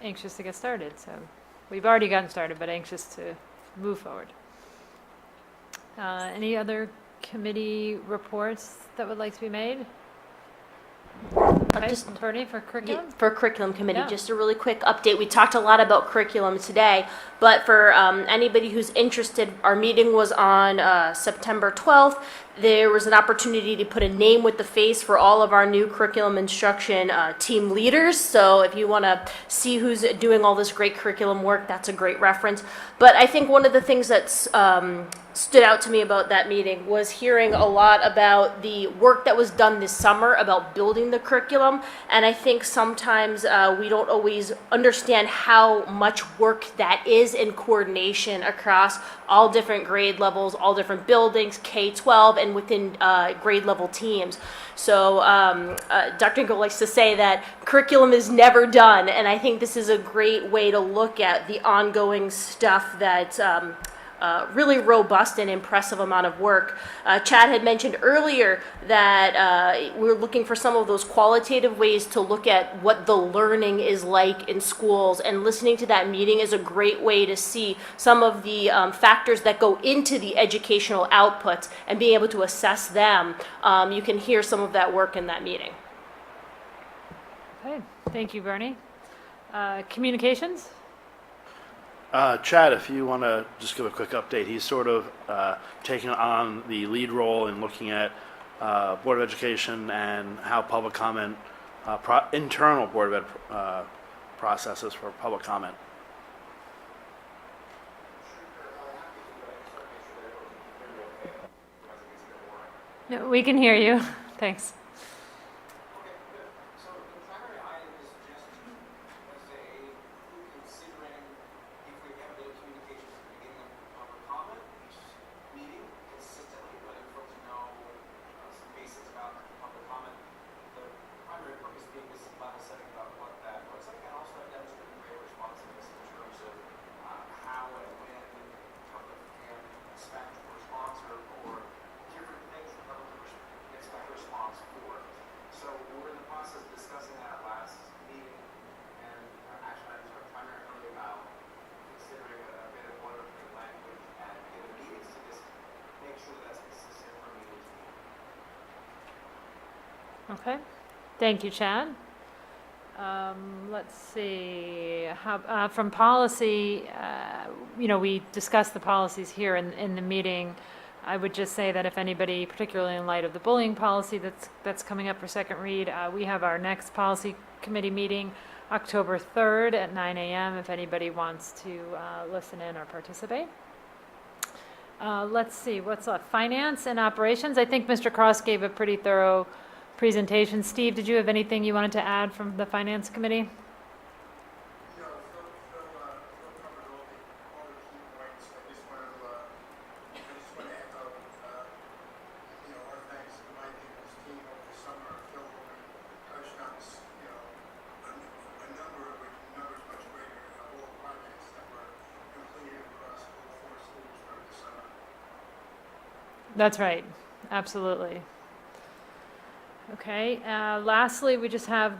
anxious to get started. So we've already gotten started, but anxious to move forward. Any other committee reports that would like to be made? Okay, Just Bernie, for curriculum? for curriculum committee, Yeah. just a really quick update. We talked a lot about curriculum today, but for anybody who's interested, our meeting was on September 12th. There was an opportunity to put a name with the face for all of our new curriculum instruction team leaders. So if you want to see who's doing all this great curriculum work, that's a great reference. But I think one of the things that's stood out to me about that meeting was hearing a lot about the work that was done this summer about building the curriculum. And I think sometimes we don't always understand how much work that is in coordination across all different grade levels, all different buildings, K-12, and within grade level teams. So Dr. Ingle likes to say that curriculum is never done, and I think this is a great way to look at the ongoing stuff that's really robust and impressive amount of work. Chad had mentioned earlier that we're looking for some of those qualitative ways to look at what the learning is like in schools, and listening to that meeting is a great way to see some of the factors that go into the educational outputs and being able to assess them. You can hear some of that work in that meeting. Okay, thank you, Bernie. Communications? Chad, if you want to just give a quick update, he's sort of taken on the lead role in looking at Board of Education and how public comment, internal Board of Ed processes for public comment. No, we can hear you. Thanks. Okay, thank you, Chad. Let's see, how, from policy, we discussed the policies here in the meeting. I would just say that if anybody, particularly in light of the bullying policy that's coming up for second read, we have our next policy committee meeting October 3rd at 9 a.m. if anybody wants to listen in or participate. Let's see, what's left? Finance and operations. I think Mr. Cross gave a pretty thorough presentation. Steve, did you have anything you wanted to add from the Finance Committee? No, Phil covered all the key points. I just want to echo, our thanks to Mike and his team over the summer. Phil touched on, a number of which, numbers much greater, all projects that were completed across all 4 schools during the summer. That's right, absolutely. Okay, lastly, we just have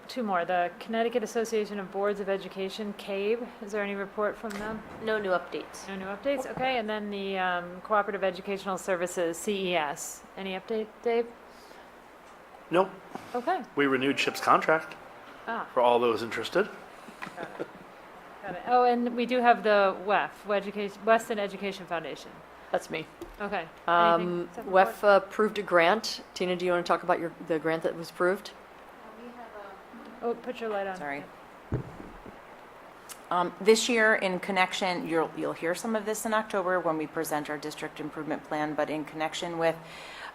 two more. The Connecticut Association of Boards of Education, CABE. Is there any report from them? No new updates. No new updates, okay. And then the Cooperative Educational Services, CES. Any update, Dave? Nope. Okay. We renewed Chip's contract for all those interested. Got it. Oh, and we do have the Weston Education Foundation. That's me. Okay. Anything to report? WEF approved a grant. Tina, do you want to talk about the grant that was approved? Oh, put your light on. Sorry. This year, in connection, you'll hear some of this in October when we present our district improvement plan, but in connection with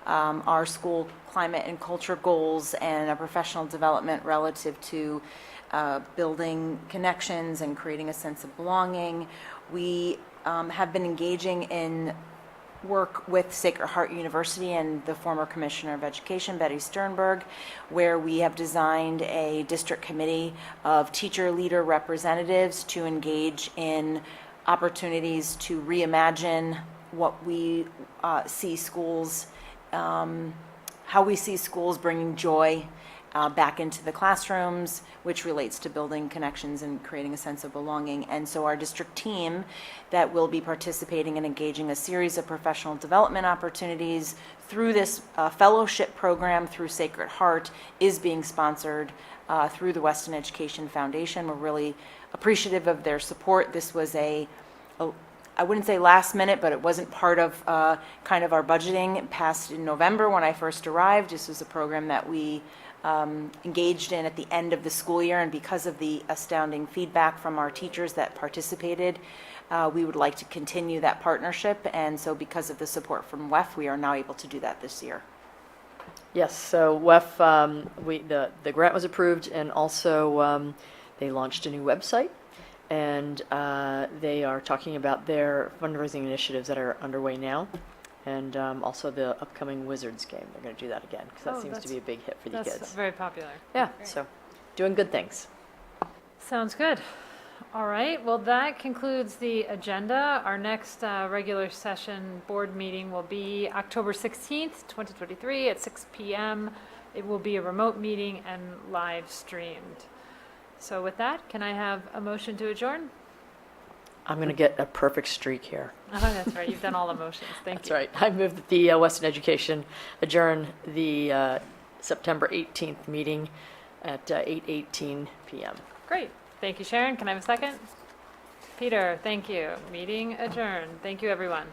our school climate and culture goals and a professional development relative to building connections and creating a sense of belonging, we have been engaging in work with Sacred Heart University and the former Commissioner of Education, Betty Sternberg, where we have designed a district committee of teacher leader representatives to engage in opportunities to reimagine what we see schools, how we see schools bringing joy back into the classrooms, which relates to building connections and creating a sense of belonging. And so our district team that will be participating and engaging a series of professional development opportunities through this fellowship program through Sacred Heart is being sponsored through the Weston Education Foundation. We're really appreciative of their support. This was I wouldn't say last minute, but it wasn't part of kind of our budgeting. It passed in November when I first arrived. This was a program that we engaged in at the end of the school year, and because of the astounding feedback from our teachers that participated, we would like to continue that partnership, and so because of the support from WEF, we are now able to do that this year. Yes, so WEF, the grant was approved, and also they launched a new website, and they are talking about their fundraising initiatives that are underway now, and also the upcoming Wizards game. They're going to do that again, because that seems to be a big hit for the kids. That's very popular. Yeah, so doing good things. Sounds good. All right, well, that concludes the agenda. Our next regular session board meeting will be October 16th, 2023 at 6 p.m. It will be a remote meeting and live streamed. So with that, can I have a motion to adjourn? I'm going to get a perfect streak here. Oh, that's right. You've done all the motions. Thank That's you. right. I move that the Weston Education adjourn the September 18th meeting at 8:18 p.m. Great. Thank you, Sharon. Can I have a second? Peter, thank you. Meeting adjourned. Thank you, everyone.